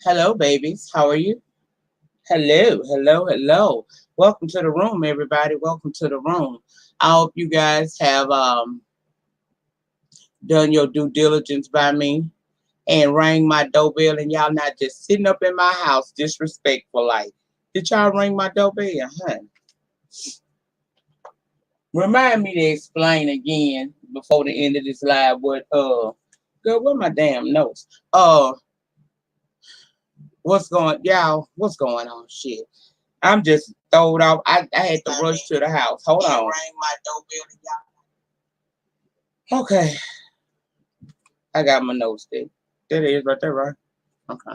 Hello, babies. How are you? Hello, hello, hello. Welcome to the room, everybody. Welcome to the room. I hope you guys have done your due diligence by me and rang my doorbell, and y'all not just sitting up in my house disrespectful like. Did y'all ring my doorbell, huh? Remind me to explain again before the end of this live what girl, what my damn notes? What's going on? Shit. I'm just throwed off. I had to rush to the house. Hold on. Rang my doorbell. Okay. I got my notes there. There it is right there, right? Okay.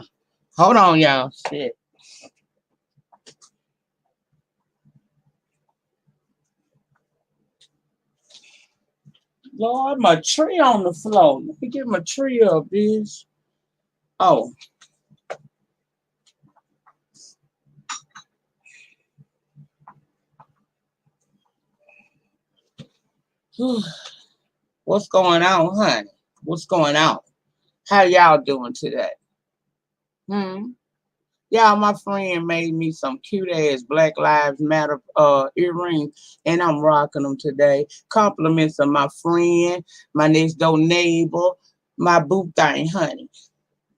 Hold on, y'all. Shit. Lord, my tree on the floor. Let me get my tree up, bitch. Oh. What's going on, honey? What's going on? How y'all doing today? Y'all, my friend made me some cute ass Black Lives Matter earrings, and I'm rocking them today. Compliments of my friend, my next door neighbor, my boo thing, honey.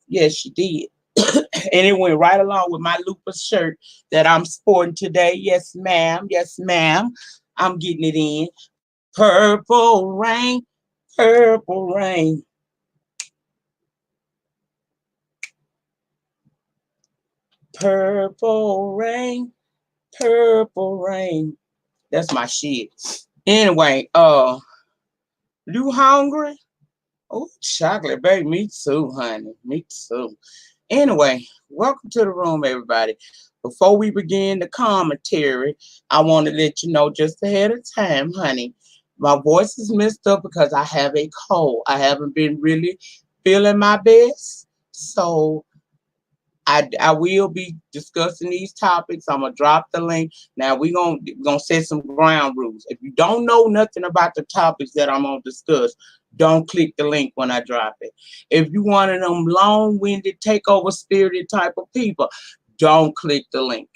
Yes, she did. And it went right along with my Lupus shirt that I'm sporting today. Yes, ma'am. Yes, ma'am. I'm getting it in. Purple rain, purple rain. Purple rain, purple rain. That's my shit. Anyway, you hungry? Oh, chocolate, baby. Me too, honey. Me too. Anyway, welcome to the room, everybody. Before we begin the commentary, I want to let you know just ahead of time, honey, my voice is messed up because I have a cold. I haven't been really feeling my best. So I will be discussing these topics. I'm gonna drop the link. Now we're gonna set some ground rules. If you don't know nothing about the topics that I'm gonna discuss, don't click the link when I drop it. If you one of them long-winded, takeover spirited type of people, don't click the link.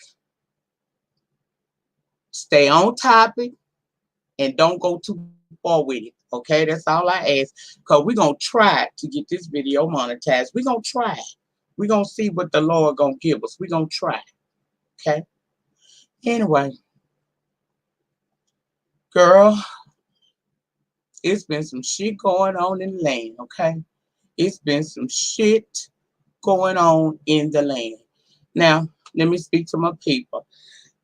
Stay on topic and don't go too far with it. Okay, that's all I ask. Because we're going to try to get this video monetized. We're going to try. We're going to see what the Lord going to give us. We're going to try. Okay? Anyway, girl, it's been some shit going on in the land, okay? It's been some shit going on in the land. Now, let me speak to my people.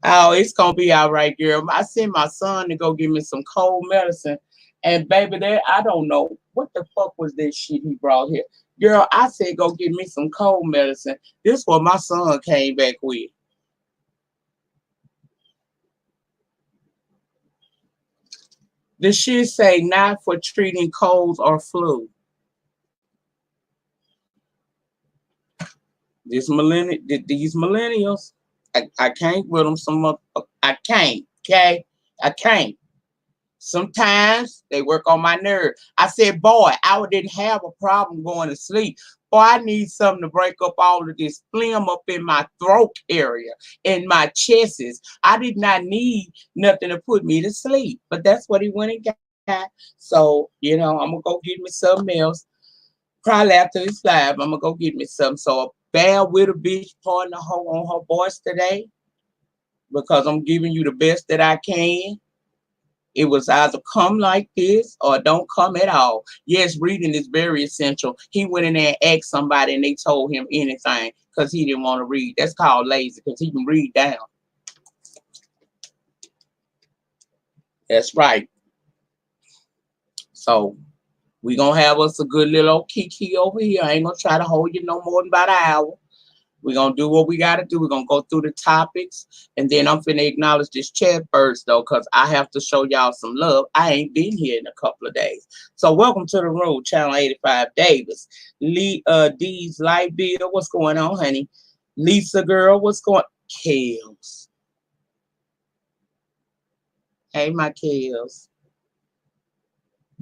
Oh, it's gonna be all right, girl. I sent my son to go give me some cold medicine. And baby, there, I don't know what the fuck was this shit he brought here. Girl, I said go give me some cold medicine. This what my son came back with. The shit say not for treating colds or flu. These millennials, I can't with them. I can't. Okay, I can't. Sometimes they work on my nerve. I said, boy, I didn't have a problem going to sleep. Boy, I need something to break up all of this phlegm up in my throat area, in my chesses. I did not need nothing to put me to sleep. But that's what he went and got. So, I'm going to go get me something else. Probably after this live, I'm going to go get me something. So, bear with a bitch partner on her voice today because I'm giving you the best that I can. It was either come like this or don't come at all. Yes, reading is very essential. He went in there and asked somebody and they told him anything because he didn't want to read. That's called lazy because he can read down. That's right. So we going to have us a good little old kiki over here. I ain't going to try to hold you no more than about an hour. We're going to do what we got to do. We're going to go through the topics. And then I'm finna acknowledge this chat first, though, because I have to show y'all some love. I ain't been here in a couple of days. So welcome to the room, Channel 85 Davis. Dee's Light Bill, what's going on, honey? Lisa Girl, what's going on? Kales. Hey, my Kales.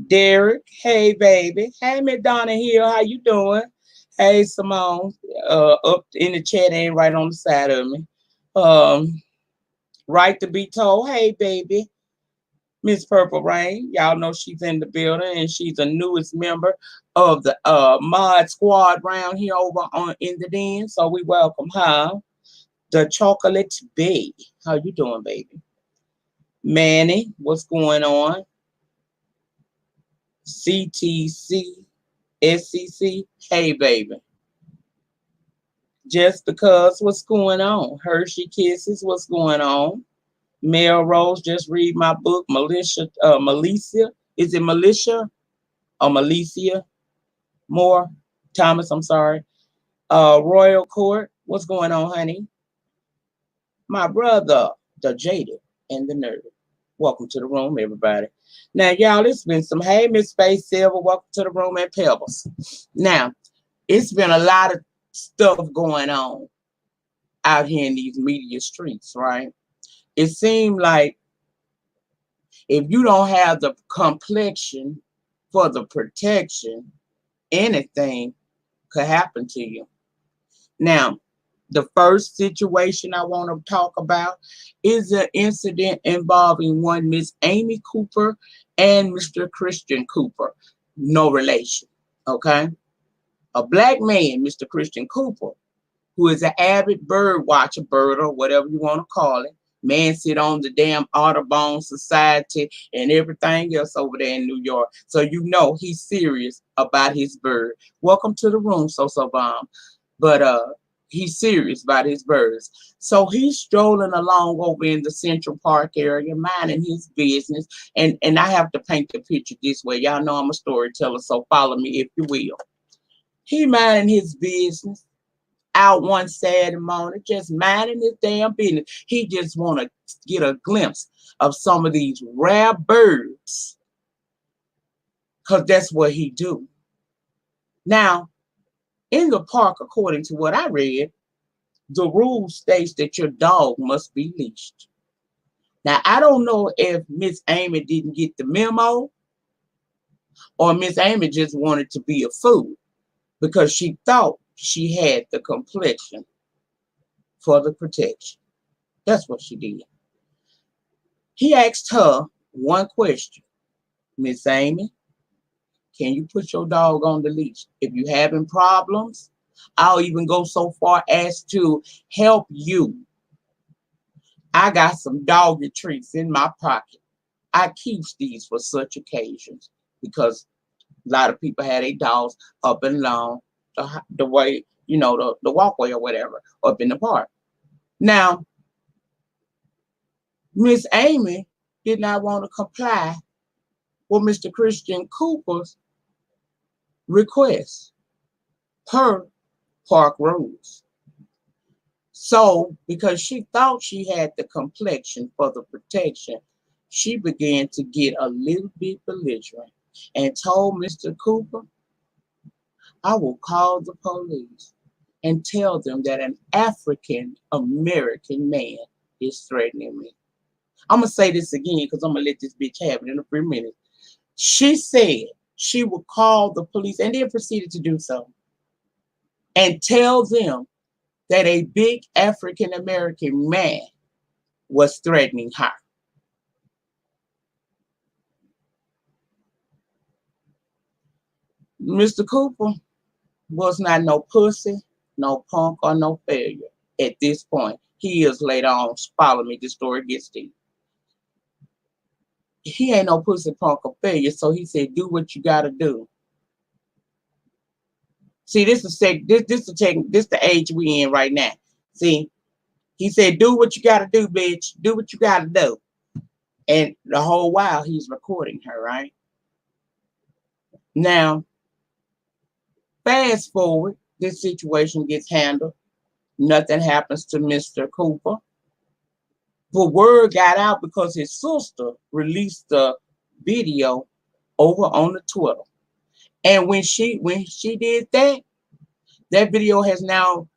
Derek, hey, baby. Hey, Madonna Hill, how you doing? Hey, Simone, up in the chat and right on the side of me. Right to be told, hey, baby. Miss Purple Rain, y'all know she's in the building and she's the newest member of the mod squad round here over in the den. So we welcome her. The Chocolate Bay. How you doing, baby? Manny, what's going on? CTC, SCC, hey, baby. Just because, what's going on? Hershey Kisses, what's going on? Melrose, just read my book. Militia, is it Militia or Milicia? More, Thomas, I'm sorry. Royal Court, what's going on, honey? My brother, the Jaded and the Nerd. Welcome to the room, everybody. Now, y'all, it's been some, hey, Miss Space Silver, welcome to the room at Pebbles. Now, it's been a lot of stuff going on out here in these media streets, right? It seemed like if you don't have the complexion for the protection, anything could happen to you. Now, the first situation I want to talk about is an incident involving one Miss Amy Cooper and Mr. Christian Cooper. No relation, okay? A black man, Mr. Christian Cooper, who is an avid bird watcher, birder, whatever you want to call it. Man sit on the damn Audubon Society and everything else over there in New York. So you know he's serious about his bird. Welcome to the room, So Bomb. But he's serious about his birds. So he's strolling along over in the Central Park area, minding his business. And I have to paint the picture this way. Y'all know I'm a storyteller, so follow me if you will. He minding his business out one Saturday morning, just minding his damn business. He just want to get a glimpse of some of these rare birds, because that's what he do. Now, in the park, according to what I read, the rule states that your dog must be leashed. Now, I don't know if Miss Amy didn't get the memo or Miss Amy just wanted to be a fool because she thought she had the complexion for the protection. That's what she did. He asked her one question. Miss Amy, can you put your dog on the leash? If you're having problems, I'll even go so far as to help you. I got some doggy treats in my pocket. I keep these for such occasions because a lot of people had their dogs up and along the way, the walkway or whatever, up in the park. Now, Miss Amy did not want to comply with Mr. Christian Cooper's request per park rules. So, because she thought she had the complexion for the protection, she began to get a little bit belligerent and told Mr. Cooper, I will call the police and tell them that an African American man is threatening me. I'm going to say this again because I'm going to let this bitch have it in a few minutes. She said she would call the police and then proceeded to do so and tell them that a big African American man was threatening her. Mr. Cooper was not no pussy, no punk, or no failure at this point. He is later on. Follow me, the story gets deep. He ain't no pussy, punk, or failure, so he said, do what you gotta do. See, this the age we in right now. See, he said, do what you gotta do, bitch. Do what you gotta do. And the whole while he's recording her, right? Now, fast forward, this situation gets handled. Nothing happens to Mr. Cooper. But word got out because his sister released the video over on the Twitter. And when she did that, that video has now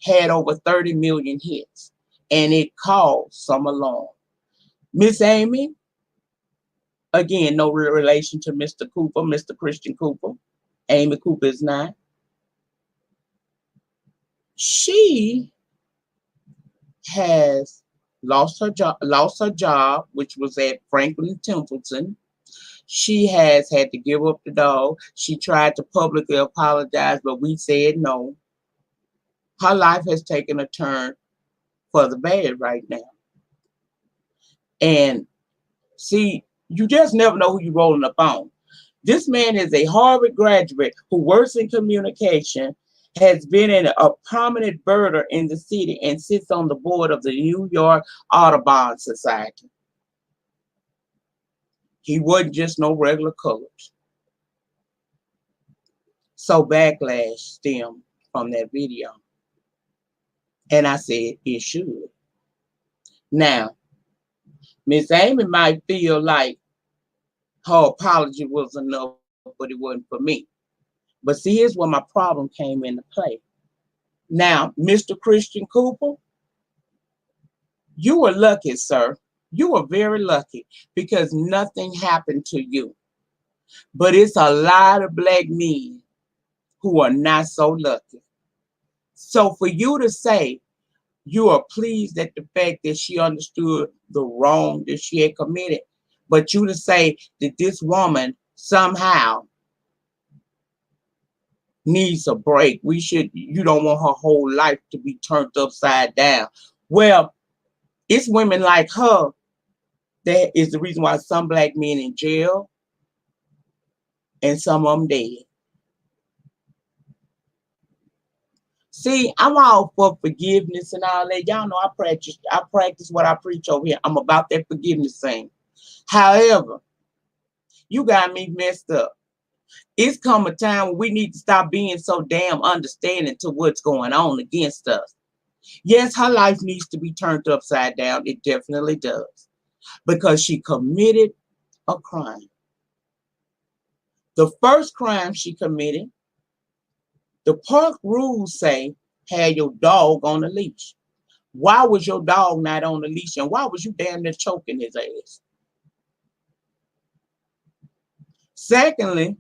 had over 30 million hits. And it caused some alarm. Miss Amy, again, no relation to Mr. Cooper, Mr. Christian Cooper. Amy Cooper is not. She has lost her job, which was at Franklin Templeton. She has had to give up the dog. She tried to publicly apologize, but we said no. Her life has taken a turn for the bad right now. And see, you just never know who you're rolling up on. This man is a Harvard graduate who works in communication, has been a prominent birder in the city, and sits on the board of the New York Audubon Society. He wasn't just no regular colors. So backlash stemmed from that video. And I said, it should. Now, Miss Amy might feel like her apology was enough, but it wasn't for me. But see, here's where my problem came into play. Now, Mr. Christian Cooper, you were lucky, sir. You were very lucky because nothing happened to you. But it's a lot of black men who are not so lucky. So for you to say you are pleased at the fact that she understood the wrong that she had committed, but you to say that this woman somehow needs a break. You don't want her whole life to be turned upside down. Well, it's women like her that is the reason why some black men in jail and some of them dead. See, I'm all for forgiveness and all that. Y'all know I practice what I preach over here. I'm about that forgiveness thing. However, you got me messed up. It's come a time when we need to stop being so damn understanding to what's going on against us. Yes, her life needs to be turned upside down. It definitely does. Because she committed a crime. The first crime she committed, the park rules say, had your dog on a leash. Why was your dog not on the leash? And why was you damn near choking his ass? Secondly,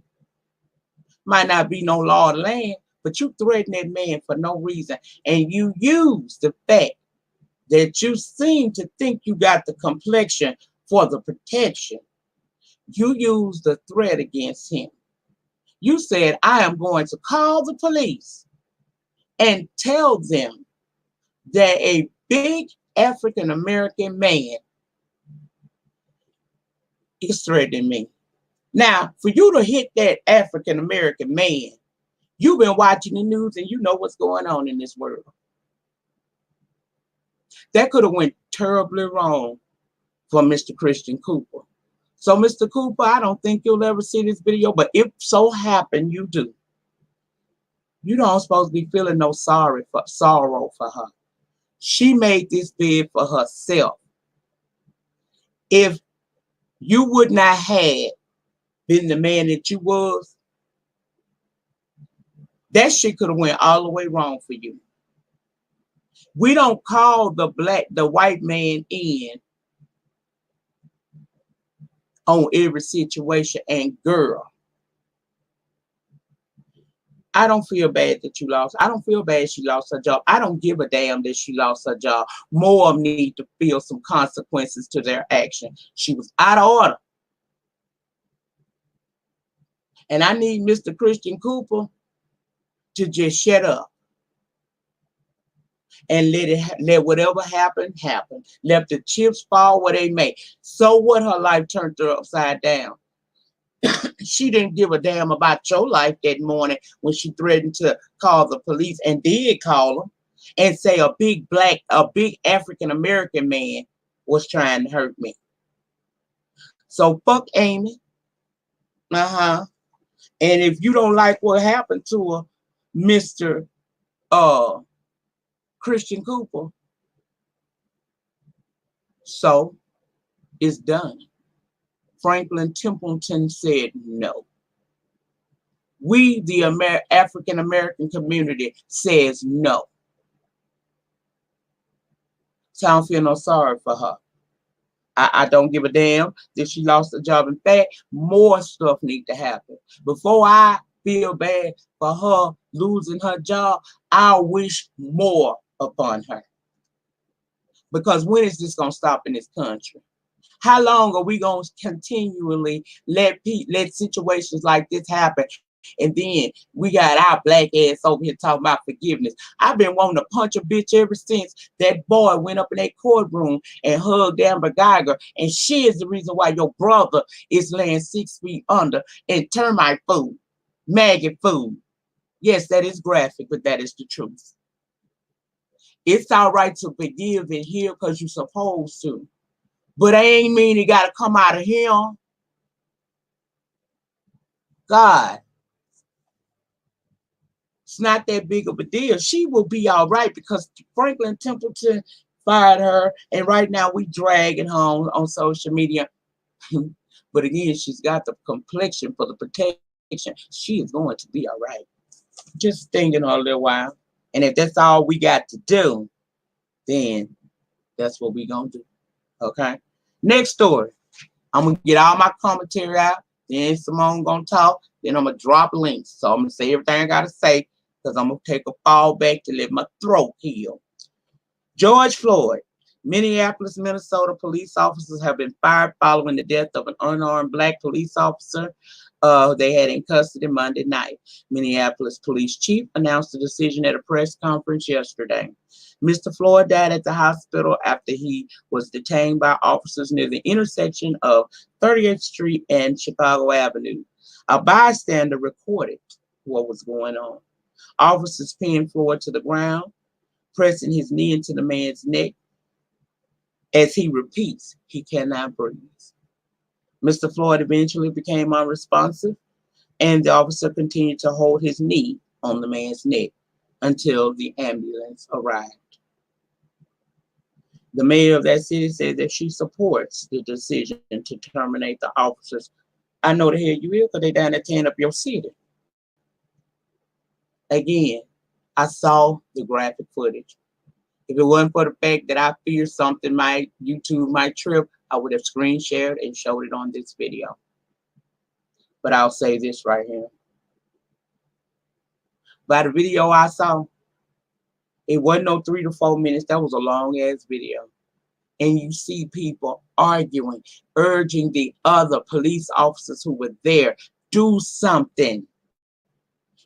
might not be no law of the land, but you threatened that man for no reason. And you use the fact that you seem to think you got the complexion for the protection. You used the threat against him. You said, I am going to call the police and tell them that a big African American man is threatening me. Now, for you to hit that African American man, you've been watching the news and you know what's going on in this world. That could have went terribly wrong for Mr. Christian Cooper. So, Mr. Cooper, I don't think you'll ever see this video, but if so happen you do, you don't supposed to be feeling no sorrow for her. She made this bid for herself. If you would not have been the man that you was, that shit could have went all the way wrong for you. We don't call the white man in on every situation. And girl, I don't feel bad that you lost. I don't feel bad she lost her job. I don't give a damn that she lost her job. More of them need to feel some consequences to their action. She was out of order. And I need Mr. Christian Cooper to just shut up and let whatever happen. Let the chips fall where they may. So what, her life turned her upside down. She didn't give a damn about your life that morning when she threatened to call the police, and did call them and say a big African American man was trying to hurt me. So fuck Amy. And if you don't like what happened to her, Mr. Christian Cooper, so it's done. Franklin Templeton said no. We, the African American community, says no. So I don't feel no sorry for her. I don't give a damn that she lost her job. In fact, more stuff needs to happen. Before I feel bad for her losing her job, I wish more upon her. Because when is this going to stop in this country? How long are we going to continually let situations like this happen? And then we got our black ass over here talking about forgiveness. I've been wanting to punch a bitch ever since that boy went up in that courtroom and hugged Amber Geiger. And she is the reason why your brother is laying 6 feet under in termite food, maggot food. Yes, that is graphic, but that is the truth. It's all right to forgive and heal because you're supposed to. But I ain't mean it got to come out of him. God. It's not that big of a deal. She will be all right because Franklin Templeton fired her. And right now we dragging her on social media. But again, she's got the complexion for the protection. She is going to be all right. Just thinking her a little while. And if that's all we got to do, then that's what we going to do. Okay? Next story. I'm going to get all my commentary out. Then Simone going to talk. Then I'm going to drop links. So I'm going to say everything I got to say because I'm going to take a fall back to let my throat heal. George Floyd. Minneapolis, Minnesota police officers have been fired following the death of an unarmed black police officer they had in custody Monday night. Minneapolis police chief announced the decision at a press conference yesterday. Mr. Floyd died at the hospital after he was detained by officers near the intersection of 30th Street and Chicago Avenue. A bystander recorded what was going on. Officers pinned Floyd to the ground, pressing his knee into the man's neck as he repeats, he cannot breathe. Mr. Floyd eventually became unresponsive, and the officer continued to hold his knee on the man's neck until the ambulance arrived. The mayor of that city said that she supports the decision to terminate the officers. I know the hell you will, because they down there tearing up your city. Again, I saw the graphic footage. If it wasn't for the fact that I fear something YouTube might trip, I would have screen shared and showed it on this video. But I'll say this right here. By the video I saw, it wasn't no 3 to 4 minutes. That was a long ass video. and you see people arguing, urging the other police officers who were there, do something.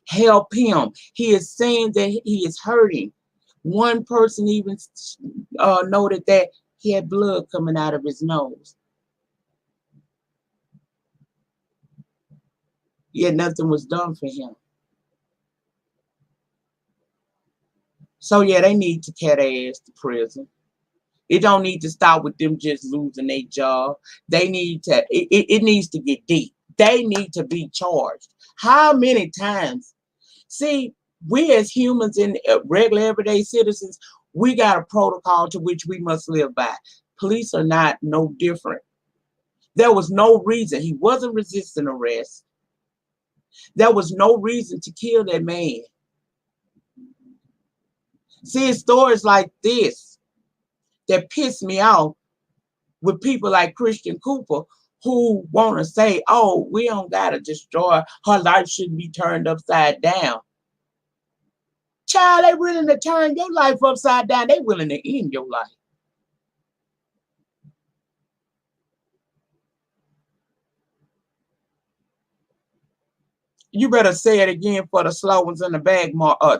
Help him. He is saying that he is hurting. One person even noted that he had blood coming out of his nose. Yet nothing was done for him. So yeah, they need to carry their ass to prison. It don't need to stop with them just losing their job. They need to, it needs to get deep. They need to be charged. How many times? See, we as humans and regular everyday citizens, we got a protocol to which we must live by. Police are not no different. There was no reason. He wasn't resisting arrest. There was no reason to kill that man. Seeing stories like this that piss me off with people like Christian Cooper who want to say, oh, we don't got to destroy, her life shouldn't be turned upside down. Child, they willing to turn your life upside down. They willing to end your life. You better say it again for the slow ones in the bag,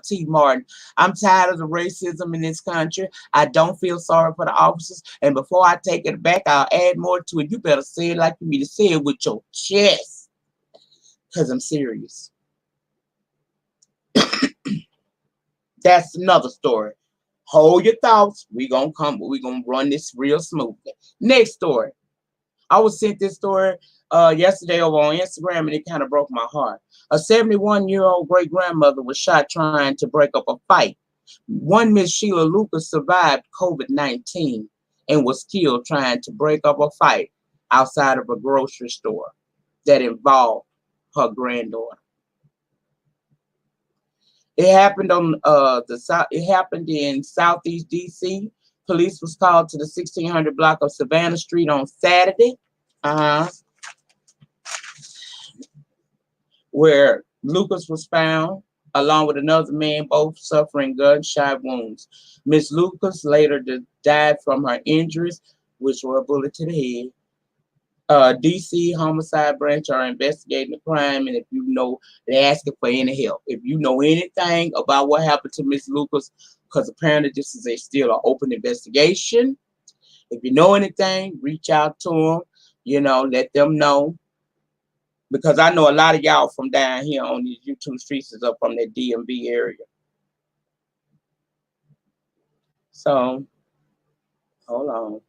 T. Martin. I'm tired of the racism in this country. I don't feel sorry for the officers. And before I take it back, I'll add more to it. You better say it like you need to say it with your chest. Because I'm serious. That's another story. Hold your thoughts. We're going to run this real smoothly. Next story. I was sent this story yesterday over on Instagram, and it kind of broke my heart. A 71-year-old great-grandmother was shot trying to break up a fight. One Miss Sheila Lucas survived COVID-19 and was killed trying to break up a fight outside of a grocery store that involved her granddaughter. It happened on It happened in Southeast DC. Police was called to the 1600 block of Savannah Street on Saturday. Where Lucas was found along with another man, both suffering gunshot wounds. Miss Lucas later died from her injuries, which were a bullet to the head. DC Homicide Branch are investigating the crime, and if you know, they're asking for any help. If you know anything about what happened to Miss Lucas, because apparently this is still an open investigation. If you know anything, reach out to them. Let them know. Because I know a lot of y'all from down here on these YouTube streets is up from that DMV area. So, hold on.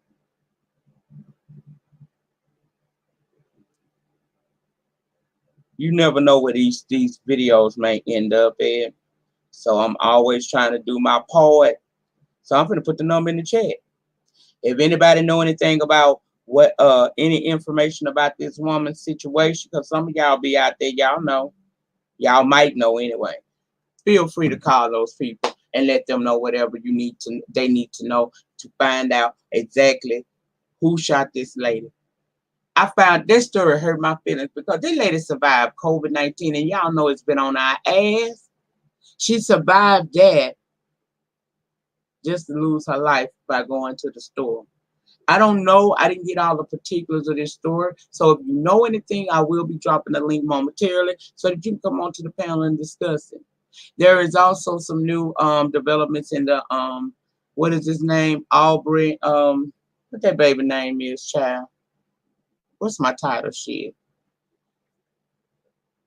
You never know where these videos may end up at. So I'm always trying to do my part. So I'm going to put the number in the chat. If anybody know anything about what any information about this woman's situation, because some of y'all be out there, y'all know. Y'all might know anyway. Feel free to call those people and let them know whatever they need to know to find out exactly who shot this lady. I found this story hurt my feelings because this lady survived COVID-19, and y'all know it's been on our ass. She survived that just to lose her life by going to the store. I don't know. I didn't get all the particulars of this story. So if you know anything, I will be dropping the link momentarily so that you can come onto the panel and discuss it. There is also some new developments in the what is his name? Arbery. What that baby name is, child? What's my title? Shit.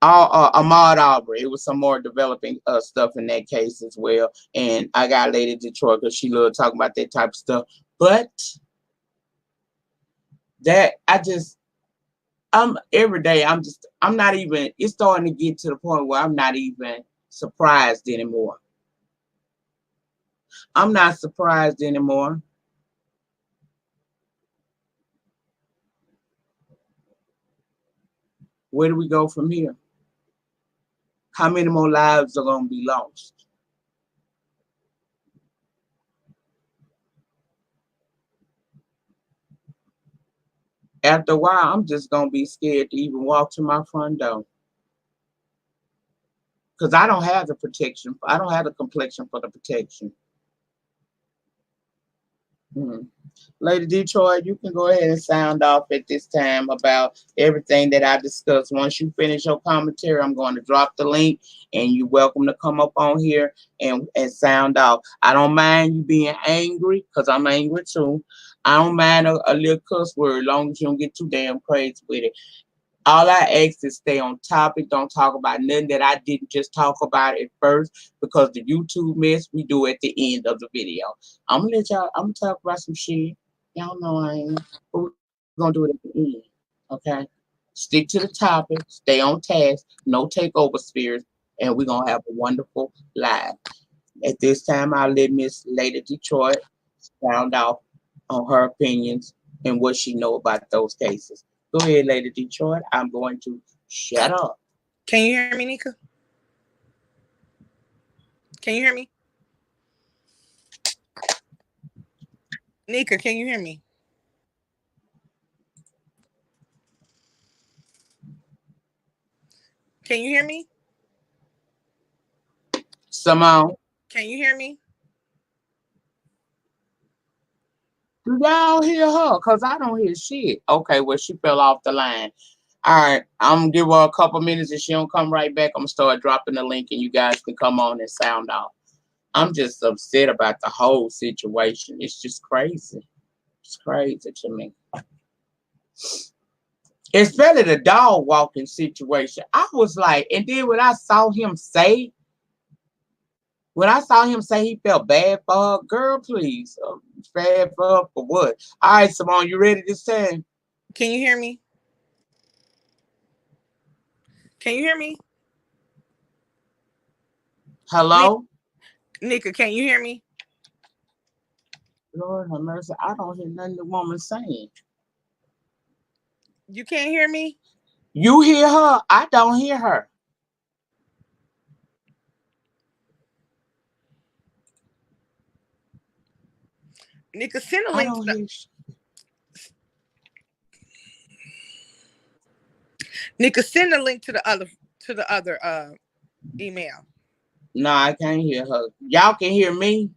Ahmaud Arbery. It was some more developing stuff in that case as well. And I got Lady Detroit because she loved talking about that type of stuff. But that every day I'm not even, it's starting to get to the point where I'm not even surprised anymore. I'm not surprised anymore. Where do we go from here? How many more lives are going to be lost? After a while, I'm just going to be scared to even walk to my front door. Because I don't have the protection. I don't have the complexion for the protection. Mhm. Lady Detroit, you can go ahead and sound off at this time about everything that I discussed. Once you finish your commentary, I'm going to drop the link and you're welcome to come up on here and sound off. I don't mind you being angry because I'm angry too. I don't mind a little cuss word as long as you don't get too damn crazy with it. All I ask is stay on topic. Don't talk about nothing that I didn't just talk about at first because the YouTube mess we do at the end of the video. I'm gonna let y'all. I'm gonna talk about some shit. Y'all know I am, but we're gonna do it at the end. Okay. Stick to the topic. Stay on task. No takeover spirits, and we're gonna have a wonderful live. At this time, I'll let Miss Lady Detroit sound off on her opinions and what she know about those cases. Go ahead, Lady Detroit. I'm going to shut up. Can you hear me, Nyca? Can you hear me? Nyca, can you hear me? Can you hear me? Simone, Can you hear me? do y'all hear her? Because I don't hear shit. Okay, well, she fell off the line. All right, I'm going to give her a couple minutes. If she don't come right back, I'm going to start dropping the link and you guys can come on and sound off. I'm just upset about the whole situation. It's just crazy. It's crazy to me. Especially the dog walking situation. I was like, and then when I saw him say he felt bad for her, girl, please, bad for her for what? All right, Simone, you ready this time? Can you hear me? Can you hear me? Hello? Nyca, can you hear me? Lord have mercy, I don't hear nothing the woman saying. You can't hear me? You hear her? I don't hear her. Nyca, send a I link to don't the hear. Nyca, send a link to the other email. No, I can't hear her. Y'all can hear me,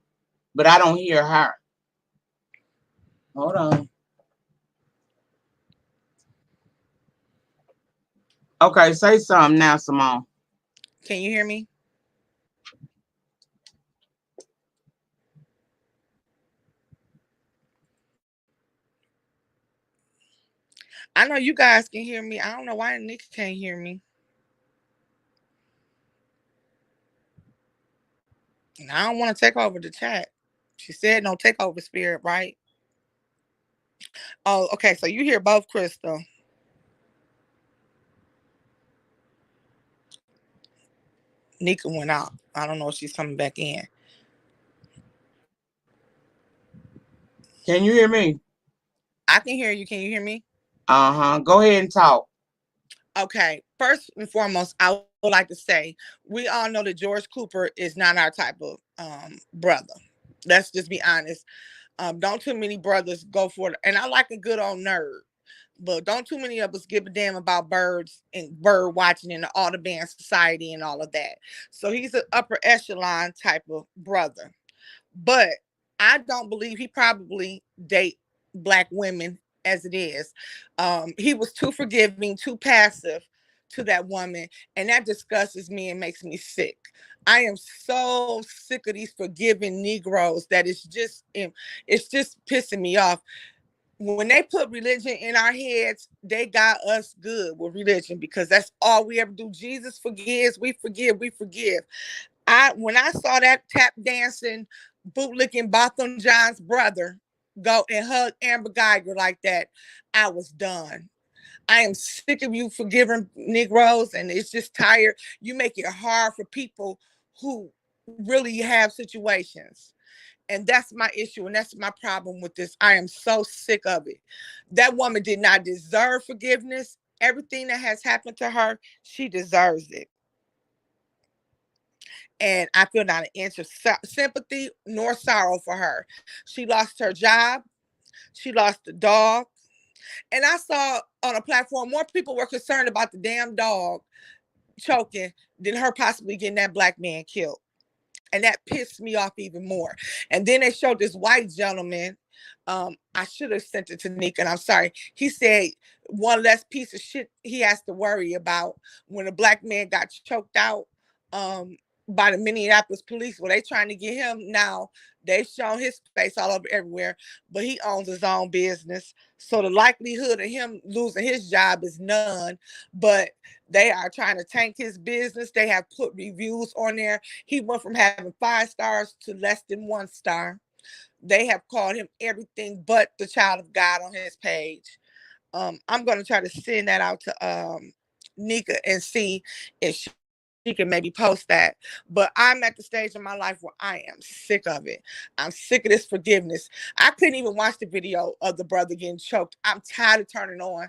but I don't hear her. Hold on. Okay, say something now, Simone. Can you hear me? I know you guys can hear me. I don't know why Nyca can't hear me. And I don't want to take over the chat. She said no takeover spirit, right? Oh, okay. So you hear both, Crystal. Nyca went out. I don't know if she's coming back in. Can you hear me? I can hear you. Can you hear me? Uh-huh. Go ahead and talk. Okay. First and foremost, I would like to say we all know that George Cooper is not our type of brother. Let's just be honest. Don't too many brothers go for it. And I like a good old nerd. But don't too many of us give a damn about birds and bird watching and the Audubon Society and all of that. So he's an upper echelon type of brother. But I don't believe he probably date black women as it is. He was too forgiving, too passive to that woman, and that disgusts me and makes me sick. I am so sick of these forgiving Negroes that it's just pissing me off. When they put religion in our heads, they got us good with religion because that's all we ever do. Jesus forgives, we forgive, we forgive. When I saw that tap dancing, bootlicking Botham John's brother go and hug Amber Geiger like that, I was done. I am sick of you forgiving Negroes, and it's just tired. You make it hard for people who really have situations. And that's my issue, and that's my problem with this. I am so sick of it. That woman did not deserve forgiveness. Everything that has happened to her, she deserves it. And I feel not an inch of sympathy nor sorrow for her. She lost her job. She lost the dog. And I saw on a platform more people were concerned about the damn dog choking than her possibly getting that black man killed. And that pissed me off even more. And then they showed this white gentleman. I should have sent it to Nyca, and I'm sorry. He said one less piece of shit he has to worry about when a black man got choked out by the Minneapolis police. Well, they trying to get him now. They've shown his face all over everywhere, but he owns his own business. So the likelihood of him losing his job is none, but they are trying to tank his business. They have put reviews on there. He went from having 5 stars to less than 1 star. They have called him everything but the child of God on his page. I'm going to try to send that out to Nyca and see if she can maybe post that. But I'm at the stage in my life where I am sick of it. I'm sick of this forgiveness. I couldn't even watch the video of the brother getting choked. I'm tired of turning on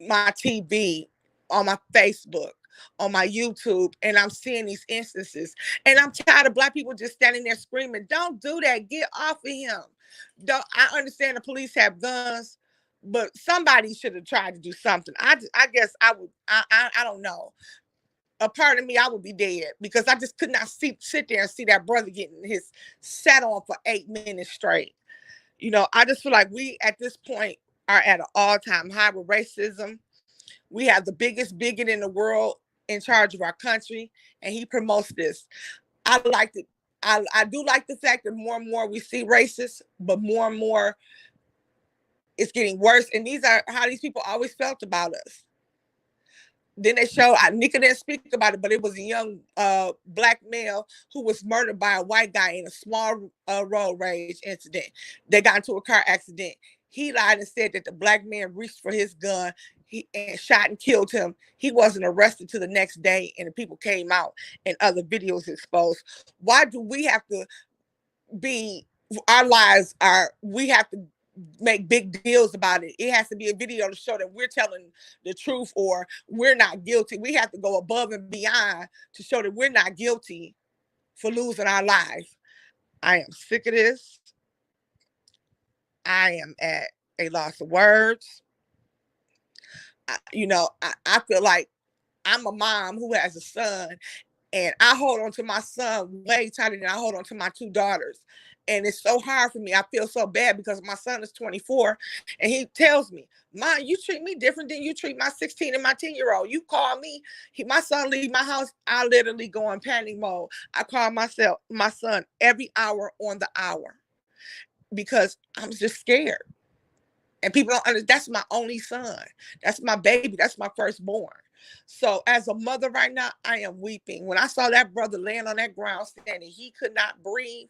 my TV, on my Facebook, on my YouTube, and I'm seeing these instances. And I'm tired of black people just standing there screaming, don't do that. Get off of him. Don't, I understand the police have guns, but somebody should have tried to do something. I guess I would, I don't know. A part of me, I would be dead because I just could not sit there and see that brother getting his sat on for 8 minutes straight. You know, I just feel like we at this point are at an all-time high with racism. We have the biggest bigot in the world in charge of our country, and he promotes this. I like it. I do like the fact that more and more we see racists, but more and more it's getting worse. And these are how these people always felt about us. Then they show, Nyca didn't speak about it, but it was a young black male who was murdered by a white guy in a small road rage incident. They got into a car accident. He lied and said that the black man reached for his gun and shot and killed him. He wasn't arrested till the next day, and the people came out and other videos exposed. Why do we have to be, our lives are, we have to make big deals about it? It has to be a video to show that we're telling the truth or we're not guilty. We have to go above and beyond to show that we're not guilty for losing our life. I am sick of this. I am at a loss of words. I feel like I'm a mom who has a son, and I hold on to my son way tighter than I hold on to my 2 daughters. And it's so hard for me. I feel so bad because my son is 24 and he tells me, Mom, you treat me different than you treat my 16 and my 10-year-old. You call me, my son leave my house, I literally go in panic mode. I call my son every hour on the hour because I'm just scared. And people don't understand, that's my only son. That's my baby. That's my firstborn. So as a mother right now, I am weeping. When I saw that brother laying on that ground standing, he could not breathe.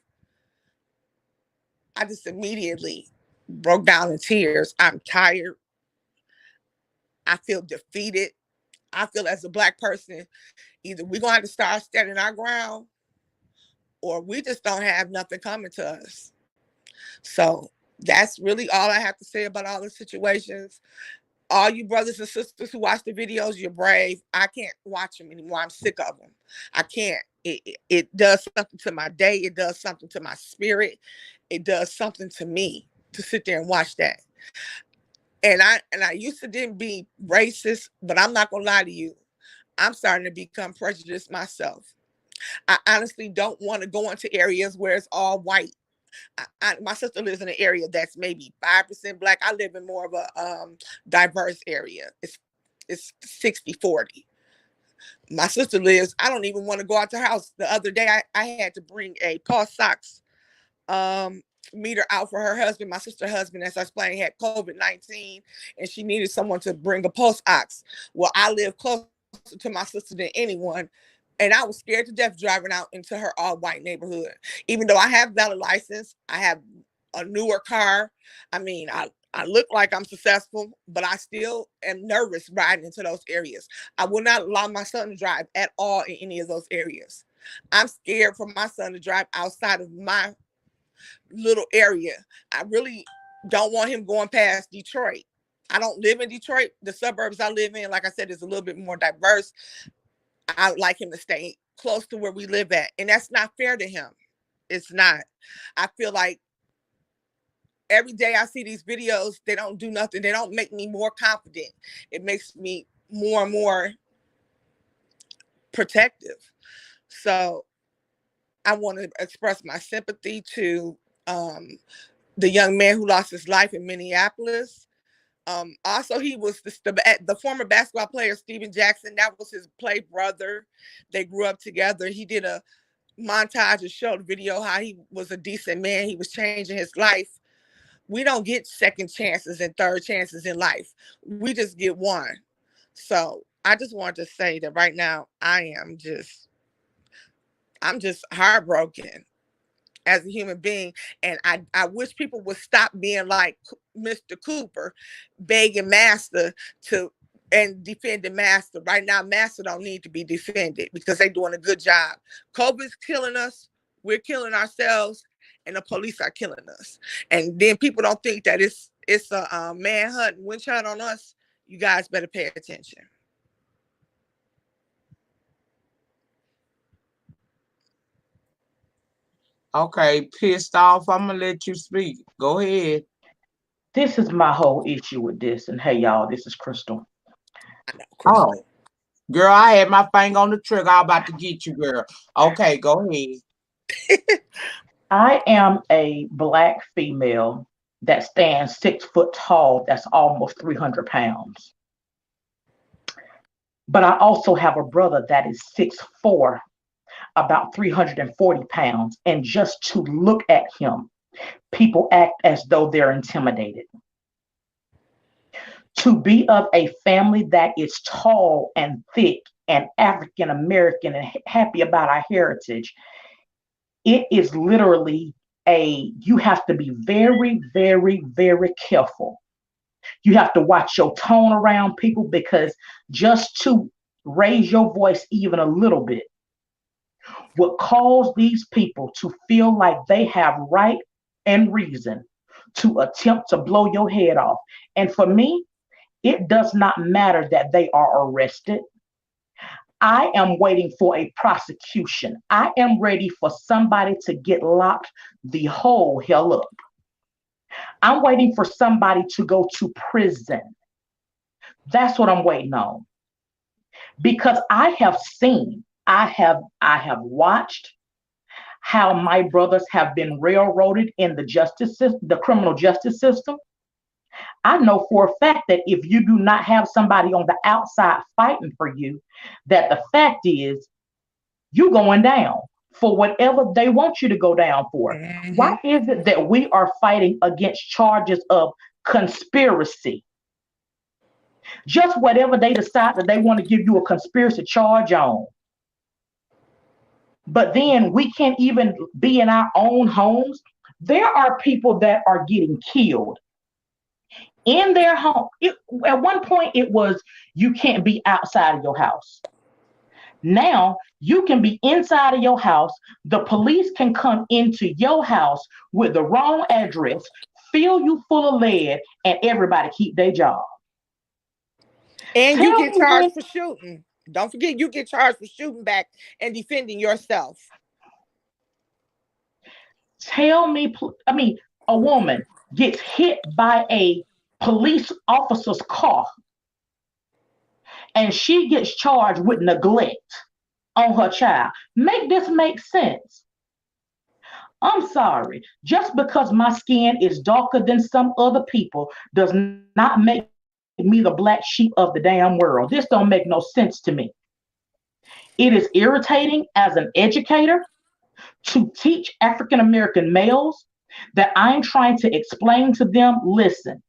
I just immediately broke down in tears. I'm tired. I feel defeated. I feel as a Black person, either we're going to have to start standing our ground or we just don't have nothing coming to us. So that's really all I have to say about all the situations. All you brothers and sisters who watch the videos, you're brave. I can't watch them anymore. I'm sick of them. I can't. It does something to my day. It does something to my spirit. It does something to me to sit there and watch that. And I used to didn't be racist, but I'm not gonna lie to you. I'm starting to become prejudiced myself. I honestly don't want to go into areas where it's all white. My sister lives in an area that's maybe 5% Black. I live in more of a diverse area. It's 60-40. My sister lives, I don't even want to go out to her house. The other day, I had to bring a pulse ox meter out for her husband. My sister's husband, as I explained, had COVID-19, and she needed someone to bring a pulse ox. Well, I live closer to my sister than anyone, and I was scared to death driving out into her all-white neighborhood. Even though I have valid license, I have a newer car. I mean, I look like I'm successful, but I still am nervous riding into those areas. I will not allow my son to drive at all in any of those areas. I'm scared for my son to drive outside of my little area. I really don't want him going past Detroit. I don't live in Detroit. The suburbs I live in, like I said, is a little bit more diverse. I would like him to stay close to where we live at. And that's not fair to him. It's not. I feel like every day I see these videos, they don't do nothing. They don't make me more confident. It makes me more and more protective. So I want to express my sympathy to the young man who lost his life in Minneapolis. Also, he was the former basketball player Steven Jackson. That was his play brother. They grew up together. He did a montage and showed video how he was a decent man. He was changing his life. We don't get second chances and third chances in life. We just get one. So I just wanted to say that right now I'm just heartbroken as a human being. And I wish people would stop being like Mr. Cooper, begging Master to and defending Master. Right now, Master don't need to be defended because they're doing a good job. COVID's killing us. We're killing ourselves, and the police are killing us. And then people don't think that it's a manhunt, witch hunt on us. You guys better pay attention. Okay, pissed off. I'm gonna let you speak. Go ahead. This is my whole issue with this. And hey, y'all, this is Crystal. I know, Oh, Crystal. girl, I had my finger on the trigger. I'm about to get you, girl. Okay, go ahead. I am a Black female that stands 6 foot tall, that's almost 300 pounds. But I also have a brother that is 6'4", about 340 pounds. And just to look at him, people act as though they're intimidated. To be of a family that is tall and thick and African American and happy about our heritage, it is literally you have to be very, very, very careful. You have to watch your tone around people, because just to raise your voice even a little bit would cause these people to feel like they have right and reason to attempt to blow your head off. And for me, it does not matter that they are arrested. I am waiting for a prosecution. I am ready for somebody to get locked the whole hell up. I'm waiting for somebody to go to prison. That's what I'm waiting on. Because I have seen, I have watched how my brothers have been railroaded in the justice system, the criminal justice system. I know for a fact that if you do not have somebody on the outside fighting for you, that the fact is you going down for whatever they want you to go down for. Mm-hmm. Why is it that we are fighting against charges of conspiracy? Just whatever they decide that they want to give you a conspiracy charge on. But then we can't even be in our own homes. There are people that are getting killed in their home. At one point, it was you can't be outside of your house. Now you can be inside of your house. The police can come into your house with the wrong address, fill you full of lead, and everybody keep their job. And you get charged for shooting. Don't forget, you get charged for shooting back and defending yourself. Tell me, a woman gets hit by a police officer's car and she gets charged with neglect on her child. Make this make sense. I'm sorry. Just because my skin is darker than some other people does not make me the black sheep of the damn world. This don't make no sense to me. It is irritating as an educator to teach African American males that I'm trying to explain to them, listen,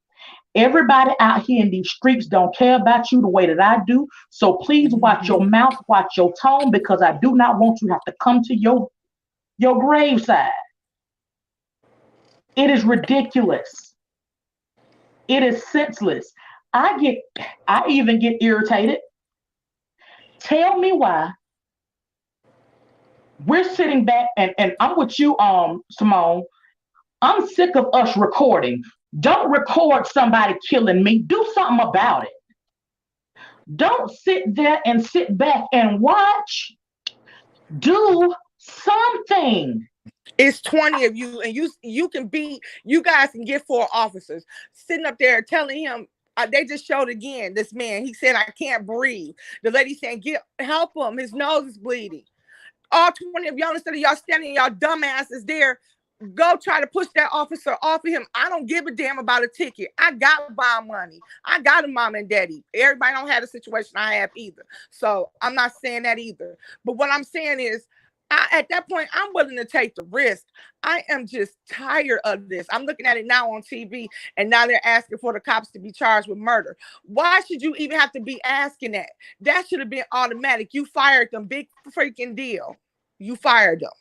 everybody out here in these streets don't care about you the way that I do. So please watch your mouth, watch your tone, because I do not want you to have to come to your graveside. It is ridiculous. It is senseless. I even get irritated. Tell me why we're sitting back, and I'm with you, Simone. I'm sick of us recording. Don't record somebody killing me. Do something about it. Don't sit there and sit back and watch. Do something. It's 20 of you, and you guys can get 4 officers sitting up there telling him. They just showed again this man. He said, "I can't breathe." The lady saying, help him. His nose is bleeding. All 20 of y'all, instead of y'all standing y'all dumbasses there, go try to push that officer off of him. I don't give a damn about a ticket. I got bond money. I got a mom and daddy. Everybody don't have the situation I have either. So I'm not saying that either. But what I'm saying is, at that point, I'm willing to take the risk. I am just tired of this. I'm looking at it now on TV, and now they're asking for the cops to be charged with murder. Why should you even have to be asking that? That should have been automatic. You fired them. Big freaking deal. You fired them.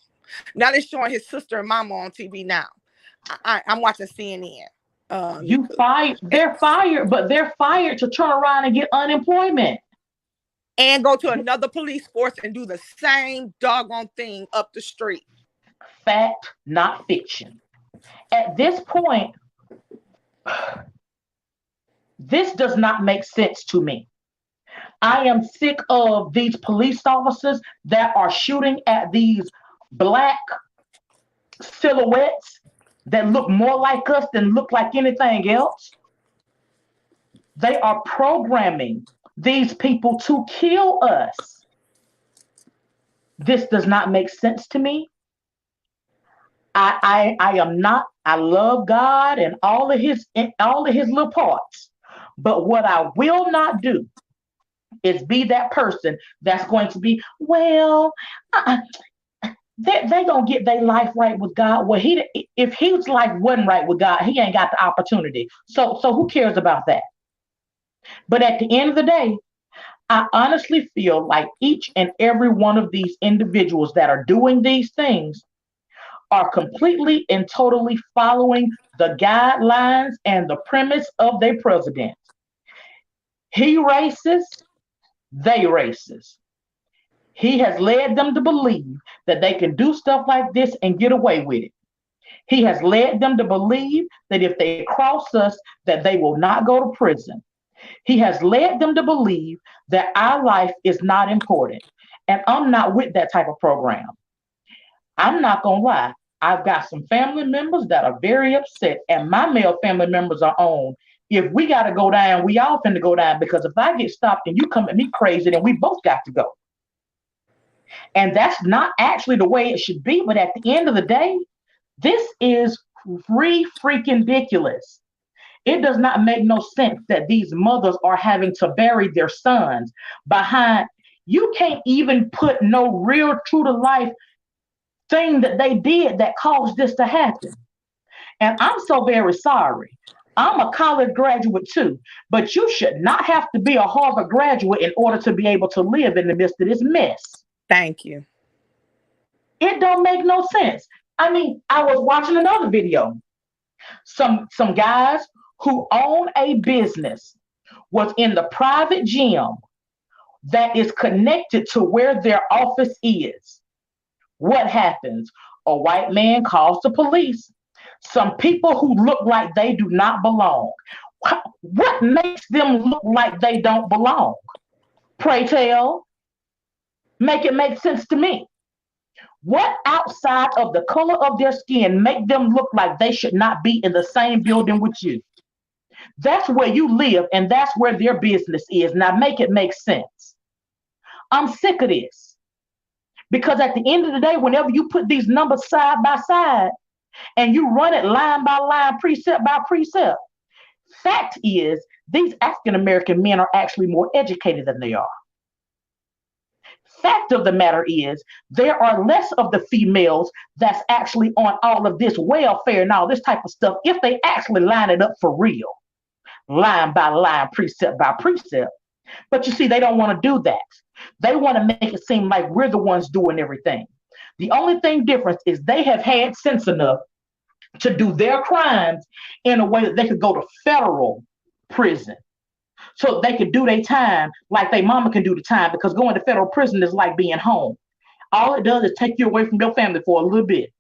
Now they're showing his sister and mama on TV now. I'm watching CNN. You fired. They're fired, but they're fired to turn around and get unemployment. And go to another police force and do the same doggone thing up the street. Fact, not fiction. At this point, this does not make sense to me. I am sick of these police officers that are shooting at these black silhouettes that look more like us than look like anything else. They are programming these people to kill us. This does not make sense to me. I am not, I love God and all of his little parts. But what I will not do is be that person that's going to be, well, they gonna get their life right with God. Well, if his life wasn't right with God, he ain't got the opportunity. So who cares about that? But at the end of the day, I honestly feel like each and every one of these individuals that are doing these things are completely and totally following the guidelines and the premise of their president. He racist, they racist. He has led them to believe that they can do stuff like this and get away with it. He has led them to believe that if they cross us, that they will not go to prison. He has led them to believe that our life is not important. And I'm not with that type of program. I'm not going to lie. I've got some family members that are very upset, and my male family members are on. If we got to go down, we all finna go down, because if I get stopped and you come at me crazy, then we both got to go. And that's not actually the way it should be. But at the end of the day, this is freaking ridiculous. It does not make no sense that these mothers are having to bury their sons behind. You can't even put no real true to life thing that they did that caused this to happen. And I'm so very sorry. I'm a college graduate too, but you should not have to be a Harvard graduate in order to be able to live in the midst of this mess. Thank you. It don't make no sense. I mean, I was watching another video. Some guys who own a business was in the private gym that is connected to where their office is. What happens? A white man calls the police. Some people who look like they do not belong. What makes them look like they don't belong? Pray tell. Make it make sense to me. What outside of the color of their skin make them look like they should not be in the same building with you? That's where you live, and that's where their business is. Now make it make sense. I'm sick of this. Because at the end of the day, whenever you put these numbers side by side and you run it line by line, precept by precept, fact is these African American men are actually more educated than they are. Fact of the matter is there are less of the females that's actually on all of this welfare and all this type of stuff if they actually line it up for real, line by line, precept by precept. But you see, they don't want to do that. They want to make it seem like we're the ones doing everything. The only thing different is they have had sense enough to do their crimes in a way that they could go to federal prison. So they could do their time like their mama can do the time, because going to federal prison is like being home. All it does is take you away from your family for a little bit.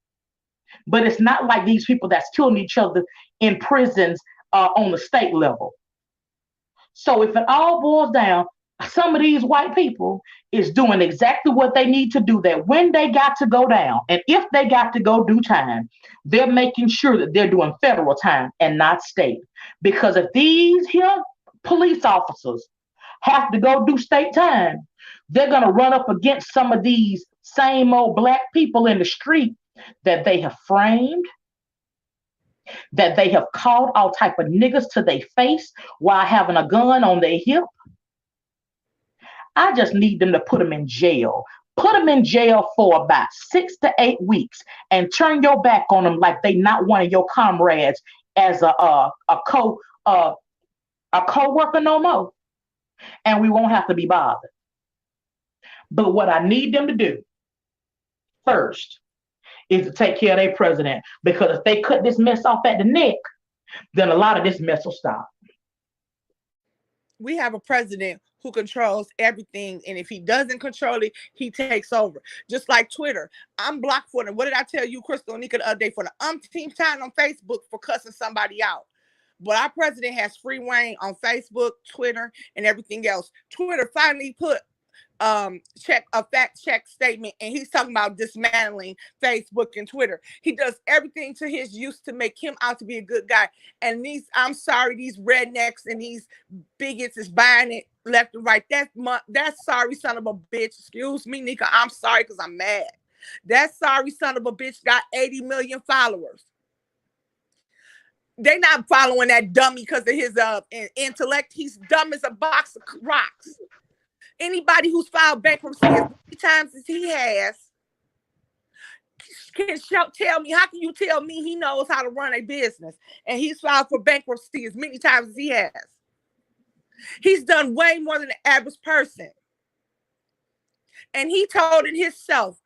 But it's not like these people that's killing each other in prisons on the state level. So if it all boils down, some of these white people is doing exactly what they need to do, that when they got to go down, and if they got to go do time, they're making sure that they're doing federal time and not state. Because if these here police officers have to go do state time, they're going to run up against some of these same old black people in the street that they have framed, that they have called all type of niggas to their face while having a gun on their hip. I just need them to put them in jail. Put them in jail for about 6 to 8 weeks and turn your back on them like they not one of your comrades as a co-worker no more. And we won't have to be bothered. But what I need them to do first is to take care of their president, because if they cut this mess off at the neck, then a lot of this mess will stop. We have a president who controls everything, and if he doesn't control it, he takes over. Just like Twitter. I'm blocked for them. What did I tell you, Crystal and Nyca, the other day, for the umpteenth time on Facebook for cussing somebody out? But our president has free reign on Facebook, Twitter, and everything else. Twitter finally put a fact check statement, and he's talking about dismantling Facebook and Twitter. He does everything to his use to make him out to be a good guy. And I'm sorry, these rednecks and these bigots is buying it left and right. That sorry son of a bitch, excuse me, Nyca, I'm sorry because I'm mad. That sorry son of a bitch got 80 million followers. They not following that dummy because of his intellect. He's dumb as a box of rocks. Anybody who's filed bankruptcy as many times as he has can tell me, how can you tell me he knows how to run a business? And he's filed for bankruptcy as many times as he has. He's done way more than the average person. And he told it himself,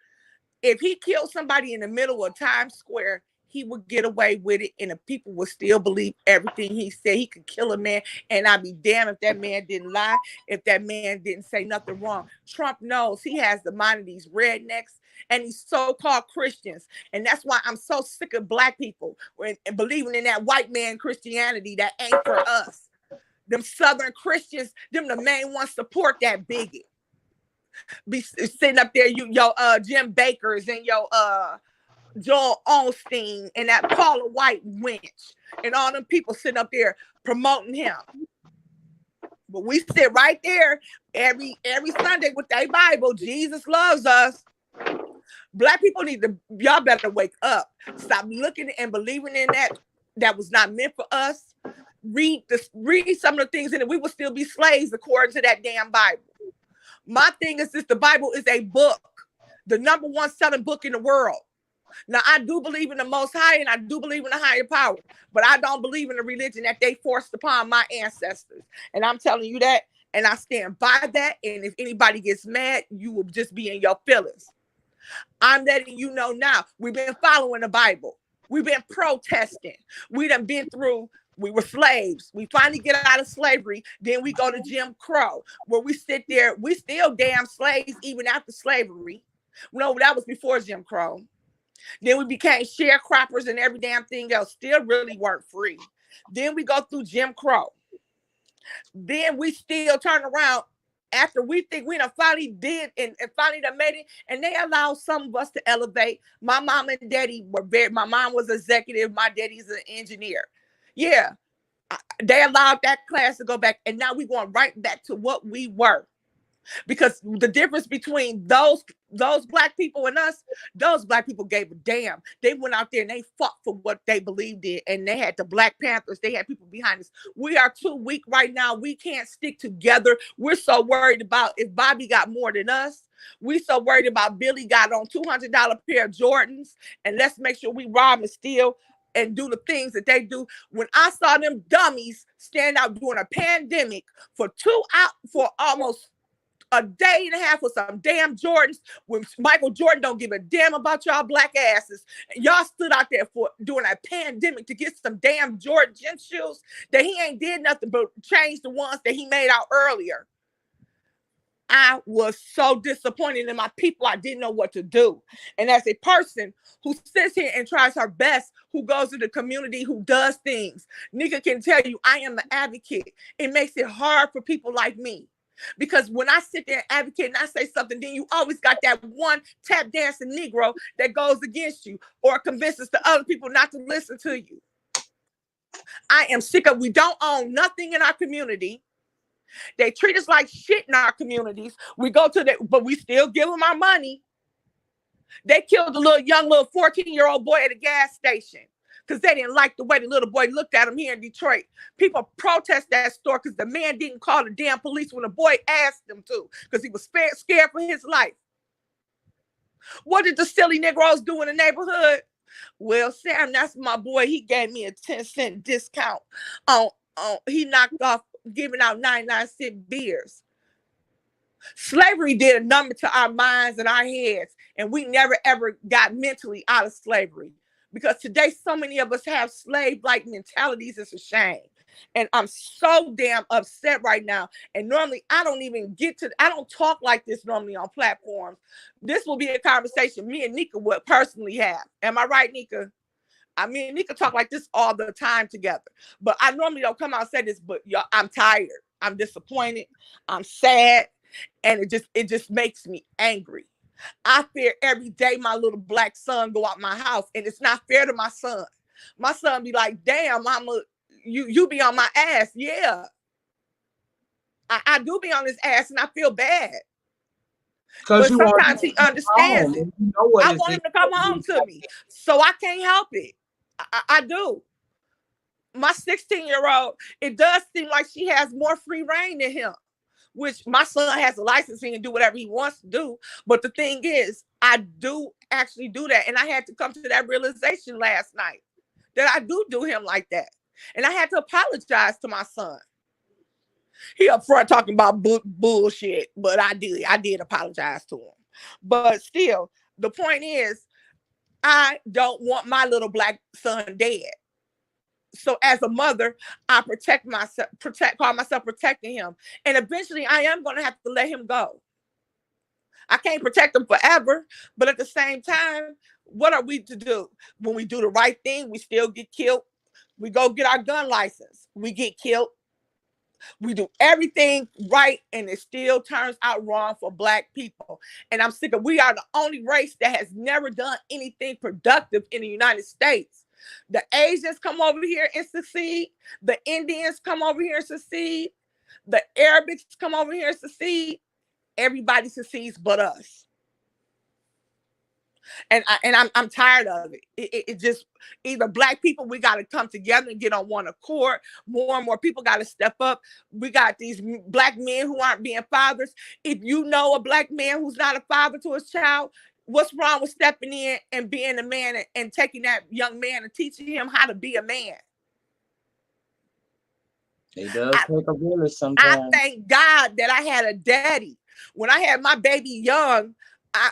if he killed somebody in the middle of Times Square, he would get away with it, and the people would still believe everything he said. He could kill a man, and I'd be damned if that man didn't lie, if that man didn't say nothing wrong. Trump knows he has the mind of these rednecks and these so-called Christians, and that's why I'm so sick of black people and believing in that white man Christianity that ain't for us. Them Southern Christians, them the main ones support that bigot. Be sitting up there, your Jim Bakers and your Joel Osteen and that Paula White wench and all them people sitting up there promoting him. But we sit right there every Sunday with that Bible. Jesus loves us. Black people y'all better wake up. Stop looking and believing in that was not meant for us. Read some of the things in it. We will still be slaves according to that damn Bible. My thing is this: the Bible is a book, the number one selling book in the world. Now, I do believe in the Most High, and I do believe in a higher power, but I don't believe in the religion that they forced upon my ancestors. And I'm telling you that, and I stand by that. And if anybody gets mad, you will just be in your feelings. I'm letting you know now. We've been following the Bible. We've been protesting. We done been through. We were slaves. We finally get out of slavery. Then we go to Jim Crow, where we sit there. We still damn slaves even after slavery. No, that was before Jim Crow. Then we became sharecroppers and every damn thing else. Still really weren't free. Then we go through Jim Crow. Then we still turn around after we think we done finally did and finally done made it. And they allow some of us to elevate. My mom and daddy were my mom was executive. My daddy's an engineer. Yeah. They allowed that class to go back. And now we're going right back to what we were. Because the difference between those black people and us, those black people gave a damn. They went out there and they fought for what they believed in. And they had the Black Panthers. They had people behind us. We are too weak right now. We can't stick together. We're so worried about if Bobby got more than us. We so worried about Billy got on $200 pair of Jordans. And let's make sure we rob and steal and do the things that they do. When I saw them dummies stand out during a pandemic for almost a day and a half with some damn Jordans, when Michael Jordan don't give a damn about y'all black asses, and y'all stood out there for during a pandemic to get some damn Jordan gym shoes that he ain't did nothing but change the ones that he made out earlier. I was so disappointed in my people. I didn't know what to do. And as a person who sits here and tries her best, who goes to the community, who does things, Nyca can tell you I am an advocate. It makes it hard for people like me. Because when I sit there and advocate and I say something, then you always got that one tap dancing Negro that goes against you or convinces the other people not to listen to you. I am sick of, we don't own nothing in our community. They treat us like shit in our communities. We go to but we still give them our money. They killed a young 14-year-old boy at a gas station because they didn't like the way the little boy looked at him here in Detroit. People protest that store because the man didn't call the damn police when the boy asked him to because he was scared for his life. What did the silly Negroes do in the neighborhood? Well, Sam, that's my boy. He gave me a 10-cent discount on he knocked off giving out 99-cent beers. Slavery did a number to our minds and our heads, and we never ever got mentally out of slavery. Because today, so many of us have slave-like mentalities. It's a shame. And I'm so damn upset right now. And normally I don't talk like this normally on platforms. This will be a conversation me and Nyca would personally have. Am I right, Nyca? I mean, Nyca talk like this all the time together. But I normally don't come out and say this, but y'all, I'm tired. I'm disappointed. I'm sad. And it just makes me angry. I fear every day my little black son go out my house, and it's not fair to my son. My son be like, damn, mama, you be on my ass. Yeah. I do be on his ass, and I feel bad. But sometimes he understands it. I want him to come home to me. So I can't help it. I do. My 16-year-old, it does seem like she has more free reign than him, which my son has a license and do whatever he wants to do. But the thing is, I do actually do that. And I had to come to that realization last night that I do him like that. And I had to apologize to my son. He up front talking about bullshit, but I did apologize to him. But still, the point is, I don't want my little black son dead. So as a mother, I call myself protecting him. And eventually I am going to have to let him go. I can't protect him forever, but at the same time, what are we to do? When we do the right thing, we still get killed. We go get our gun license, we get killed. We do everything right, and it still turns out wrong for black people. And I'm sick of, we are the only race that has never done anything productive in the United States. The Asians come over here and succeed. The Indians come over here and succeed. The Arabics come over here and succeed. Everybody succeeds but us. And I'm tired of it. It just, either black people, we got to come together and get on one accord. More and more people got to step up. We got these black men who aren't being fathers. If you know a black man who's not a father to his child, what's wrong with stepping in and being a man and taking that young man and teaching him how to be a man? It does take a village sometimes. I thank God that I had a daddy. When I had my baby young,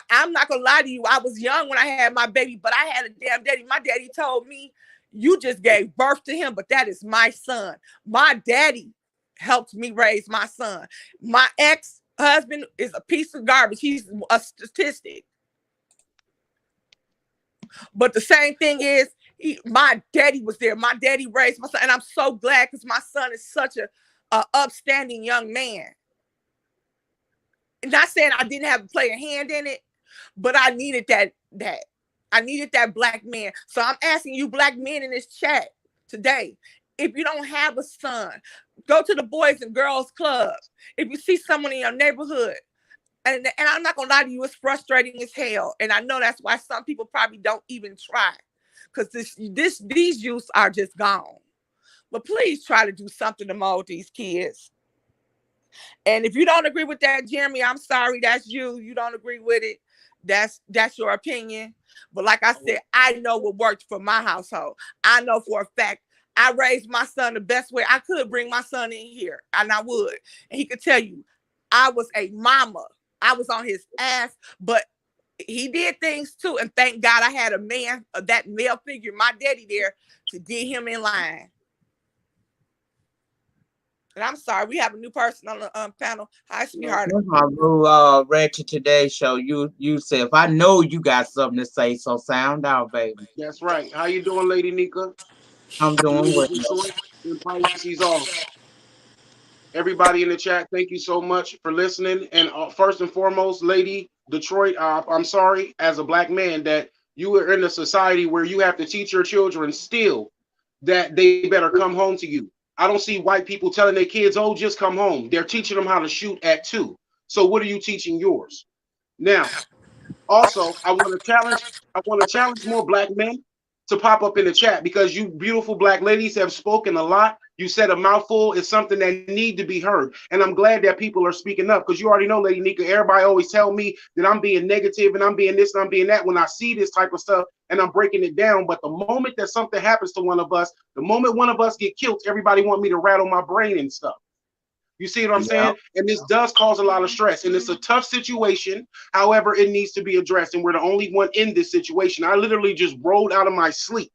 I'm not gonna lie to you, I was young when I had my baby, but I had a damn daddy. My daddy told me, you just gave birth to him, but that is my son. My daddy helped me raise my son. My ex-husband is a piece of garbage. He's a statistic. But the same thing is, my daddy was there. My daddy raised my son, and I'm so glad because my son is such a upstanding young man. Not saying I didn't have to play a hand in it, but I needed that. I needed that black man. So I'm asking you black men in this chat today, if you don't have a son, go to the Boys and Girls Club. If you see someone in your neighborhood, and I'm not gonna lie to you, it's frustrating as hell. And I know that's why some people probably don't even try, because these youths are just gone. But please try to do something to mold these kids. And if you don't agree with that, Jeremy, I'm sorry, that's you. You don't agree with it. That's your opinion. But like I said, I know what worked for my household. I know for a fact I raised my son the best way I could. Bring my son in here, and I would. And he could tell you, I was a mama. I was on his ass, but he did things too. And thank God I had a man, that male figure, my daddy there, to get him in line. And I'm sorry, we have a new person on the panel. Hi, sweetheart. That's my little Ratchet Today show. You said, if I know you got something to say, so sound out, baby. That's right. How you doing, Lady Nyca? I'm doing well. Pisces off. Everybody in the chat, thank you so much for listening. And first and foremost, Lady Detroit, I'm sorry, as a black man, that you are in a society where you have to teach your children still that they better come home to you. I don't see white people telling their kids, oh, just come home. They're teaching them how to shoot at 2. So what are you teaching yours? Now, Also, I want to challenge more black men to pop up in the chat because you beautiful black ladies have spoken a lot. You said a mouthful is something that need to be heard. And I'm glad that people are speaking up because you already know, Lady Nyca, everybody always tell me that I'm being negative and I'm being this and I'm being that when I see this type of stuff and I'm breaking it down. But the moment that something happens to one of us, the moment one of us get killed, everybody want me to rattle my brain and stuff. You see what I'm Yep. saying? And this does cause a lot of stress. And it's a tough situation. However, it needs to be addressed. And we're the only one in this situation. I literally just rolled out of my sleep.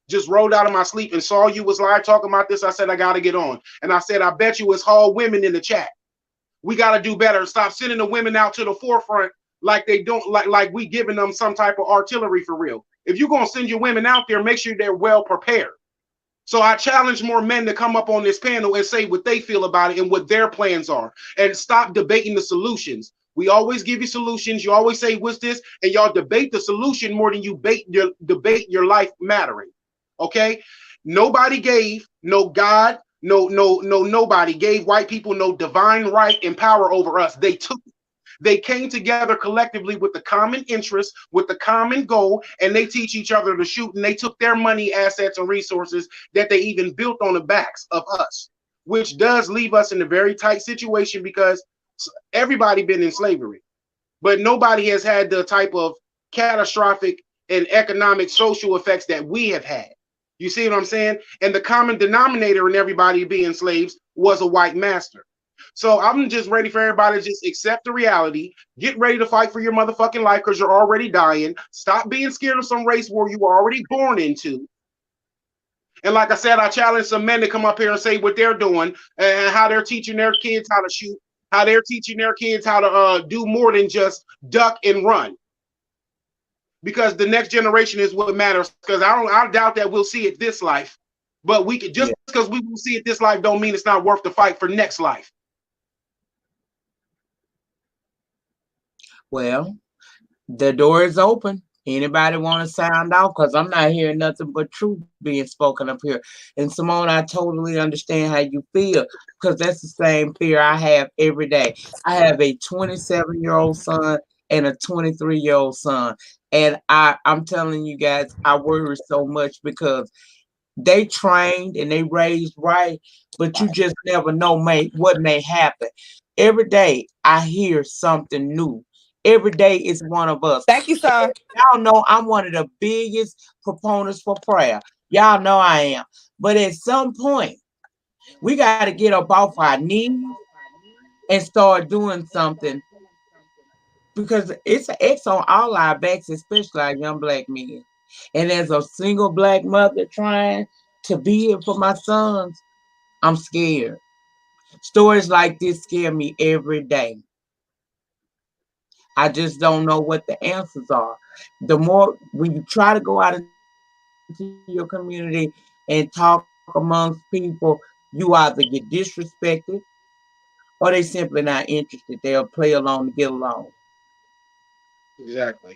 Just rolled out of my sleep and saw you was live talking about this. I said, I got to get on. And I said, I bet you it's all women in the chat. We got to do better. Stop sending the women out to the forefront like they don't, like we giving them some type of artillery for real. If you're going to send your women out there, make sure they're well prepared. So I challenge more men to come up on this panel and say what they feel about it and what their plans are, and stop debating the solutions. We always give you solutions. You always say, what's this? And y'all debate the solution more than you debate your life mattering. Okay? Nobody gave, no God, nobody gave white people no divine right and power over us. They took it. They came together collectively with the common interest, with the common goal, and they teach each other to shoot. And they took their money, assets, and resources that they even built on the backs of us, which does leave us in a very tight situation because everybody been in slavery, but nobody has had the type of catastrophic and economic social effects that we have had. You see what I'm saying? And the common denominator in everybody being slaves was a white master. So I'm just ready for everybody to just accept the reality. Get ready to fight for your motherfucking life because you're already dying. Stop being scared of some race war you were already born into. And like I said, I challenge some men to come up here and say what they're doing and how they're teaching their kids how to shoot, how they're teaching their kids how to do more than just duck and run. Because the next generation is what matters. Because I doubt that we'll see it this life. But we could just because we will see it this life don't mean it's not worth the fight for next life. Well, the door is open. Anybody want to sound out? Because I'm not hearing nothing but truth being spoken up here. And Simone, I totally understand how you feel because that's the same fear I have every day. I have a 27-year-old son and a 23-year-old son. And I'm telling you guys, I worry so much because they trained and they raised right, but you just never know what may happen. Every day I hear something new. Every day is one of us. Thank you, sir. Y'all know I'm one of the biggest proponents for prayer. Y'all know I am. But at some point, we got to get up off our knees and start doing something because it's on all our backs, especially our young black men. And as a single black mother trying to be here for my sons, I'm scared. Stories like this scare me every day. I just don't know what the answers are. The more when you try to go out into your community and talk amongst people, you either get disrespected or they simply not interested. They'll play along to get along. Exactly.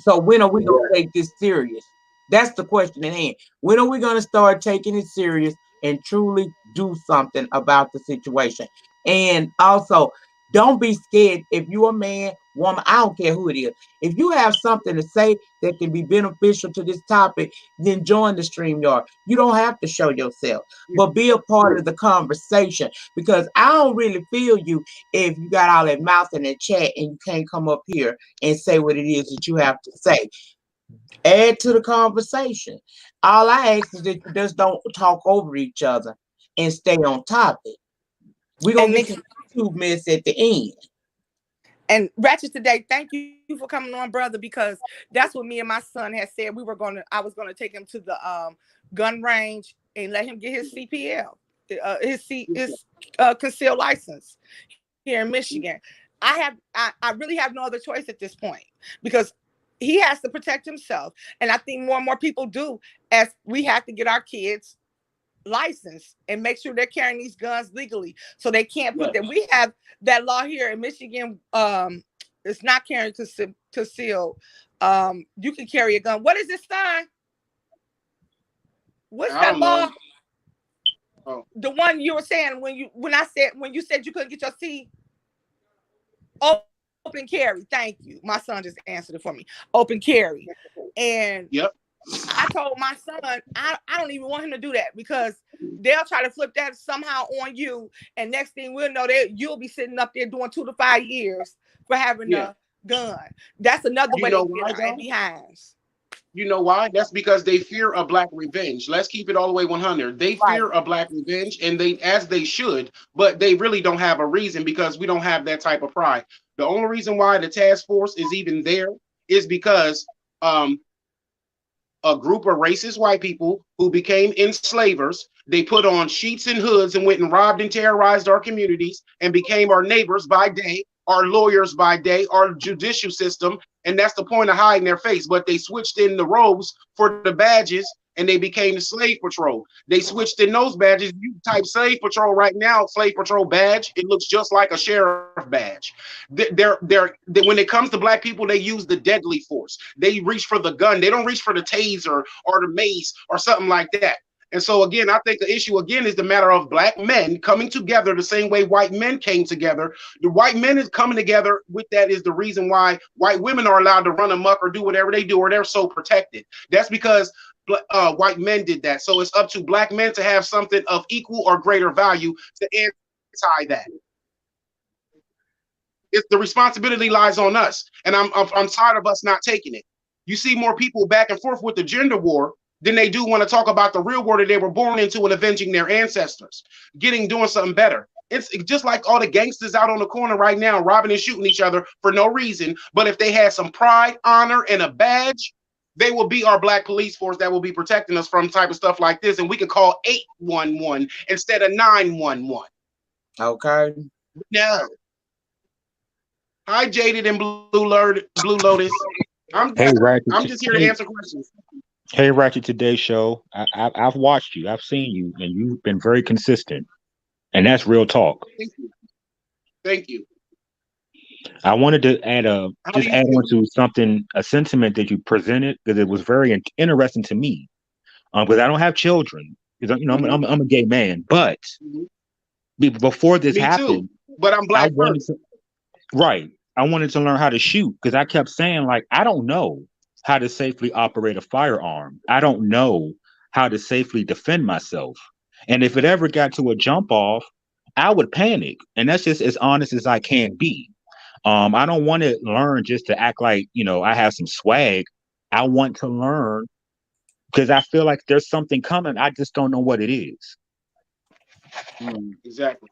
So when are we going to take this serious? That's the question at hand. When are we going to start taking it serious and truly do something about the situation? And also, don't be scared if you're a man, woman, I don't care who it is. If you have something to say that can be beneficial to this topic, then join the StreamYard. You don't have to show yourself, but be a part of the conversation because I don't really feel you if you got all that mouth in the chat and you can't come up here and say what it is that you have to say. Add to the conversation. All I ask is that you just don't talk over each other and stay on topic. We're going And to get Nick, to the YouTube mess at the end. and Ratchet today, thank you for coming on, brother, because that's what me and my son had said. I was gonna take him to the gun range and let him get his CPL, his concealed license here in Michigan. I really have no other choice at this point because he has to protect himself, and I think more and more people do. As we have to get our kids licensed and make sure they're carrying these guns legally, so they can't put them. We have that law here in Michigan. It's not carrying concealed. You can carry a gun. What is this sign? What's I that don't know. law? Oh. The one you were saying when you said you couldn't get your C. Oh, open carry. Thank you. My son just answered it for me. Open carry. And Yep. I told my son, I don't even want him to do that, because they'll try to flip that somehow on you. And next thing we'll know, that you'll be sitting up there doing 2 to 5 years for having a gun. That's another way they get our behinds. You know why? That's because they fear a black revenge. Let's keep it all the way 100. They fear a black revenge, and as they should, but they really don't have a reason, because we don't have that type of pride. The only reason why the task force is even there is because a group of racist white people who became enslavers, they put on sheets and hoods and went and robbed and terrorized our communities and became our neighbors by day, our lawyers by day, our judicial system. And that's the point of hiding their face. But they switched in the robes for the badges, and they became the slave patrol. They switched in those badges. You type slave patrol right now, slave patrol badge, it looks just like a sheriff badge. When it comes to black people, they use the deadly force. They reach for the gun. They don't reach for the taser or the mace or something like that. And so again, I think the issue again is the matter of black men coming together the same way white men came together. The white men is coming together with that is the reason why white women are allowed to run amok or do whatever they do, or they're so protected. That's because white men did that. So it's up to black men to have something of equal or greater value to anti that. The responsibility lies on us, and I'm tired of us not taking it. You see more people back and forth with the gender war than they do want to talk about the real world that they were born into and avenging their ancestors, doing something better. It's just like all the gangsters out on the corner right now, robbing and shooting each other for no reason. But if they had some pride, honor, and a badge, they will be our black police force that will be protecting us from type of stuff like this. And we can call 811 instead of 911. Okay. No. Hi, Jaded and Blue Lotus. I'm just here to answer questions. Hey, Ratchet Today show. I've watched you. I've seen you, and you've been very consistent, and that's real talk. Thank you. I wanted to add on to something, a sentiment that you presented, because it was very interesting to me. Because I don't have children, because I'm a gay man, but before this happened, but I'm black. I wanted to learn how to shoot, because I kept saying, like, I don't know how to safely operate a firearm. I don't know how to safely defend myself. And if it ever got to a jump off, I would panic. And that's just as honest as I can be. I don't want to learn just to act like, I have some swag. I want to learn because I feel like there's something coming. I just don't know what it is. Exactly.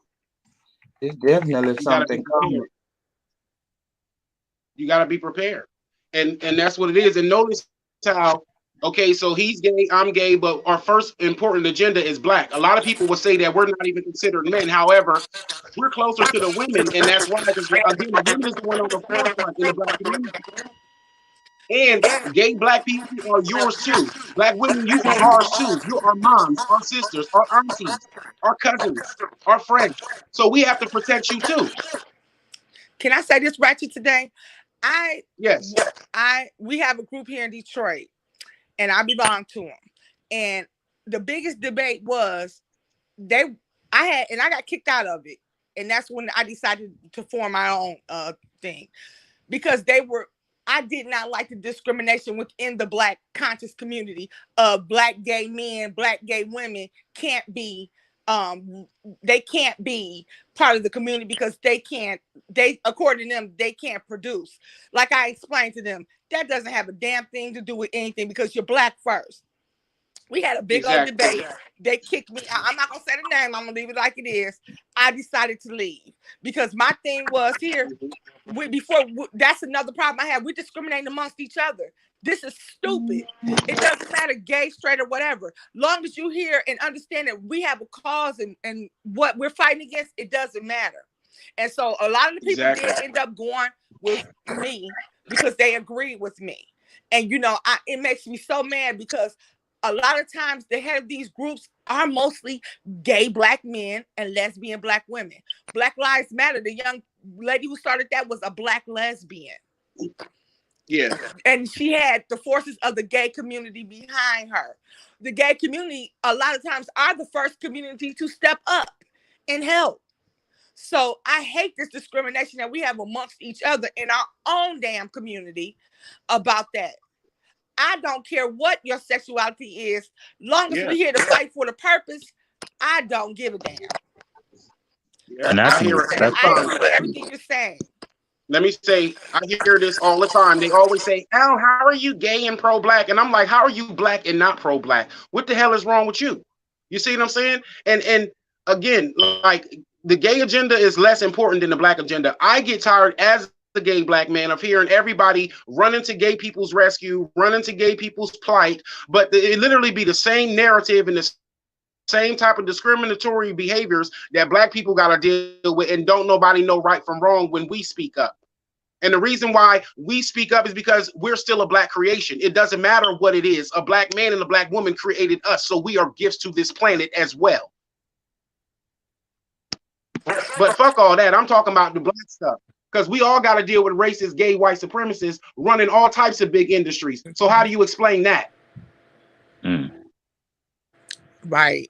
It's definitely something coming. You got to be prepared. And that's what it is. And notice how, okay, so he's gay, I'm gay, but our first important agenda is black. A lot of people will say that we're not even considered men. However, we're closer to the women, and that's why, because again, the women is the one on the forefront in the black community. And gay black people are yours too. Black women, you are ours too. You are moms, our sisters, our aunties, our cousins, our friends. So we have to protect you too. Can I say this, Ratchet, today? Yes. We have a group here in Detroit, and I belong to them. And the biggest debate was I got kicked out of it, and that's when I decided to form my own thing, because I did not like the discrimination within the black conscious community of black gay men, black gay women they can't be part of the community because according to them, they can't produce. Like I explained to them, that doesn't have a damn thing to do with anything, because you're black first. We had a big old debate. They kicked me out. I'm not going to say the name. I'm going to leave it like it is. I decided to leave because my thing was here. That's another problem I have. We discriminate amongst each other. This is stupid. It doesn't matter, gay, straight, or whatever. Long as you hear and understand that we have a cause and what we're fighting against, it doesn't matter. And so a lot of the people did end up going with me because they agreed with me. And, it makes me so mad because a lot of times the head of these groups are mostly gay black men and lesbian black women. Black Lives Matter. The young lady who started that was a black lesbian. Yeah. And she had the forces of the gay community behind her. The gay community, a lot of times, are the first community to step up and help. So I hate this discrimination that we have amongst each other in our own damn community about that. I don't care what your sexuality is, long as we're here to fight for the purpose. I don't give a damn. And I hear it all the I time. agree with everything you're saying. Let me say, I hear this all the time. They always say, Al, how are you gay and pro-black? And I'm like, how are you black and not pro-black? What the hell is wrong with you? You see what I'm saying? And again, like, the gay agenda is less important than the black agenda. I get tired as the gay black man of hearing everybody running to gay people's rescue, running to gay people's plight, but it literally be the same narrative and the same type of discriminatory behaviors that black people got to deal with, and don't nobody know right from wrong when we speak up. And the reason why we speak up is because we're still a black creation. It doesn't matter what it is. A black man and a black woman created us, so we are gifts to this planet as well. But fuck all that. I'm talking about the black stuff, because we all got to deal with racist, gay, white supremacists running all types of big industries. So how do you explain that? Right.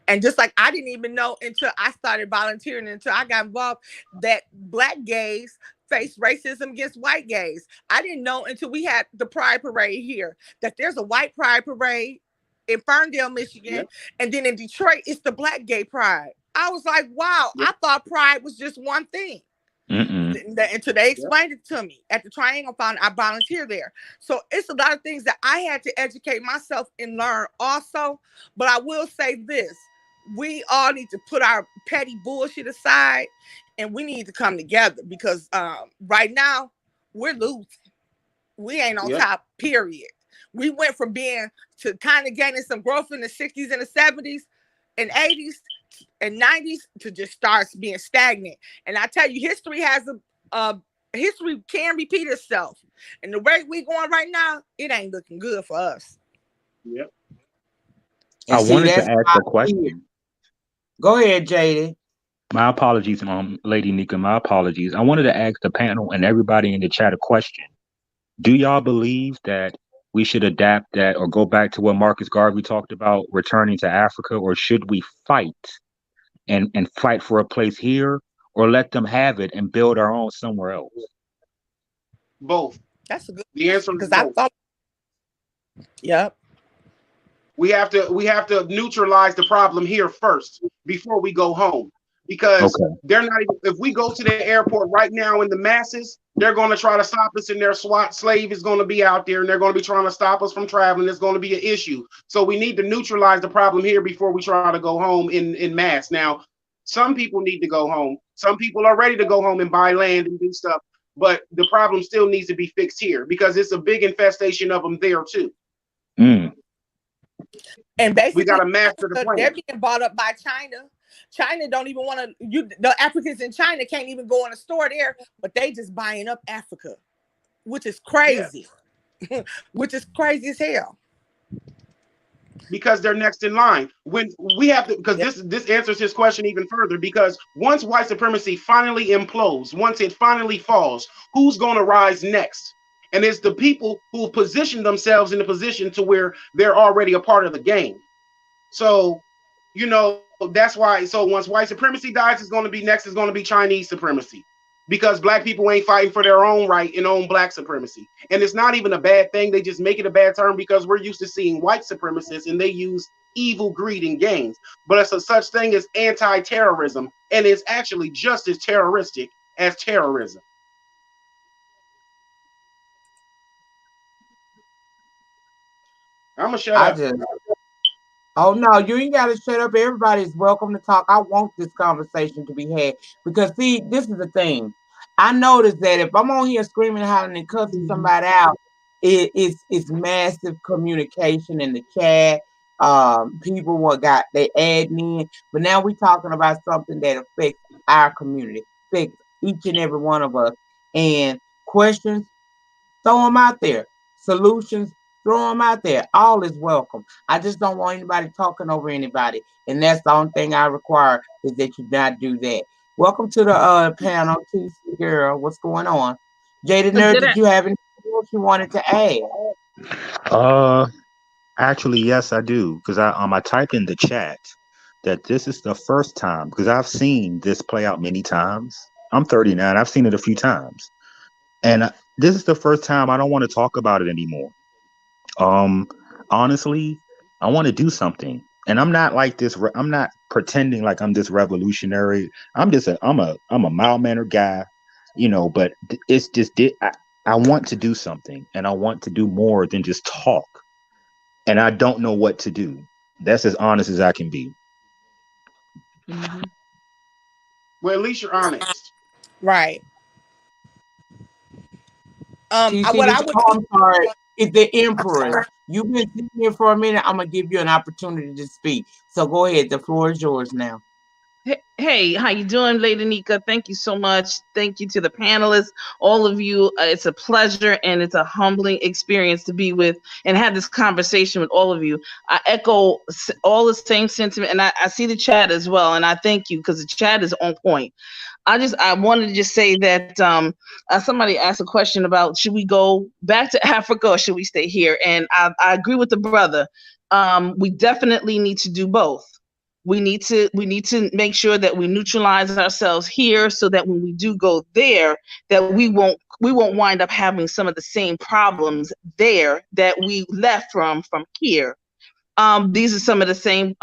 And just like I didn't even know until I started volunteering, until I got involved, that black gays face racism against white gays. I didn't know until we had the Pride Parade here that there's a white Pride Parade in Ferndale, Michigan, and then in Detroit, it's the black gay pride. I was like, wow, I thought pride was just one thing. Until they explained it to me at the Triangle Found, I volunteer there. So it's a lot of things that I had to educate myself and learn also. But I will say this, we all need to put our petty bullshit aside, and we need to come together, because right now we're losing. We ain't on top, period. We went from being to kind of gaining some growth in the 60s and the 70s and 80s and 90s to just starts being stagnant. And I tell you, history can repeat itself. And the way we going right now, it ain't looking good for us. Yep. I wanted to ask a question. Go ahead, JD. My apologies, Lady Nyca. My apologies. I wanted to ask the panel and everybody in the chat a question. Do y'all believe that we should adapt that or go back to what Marcus Garvey talked about, returning to Africa, or should we fight and fight for a place here, or let them have it and build our own somewhere else? Both. That's a good. The answer is both. Yep. We have to neutralize the problem here first before we go home, because they're not even, if we go to the airport right now in the masses, they're going to try to stop us, and their SWAT slave is going to be out there, and they're going to be trying to stop us from traveling. It's going to be an issue. So we need to neutralize the problem here before we try to go home in mass. Now, some people need to go home. Some people are ready to go home and buy land and do stuff, but the problem still needs to be fixed here, because it's a big infestation of them there too. And basically, we got to master the plan. They're being bought up by China. China don't even want to. The Africans in China can't even go in a store there, but they just buying up Africa, which is crazy. Which is crazy as hell. Because they're next in line. When we have to, because this answers his question even further. Because once white supremacy finally implodes, once it finally falls, who's going to rise next? And it's the people who position themselves in a position to where they're already a part of the game. So, you know, that's why. So once white supremacy dies, it's going to be next is going to be Chinese supremacy, because black people ain't fighting for their own right and own black supremacy. And it's not even a bad thing. They just make it a bad term because we're used to seeing white supremacists and they use evil, greed, and gains. But it's a such thing as anti-terrorism, and it's actually just as terroristic as terrorism. I'm gonna shut up. Oh no, you ain't gotta shut up. Everybody's welcome to talk. I want this conversation to be had, because see, this is the thing. I noticed that if I'm on here screaming, hollering, and cussing somebody out, it's massive communication in the chat. People got they adding in, but now we're talking about something that affects our community, affects each and every one of us. And questions, throw them out there. Solutions, throw them out there. All is welcome. I just don't want anybody talking over anybody. And that's the only thing I require, is that you not do that. Welcome to the panel, TC girl. What's going on? Jada Nerd, did you have anything else you wanted to add? Actually, yes, I do. Because I typed in the chat that this is the first time, because I've seen this play out many times. I'm 39. I've seen it a few times. And this is the first time I don't want to talk about it anymore. Um, Honestly, I want to do something. And I'm not like this. I'm not pretending like I'm this revolutionary. I'm a mild mannered guy, but it's just, I want to do something, and I want to do more than just talk. And I don't know what to do. That's as honest as I can be. Mhm. Well, at least you're honest. Right. TC, What I this, would oh, I'm sorry. It's the Empress. You've been sitting here for a minute. I'm going to give you an opportunity to speak. So go ahead. The floor is yours now. Hey, how you doing, Lady Nyca? Thank you so much. Thank you to the panelists, all of you. It's a pleasure and it's a humbling experience to be with and have this conversation with all of you. I echo all the same sentiment, and I see the chat as well, and I thank you because the chat is on point. I wanted to just say that somebody asked a question about should we go back to Africa or should we stay here, and I agree with the brother. We definitely need to do both. We need to make sure that we neutralize ourselves here so that when we do go there, that we won't wind up having some of the same problems there that we left from here. These are some of the same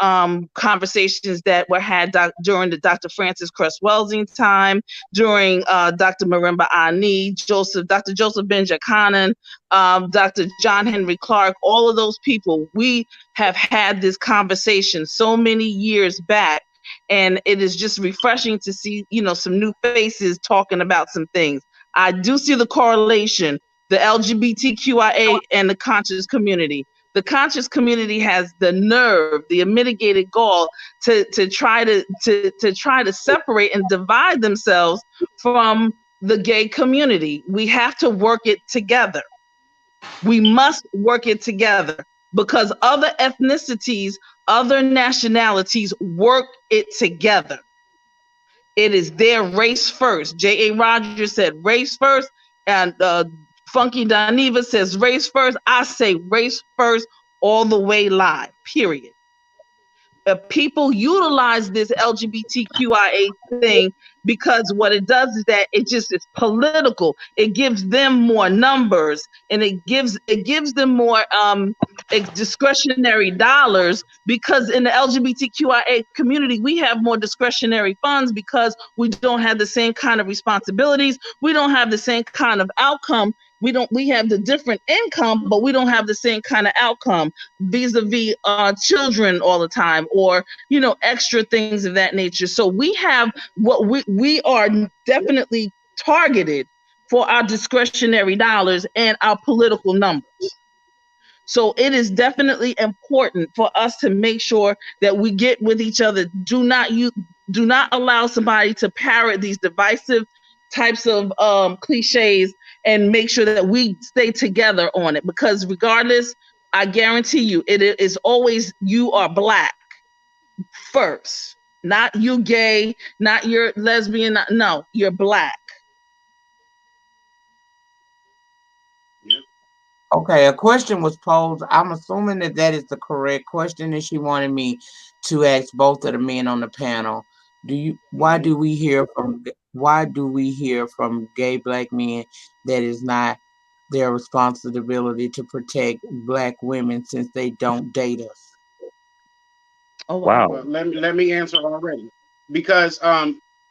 conversations that were had during the Dr. Francis Cress Welsing time, during Dr. Marimba Ani, Dr. Joseph Benjamin, Dr. John Henry Clark, all of those people. We have had this conversation so many years back, and it is just refreshing to see, some new faces talking about some things. I do see the correlation, the LGBTQIA and the conscious community. The conscious community has the nerve, the unmitigated gall to try to separate and divide themselves from the gay community. We have to work it together. We must work it together because other ethnicities, other nationalities work it together. It is their race first. J.A. Rogers said race first, and Funky Daniva says race first. I say race first all the way live, period. People utilize this LGBTQIA thing because what it does is that it just is political. It gives them more numbers, and it gives them more discretionary dollars, because in the LGBTQIA community we have more discretionary funds because we don't have the same kind of responsibilities. We don't have the same kind of outcome. We have the different income, but we don't have the same kind of outcome vis-a-vis children all the time, or extra things of that nature. So we have what we are definitely targeted for our discretionary dollars and our political numbers. So it is definitely important for us to make sure that we get with each other. Do not allow somebody to parrot these divisive types of cliches, and make sure that we stay together on it, because regardless, I guarantee you, it is always you are Black first, not you gay, not you're lesbian. No, you're Black. Okay, a question was posed. I'm assuming that is the correct question, and she wanted me to ask both of the men on the panel. Why do we hear from gay Black men that is not their responsibility to protect Black women since they don't date us? Oh Wow. Well, let me answer already, because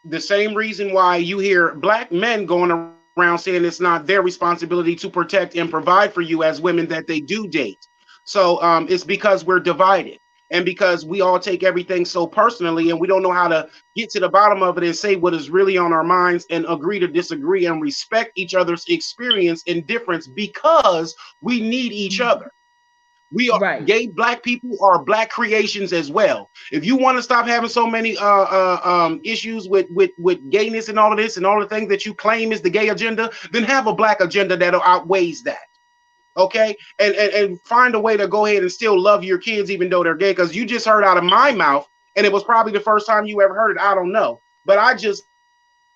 the same reason why you hear Black men going around saying it's not their responsibility to protect and provide for you as women that they do date. So it's because we're divided, and because we all take everything so personally, and we don't know how to get to the bottom of it and say what is really on our minds, and agree to disagree, and respect each other's experience and difference, because we need each other. We are right. Gay Black people are Black creations as well. If you want to stop having so many issues with gayness and all of this and all the things that you claim is the gay agenda, then have a Black agenda that outweighs that. Okay, and find a way to go ahead and still love your kids even though they're gay. Because you just heard out of my mouth, and it was probably the first time you ever heard it. I don't know, but I just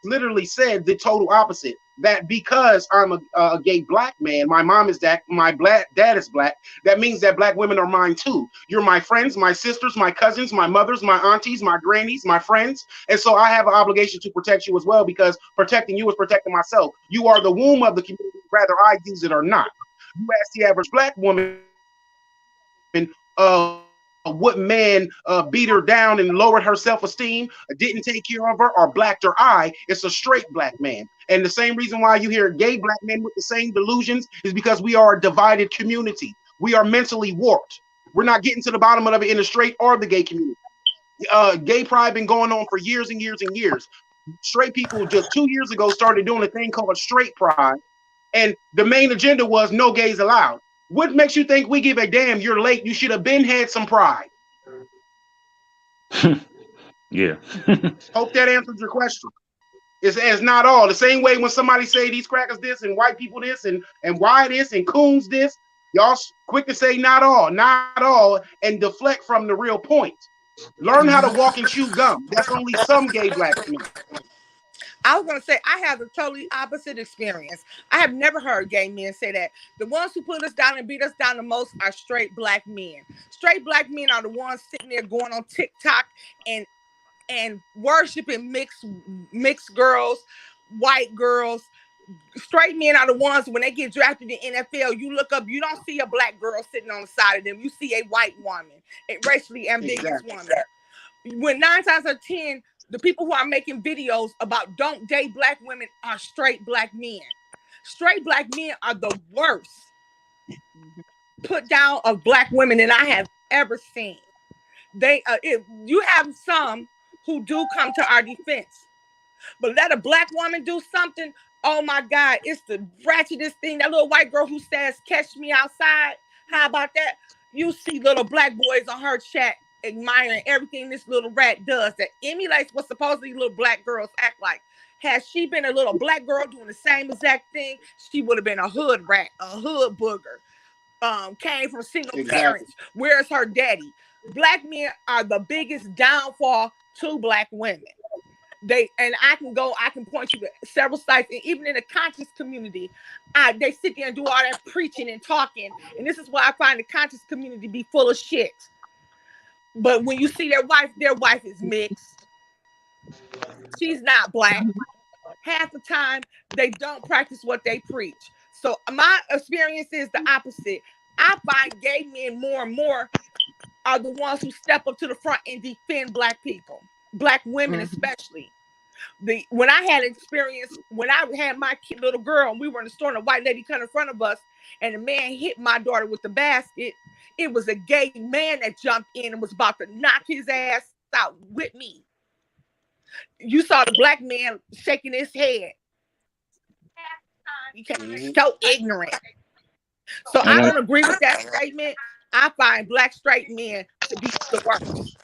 literally said the total opposite. that because I'm a gay black man, my mom is that, my black dad is black. That means that black women are mine too. You're my friends, my sisters, my cousins, my mothers, my aunties, my grannies, my friends. And so I have an obligation to protect you as well, because protecting you is protecting myself. You are the womb of the community, whether I use it or not. You ask the average black woman, what man beat her down and lowered her self-esteem, didn't take care of her, or blacked her eye? It's a straight black man. And the same reason why you hear gay black men with the same delusions is because we are a divided community. We are mentally warped. We're not getting to the bottom of it in the straight or the gay community. Gay pride been going on for years and years and years. Straight people just 2 years ago started doing a thing called straight pride, and the main agenda was no gays allowed. What makes you think we give a damn? You're late. You should have been had some pride. Yeah. Hope that answers your question. It's not all. The same way when somebody say these crackers this and white people this and why this and coons this, y'all quick to say not all, and deflect from the real point. Learn how to walk and chew gum. That's only some gay black men. I was gonna say I have a totally opposite experience. I have never heard gay men say that. The ones who put us down and beat us down the most are straight black men. Straight black men are the ones sitting there going on TikTok and worshiping mixed girls, white girls. Straight men are the ones when they get drafted in the NFL, you look up, you don't see a black girl sitting on the side of them. You see a white woman, a racially ambiguous woman. When 9 times out of 10, the people who are making videos about don't date black women are straight black men. Straight black men are the worst put down of black women that I have ever seen. You have some who do come to our defense, but let a black woman do something, oh my God, it's the ratchetest thing. That little white girl who says, "Catch me outside." How about that? You see little black boys on her chat admiring everything this little rat does that emulates what supposedly little black girls act like. Had she been a little black girl doing the same exact thing, she would have been a hood rat, a hood booger. Came from single parents. Where's her daddy? Black men are the biggest downfall to black women. I can point you to several sites, and even in the conscious community, they sit there and do all that preaching and talking. And this is why I find the conscious community be full of shit. But when you see their wife is mixed. She's not black. Half the time, they don't practice what they preach. So my experience is the opposite. I find gay men more and more are the ones who step up to the front and defend black people, black women especially. When I had experience, when I had my little girl, and we were in the store, and a white lady cut in front of us, and the man hit my daughter with the basket. It was a gay man that jumped in and was about to knock his ass out with me. You saw the black man shaking his head. You can't so ignorant. So I don't agree with that statement. I find black straight men to be the worst.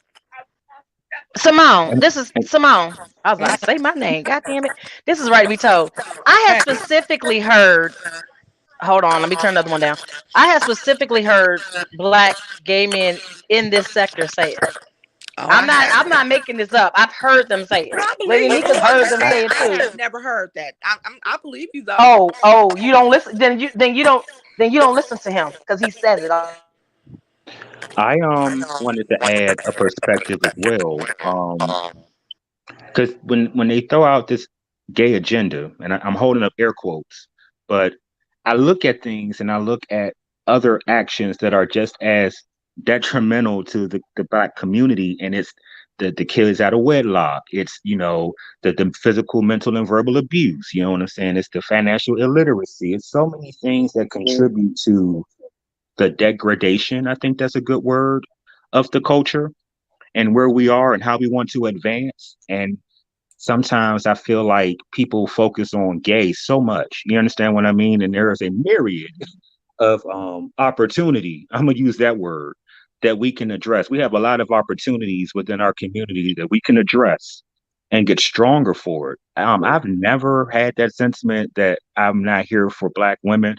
Simone, this is Simone. I was about to say my name. God damn it. This is right to be told. I have specifically heard. Hold on, let me turn another one down. I have specifically heard black gay men in this sector say it. I'm not making this up. I've heard them say it. Lady Nyca's heard them say it too. I have never heard that. I believe you though. Oh, you don't listen. Then you don't listen to him because he says it. I wanted to add a perspective as well. Because when they throw out this gay agenda, and I'm holding up air quotes, but I look at things and I look at other actions that are just as detrimental to the black community, and it's the kids out of wedlock. It's the physical, mental, and verbal abuse. You know what I'm saying? It's the financial illiteracy. It's so many things that contribute to the degradation, I think that's a good word, of the culture and where we are and how we want to advance. And sometimes I feel like people focus on gay so much. You understand what I mean? And there is a myriad of opportunity. I'm gonna use that word that we can address. We have a lot of opportunities within our community that we can address and get stronger for it. I've never had that sentiment that I'm not here for black women.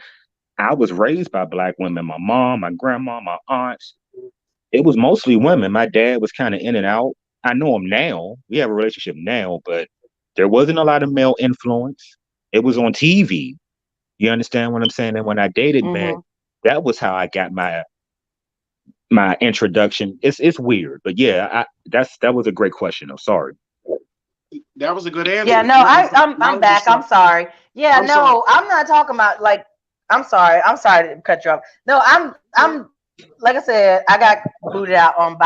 I was raised by black women. My mom, my grandma, my aunts. It was mostly women. My dad was kind of in and out. I know him now. We have a relationship now, but there wasn't a lot of male influence. It was on TV. You understand what I'm saying? And when I dated men, that was how I got my introduction. It's weird, but yeah, that was a great question. I'm sorry. That was a good answer. Yeah, no, I'm back. I'm sorry. Yeah, no, I'm not talking about like. I'm sorry to cut you off. No, I'm like I said, I got booted out on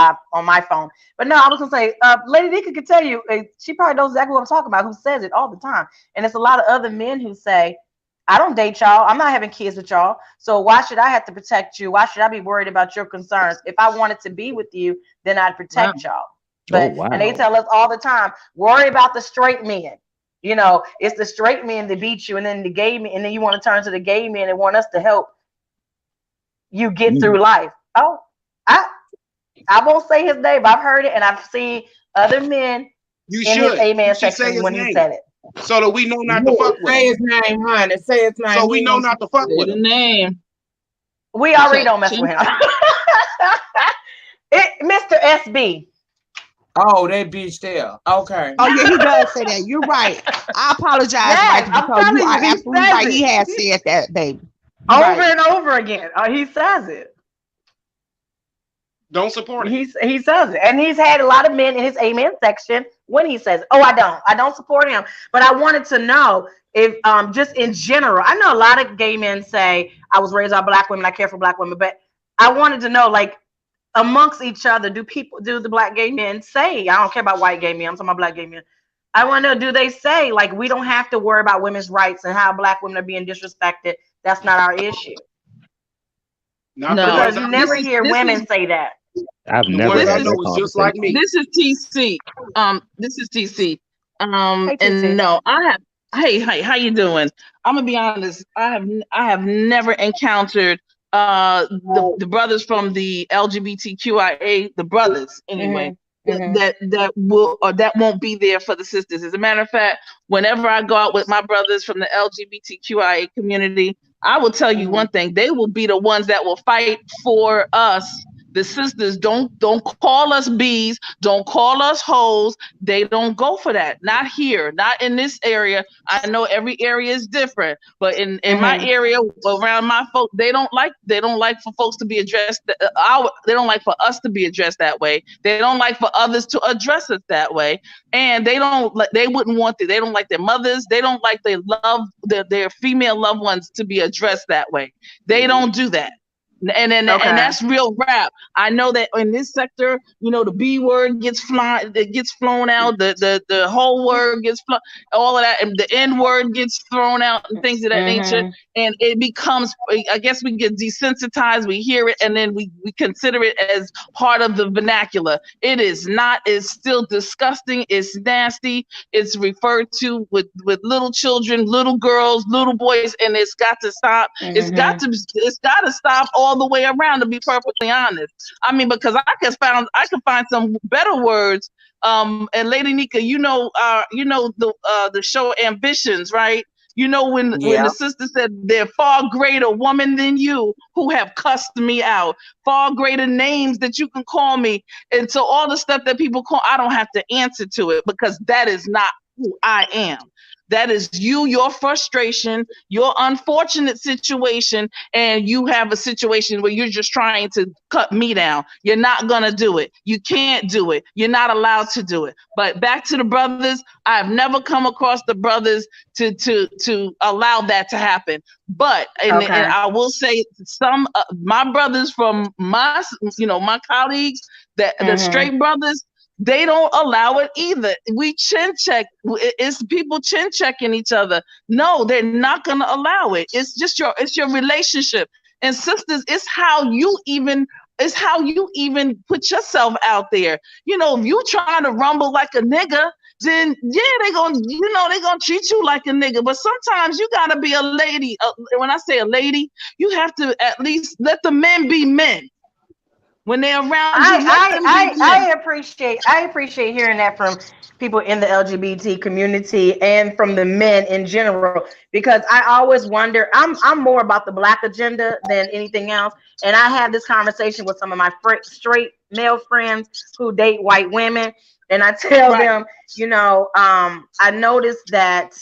my phone. But no, I was gonna say, Lady Nyca could tell you, she probably knows exactly what I'm talking about. Who says it all the time? And it's a lot of other men who say, I don't date y'all. I'm not having kids with y'all. So why should I have to protect you? Why should I be worried about your concerns? If I wanted to be with you, then I'd protect y'all. But and they tell us all the time, worry about the straight men. You know, it's the straight men that beat you, and then the gay men, and then you want to turn to the gay men and want us to help you get through life. Oh, I won't say his name, but I've heard it, and I've seen other men in his amen section when he said it. So that we know not to fuck with him. Say his name, honey. Say his name. So we know not to fuck with him. Name. We already don't mess with him. Mr. SB. Oh, that bitch there. Okay. Oh yeah, he does say that. You're right. I apologize, Yes, because you are absolutely right. He has said that, baby. Over and over again. He says it. Don't support it. He says it. And he's had a lot of men in his amen section when he says, oh, I don't support him. But I wanted to know if just in general, I know a lot of gay men say, I was raised by black women, I care for black women, but I wanted to know, like, amongst each other, do the black gay men say, I don't care about white gay men, I'm talking about black gay men. I want to know, do they say, like, we don't have to worry about women's rights and how black women are being disrespected? That's not our issue. No, because you never hear women say that. I've never had that conversation. Just like me. This is TC. This is TC. Hey, and TC. no, I have. Hey, how you doing? I'm gonna be honest. I have never encountered the brothers from the LGBTQIA, the brothers anyway. That will or that won't be there for the sisters. As a matter of fact, whenever I go out with my brothers from the LGBTQIA community, I will tell you one thing: they will be the ones that will fight for us. The sisters don't call us bees, don't call us hoes. They don't go for that. Not here, not in this area. I know every area is different, but in my area around my folks, they don't like for folks to be addressed. They don't like for us to be addressed that way. They don't like for others to address us that way, and they wouldn't want they don't like their mothers. They don't like their female loved ones to be addressed that way. They don't do that. And that's real rap. I know that in this sector, the B word gets flown out, the whole word gets flown, all of that, and the N word gets thrown out and things of that nature. And it becomes, I guess we get desensitized, we hear it, and then we consider it as part of the vernacular. It is not, it's still disgusting, it's nasty, it's referred to with little children, little girls, little boys, and it's got to stop. It's got to stop all the way around, to be perfectly honest. I mean, because I can find some better words. And Lady Nyca, the show Ambitions, right? When the sister said, they're far greater woman than you who have cussed me out, far greater names that you can call me. And so all the stuff that people call, I don't have to answer to it, because that is not who I am. That is your frustration, your unfortunate situation, and you have a situation where you're just trying to cut me down. You're not going to do it. You can't do it. You're not allowed to do it. But back to the brothers, I've never come across the brothers to allow that to happen. But, and I will say, some my brothers from my colleagues, the straight brothers, they don't allow it either. We chin check. It's people chin checking each other. No, they're not going to allow it. It's just your relationship. And sisters, it's how you even put yourself out there. If you trying to rumble like a nigga, then yeah, they're gonna treat you like a nigga. But sometimes you gotta be a lady. When I say a lady, you have to at least let the men be men. When they're around I appreciate hearing that from people in the LGBT community and from the men in general, because I always wonder, I'm more about the black agenda than anything else. And I have this conversation with some of my straight male friends who date white women. And I tell them, I noticed that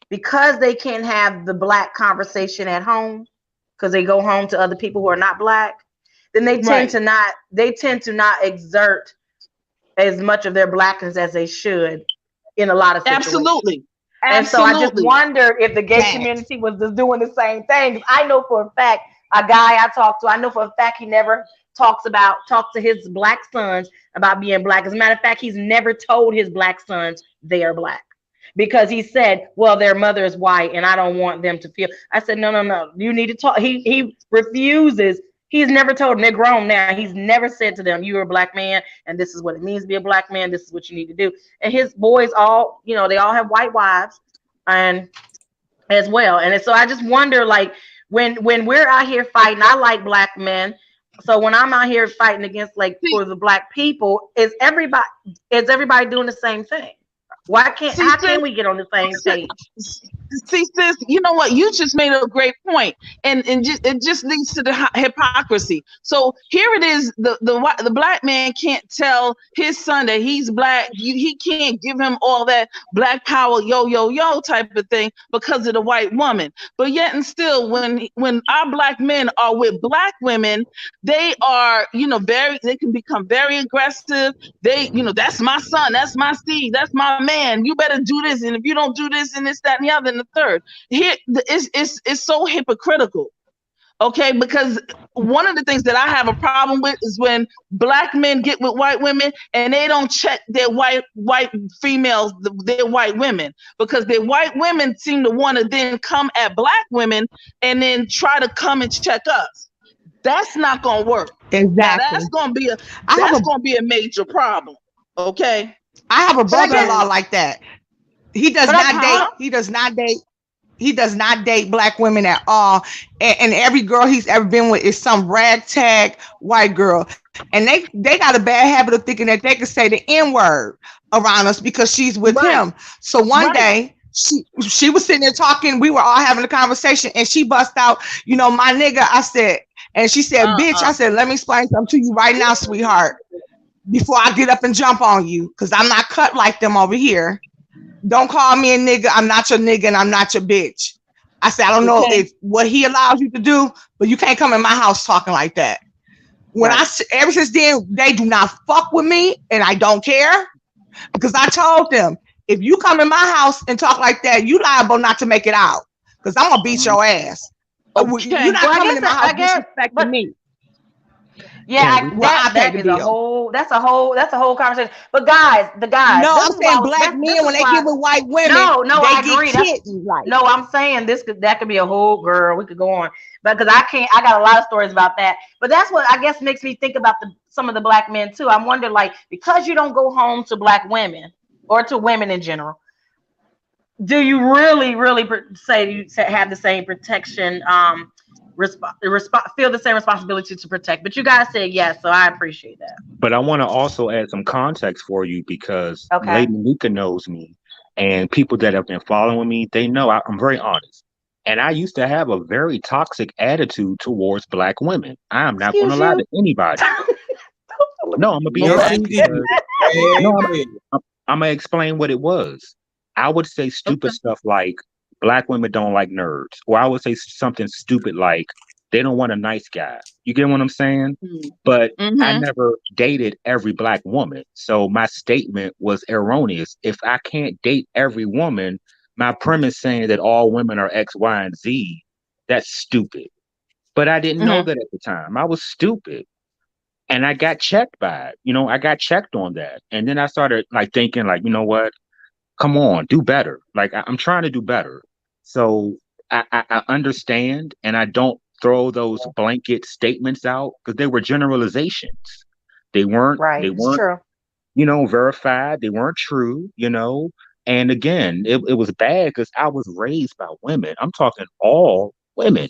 because they can't have the black conversation at home, because they go home to other people who are not black, then they tend to not exert as much of their blackness as they should in a lot of situations. Absolutely. And so I just wondered if the gay community was just doing the same thing. I know for a fact, a guy I talked to, I know for a fact he never talked to his black sons about being black. As a matter of fact, he's never told his black sons they are black, because he said, well, their mother is white and I don't want them to feel. I said, no, you need to talk. He refuses. He's never told them. They're grown now. He's never said to them, you're a black man and this is what it means to be a black man. This is what you need to do. And his boys all, they all have white wives and as well. And so I just wonder, like, when we're out here fighting, I like black men. So when I'm out here fighting against, like, for the black people, is everybody doing the same thing? How can we get on the same page? See, sis, you know what? You just made a great point, and it just leads to the hypocrisy. So here it is: the black man can't tell his son that he's black. He can't give him all that black power, yo type of thing because of the white woman. But yet and still, when our black men are with black women, they are, they can become very aggressive. They, that's my son, that's my seed, that's my man. You better do this, and if you don't do this, and this, that, and the other, and the third, here it's so hypocritical. Okay, because one of the things that I have a problem with is when black men get with white women and they don't check their white females, their white women, because their white women seem to want to then come at black women and then try to come and check us. That's not gonna work. Exactly. Now, that's gonna be a major problem. Okay. I have a brother-in-law like that. He does not date black women at all. And every girl he's ever been with is some ragtag white girl. And they got a bad habit of thinking that they can say the N-word around us because she's with him. So one day she was sitting there talking, we were all having a conversation, and she bust out, my nigga. I said, and she said, bitch, I said, let me explain something to you right now, sweetheart, before I get up and jump on you, because I'm not cut like them over here. Don't call me a nigga. I'm not your nigga and I'm not your bitch. I said, I don't know if what he allows you to do, but you can't come in my house talking like that. Ever since then, they do not fuck with me, and I don't care, because I told them, if you come in my house and talk like that, you liable not to make it out, because I'm gonna beat your ass. Okay. You're not coming in my house disrespecting me. Yeah, that's a whole conversation. But guys, no, I'm saying black men when they get with white women, I agree. No, I'm saying that could be a whole girl. We could go on, but because I got a lot of stories about that. But that's what I guess makes me think about some of the black men too. I wonder, like, because you don't go home to black women or to women in general, do you really say you have the same protection? Feel the same responsibility to protect, but you guys said yes, so I appreciate that. But I want to also add some context for you, because Lady Nyca knows me, and people that have been following me, they know I'm very honest. And I used to have a very toxic attitude towards black women. I'm not going to lie to anybody. No, I'm gonna be honest. I'm gonna explain what it was. I would say stupid stuff like, black women don't like nerds. Or I would say something stupid like, they don't want a nice guy. You get what I'm saying? But I never dated every black woman. So my statement was erroneous. If I can't date every woman, my premise saying that all women are X, Y, and Z, that's stupid. But I didn't know that at the time. I was stupid. And I got checked by it. I got checked on that. And then I started thinking you know what? Come on, do better. I'm trying to do better. So I understand, and I don't throw those blanket statements out, because they were generalizations. They weren't true. Verified. They weren't true, And again, it was bad because I was raised by women. I'm talking all women.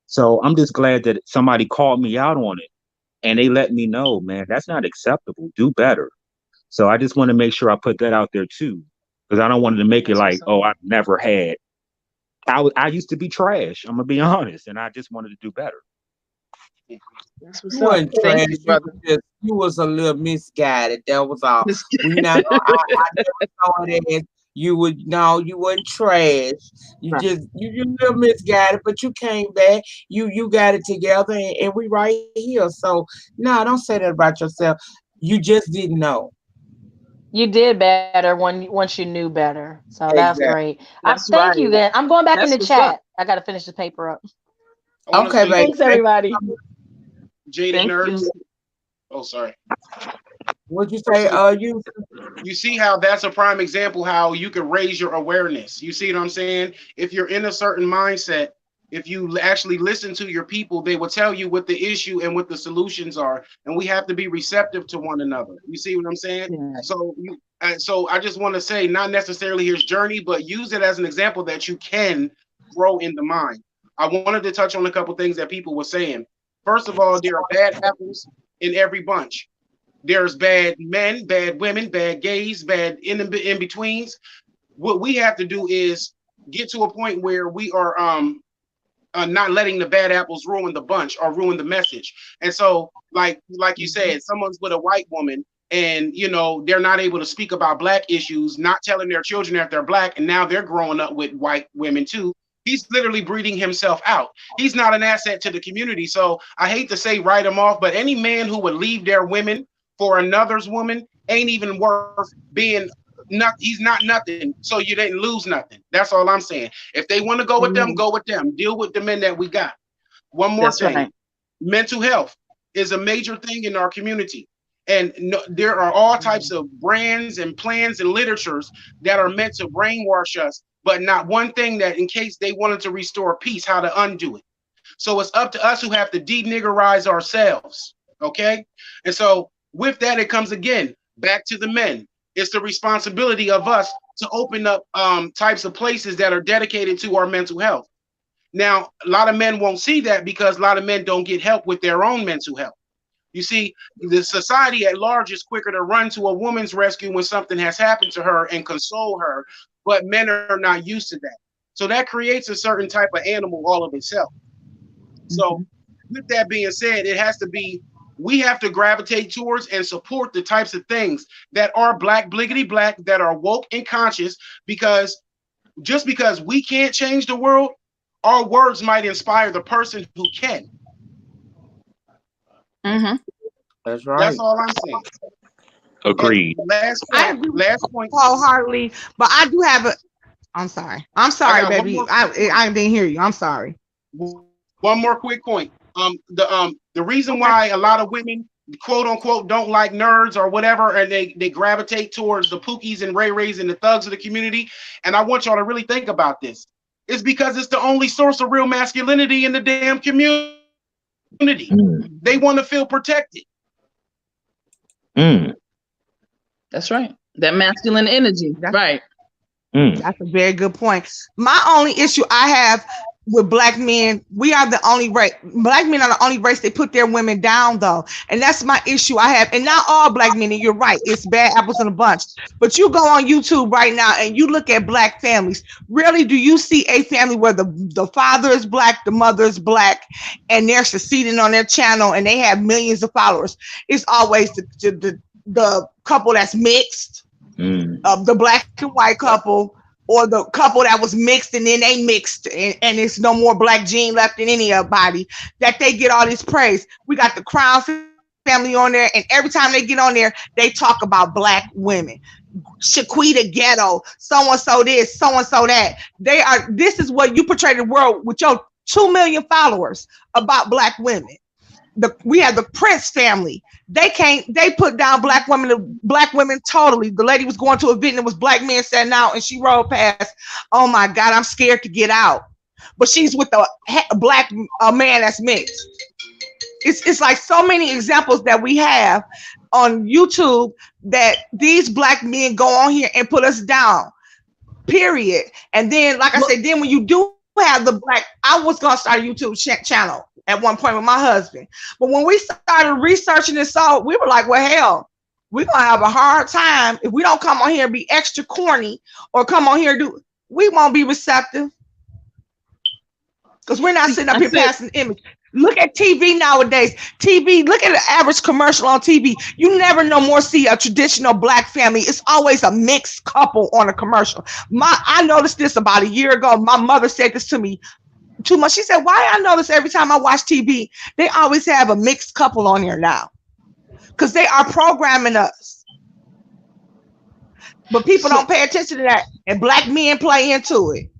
So I'm just glad that somebody called me out on it, and they let me know, man, that's not acceptable. Do better. So I just want to make sure I put that out there too, because I don't want to make it like, oh, I've never had. I used to be trash. I'm gonna be honest, and I just wanted to do better. That's what's up. Thank you, brother. You was a little misguided. That was all. I never saw it as You would no, you wasn't trash. You Right. just you little misguided, but you came back. You got it together, and we right here. So no, don't say that about yourself. You just didn't know. You did better once you knew better. So that's Exactly. great. I That's thank you right. then. I'm going back in That's the what's up. chat. I gotta finish the paper up. I want to Okay, say baby. Thanks everybody. jaded Thank nerds. you. Oh, sorry. What'd you say? So You you see how that's a prime example how you can raise your awareness. You see what I'm saying? If you're in a certain mindset, if you actually listen to your people, they will tell you what the issue and what the solutions are, and we have to be receptive to one another. You see what I'm saying? Yeah. So I just want to say, not necessarily his journey, but use it as an example that you can grow in the mind. I wanted to touch on a couple things that people were saying. First of all, there are bad apples in every bunch. There's bad men, bad women, bad gays, bad in betweens. What we have to do is get to a point where we are not letting the bad apples ruin the bunch or ruin the message. And so, like you said, someone's with a white woman, and they're not able to speak about black issues, not telling their children that they're black, and now they're growing up with white women too. He's literally breeding himself out. He's not an asset to the community. So I hate to say write him off, but any man who would leave their women for another's woman ain't even worth being. Not, he's not nothing, so you didn't lose nothing. That's all I'm saying. If they want to go with them, Mhm. go with them. Deal with the men that we got. One more That's thing. right. Mental health is a major thing in our community. And there are all types of brands and plans and literatures that are meant to brainwash us, but not one thing that in case they wanted to restore peace, how to undo it. So it's up to us who have to de-niggerize ourselves. Okay. And so with that, it comes again back to the men. It's the responsibility of us to open up types of places that are dedicated to our mental health. Now, a lot of men won't see that because a lot of men don't get help with their own mental health. You see, the society at large is quicker to run to a woman's rescue when something has happened to her and console her, but men are not used to that. So that creates a certain type of animal all of itself. So, Mhm. with that being said, it has to be, we have to gravitate towards and support the types of things that are black, bliggity black, that are woke and conscious, because just because we can't change the world, our words might inspire the person who can. Mhm. that's That's right. all I'm saying. And Agreed. last I point, agree with last you point. wholeheartedly, but I do have a. I'm sorry. I'm I sorry, got one baby. more quick point. I didn't hear you. I'm sorry. One more quick point. The reason Okay. why a lot of women quote unquote don't like nerds or whatever, and they gravitate towards the Pookies and Ray Rays and the thugs of the community, and I want y'all to really think about this, is because it's the only source of real masculinity in the damn community. Mm, They want to feel protected. mm, That's right. That masculine energy. That's Right. mm. that's a very good point. My only issue I have with black men, we are the only race. Black men are the only race they put their women down, though, and that's my issue I have. And not all black men. And you're right, it's bad apples in a bunch. But you go on YouTube right now and you look at black families. Really, do you see a family where the father is black, the mother is black, and they're succeeding on their channel and they have millions of followers? It's always the couple that's mixed, Mm. the black and white couple, or the couple that was mixed and then they mixed and it's no more black gene left in anybody, that they get all this praise. We got the Crown family on there, and every time they get on there, they talk about black women. Shaquita Ghetto, so and so this, so and so that. This is what you portray the world with your 2 million followers about black women. We have the Prince family. They put down black women totally. The lady was going to a event and there was black men sitting out and she rolled past. Oh my God, I'm scared to get out. But she's with a black man that's mixed. It's like so many examples that we have on YouTube that these black men go on here and put us down. Period. And then, like I said, then when you do have the black, I was gonna start a YouTube channel at one point with my husband, but when we started researching this all, we were like, well, hell, we're gonna have a hard time if we don't come on here and be extra corny or come on here and do. We won't be receptive because we're not sitting up here passing the image. Look at TV nowadays. TV, look at the average commercial on TV. You never no more see a traditional black family. It's always a mixed couple on a commercial. I noticed this about a year ago. My mother said this to me too much. She said, why I notice every time I watch TV, they always have a mixed couple on here now. Because they are programming us. But people don't pay attention to that. And black men play into it.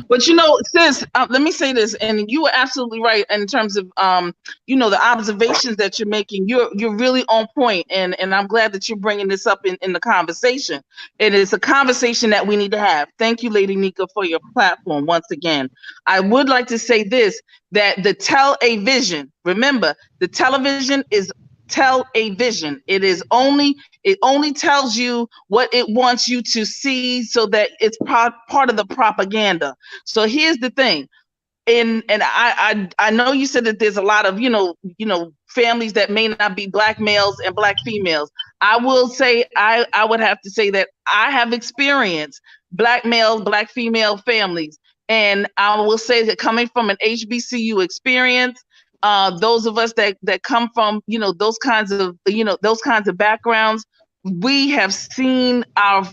But sis, let me say this, and you were absolutely right in terms of the observations that you're making. You're really on point, and I'm glad that you're bringing this up in the conversation. It is a conversation that we need to have. Thank you, Lady Nyca, for your platform once again. I would like to say this, that the tell a vision. Remember, the television is tell a vision. It only tells you what it wants you to see, so that it's part of the propaganda. So here's the thing, and I know you said that there's a lot of families that may not be black males and black females. I will say I would have to say that I have experienced black male, black female families, and I will say that coming from an HBCU experience, those of us that come from those kinds of backgrounds, we have seen our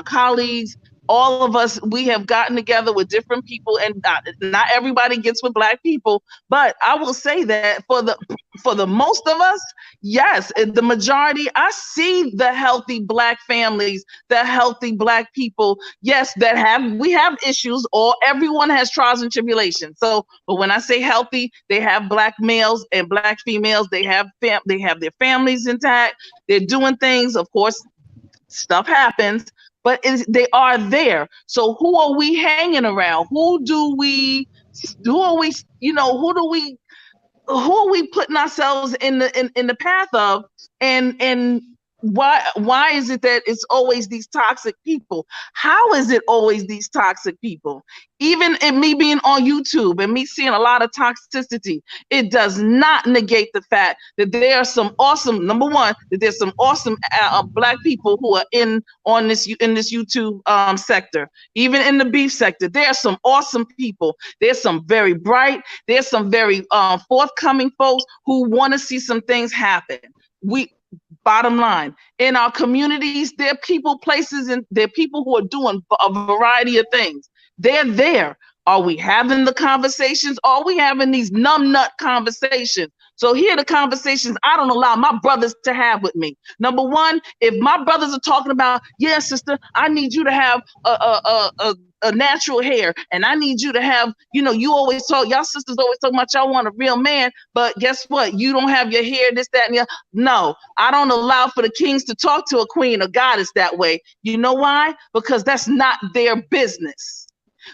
colleagues, all of us, we have gotten together with different people, and not everybody gets with black people, but I will say that for the most of us, yes, the majority, I see the healthy black families, the healthy black people, yes, we have issues, or everyone has trials and tribulations. So, but when I say healthy, they have black males and black females, they have their families intact, they're doing things, of course, stuff happens, but they are there. So who are we hanging around? Who are we putting ourselves in the path of? And why is it that it's always these toxic people? How is it always these toxic people? Even in me being on YouTube and me seeing a lot of toxicity, it does not negate the fact that there are some awesome, number one, that there's some awesome black people who are in this YouTube sector. Even in the beef sector, there are some awesome people. There's some very bright, there's some very forthcoming folks who want to see some things happen. Bottom line, in our communities, there are people, places, and there are people who are doing a variety of things. They're there. Are we having the conversations? Are we having these numbnut conversations? So here are the conversations I don't allow my brothers to have with me. Number one, if my brothers are talking about, yeah, sister, I need you to have a natural hair, and I need you to have, you always talk, y'all sisters always talk about y'all want a real man, but guess what? You don't have your hair, this, that, and the other. No, I don't allow for the kings to talk to a queen or goddess that way. You know why? Because that's not their business.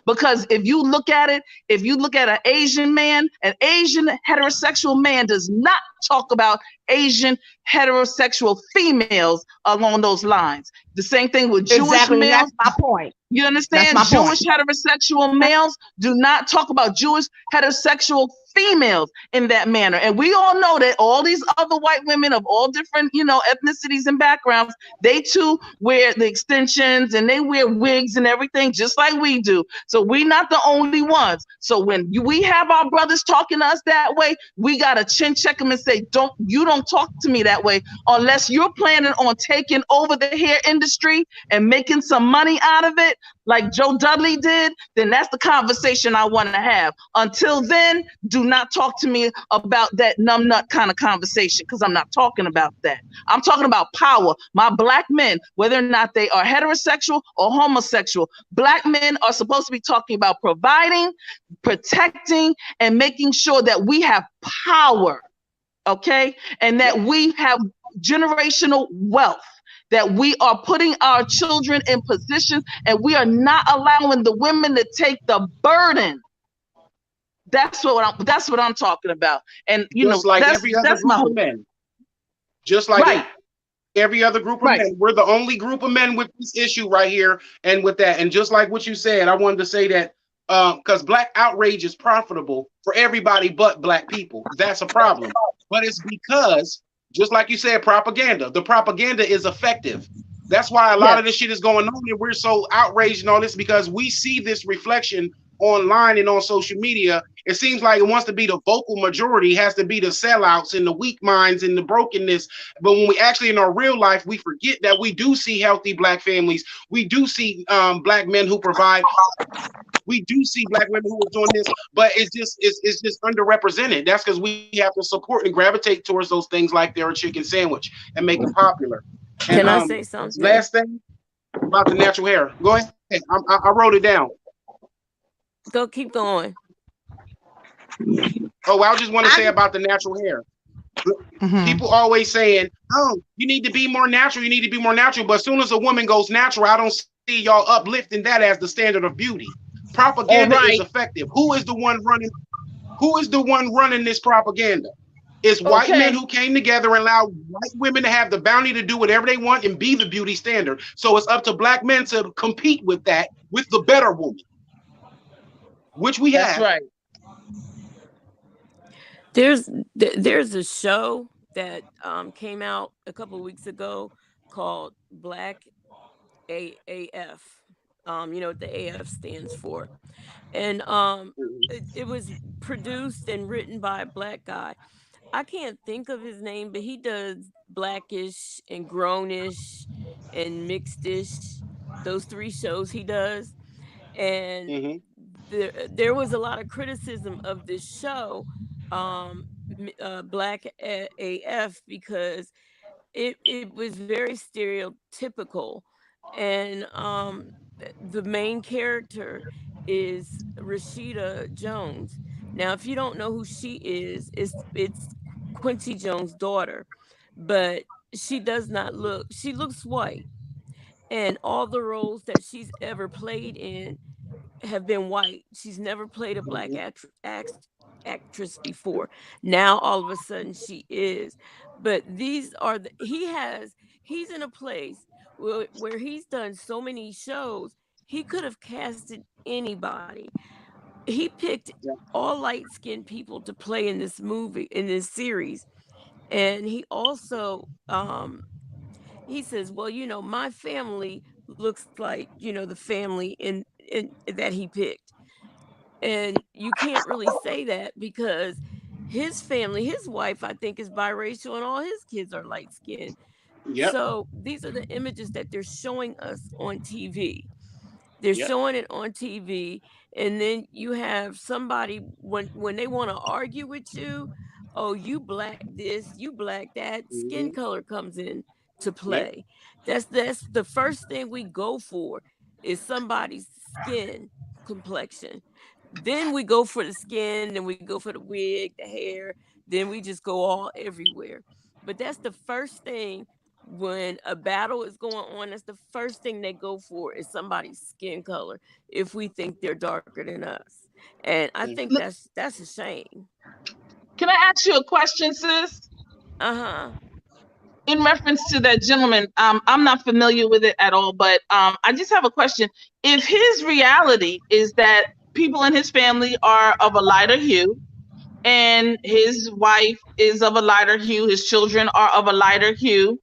Because if you look at an Asian man, an Asian heterosexual man does not talk about Asian heterosexual females along those lines. The same thing with Jewish males. That's my point. You understand? Jewish heterosexual males do not talk about Jewish heterosexual females in that manner. And we all know that all these other white women of all different, ethnicities and backgrounds, they too wear the extensions and they wear wigs and everything just like we do. So we're not the only ones. So when we have our brothers talking to us that way, we got to chin check them and say, you don't talk to me that way unless you're planning on taking over the hair industry and making some money out of it, like Joe Dudley did, then that's the conversation I want to have. Until then, do not talk to me about that numbnut kind of conversation, because I'm not talking about that. I'm talking about power. My black men, whether or not they are heterosexual or homosexual, black men are supposed to be talking about providing, protecting, and making sure that we have power, okay? And that we have generational wealth, that we are putting our children in positions, and we are not allowing the women to take the burden. That's what I'm talking about. And just like every other group of men. Just like every other group of men. We're the only group of men with this issue right here and with that. And just like what you said, I wanted to say that because black outrage is profitable for everybody but black people. That's a problem. But it's because, just like you said, propaganda. The propaganda is effective. That's why a lot of this shit is going on, and we're so outraged and all this, because we see this reflection online and on social media, it seems like it wants to be the vocal majority, has to be the sellouts and the weak minds and the brokenness. But when we actually in our real life, we forget that we do see healthy Black families. We do see Black men who provide. We do see Black women who are doing this, but it's just underrepresented. That's because we have to support and gravitate towards those things like they're a chicken sandwich and make them popular. And Can I say something? last thing about the natural hair. Go ahead. I wrote it down. Go, keep going. Oh, I just want to say about the natural hair. People always saying, "Oh, you need to be more natural. You need to be more natural." But as soon as a woman goes natural, I don't see y'all uplifting that as the standard of beauty. Propaganda is effective. Who is the one running? Who is the one running this propaganda? It's white men who came together and allowed white women to have the bounty to do whatever they want and be the beauty standard. So it's up to Black men to compete with that, with the better woman, which we have. That's right. There's a show that came out a couple of weeks ago called Black AF. You know what the AF stands for. And it was produced and written by a Black guy. I can't think of his name, but he does Blackish and Grownish and Mixedish. Those 3 shows he does. And there was a lot of criticism of this show, Black AF, because it was very stereotypical. And the main character is Rashida Jones. Now, if you don't know who she is, it's Quincy Jones' daughter, but she does not look, she looks white. And all the roles that she's ever played in have been white. She's never played a Black actress before. Now, all of a sudden, she is. But these are he's in a place where he's done so many shows, he could have casted anybody. He picked all light-skinned people to play in this movie, in this series. And he also he says, well, you know, my family looks like, you know, the family in that he picked. And you can't really say that because his family, his wife, I think, is biracial and all his kids are light skinned. So these are the images that they're showing us on TV. They're showing it on TV, and then you have somebody when they want to argue with you, oh, you Black this, you Black that, skin color comes in to play. That's the first thing we go for is somebody's skin complexion. Then we go for the skin, then we go for the wig, the hair, then we just go all everywhere. But that's the first thing when a battle is going on. That's the first thing they go for is somebody's skin color if we think they're darker than us. And I think that's a shame. Can I ask you a question, sis? In reference to that gentleman, I'm not familiar with it at all, but I just have a question. If his reality is that people in his family are of a lighter hue, and his wife is of a lighter hue, his children are of a lighter hue,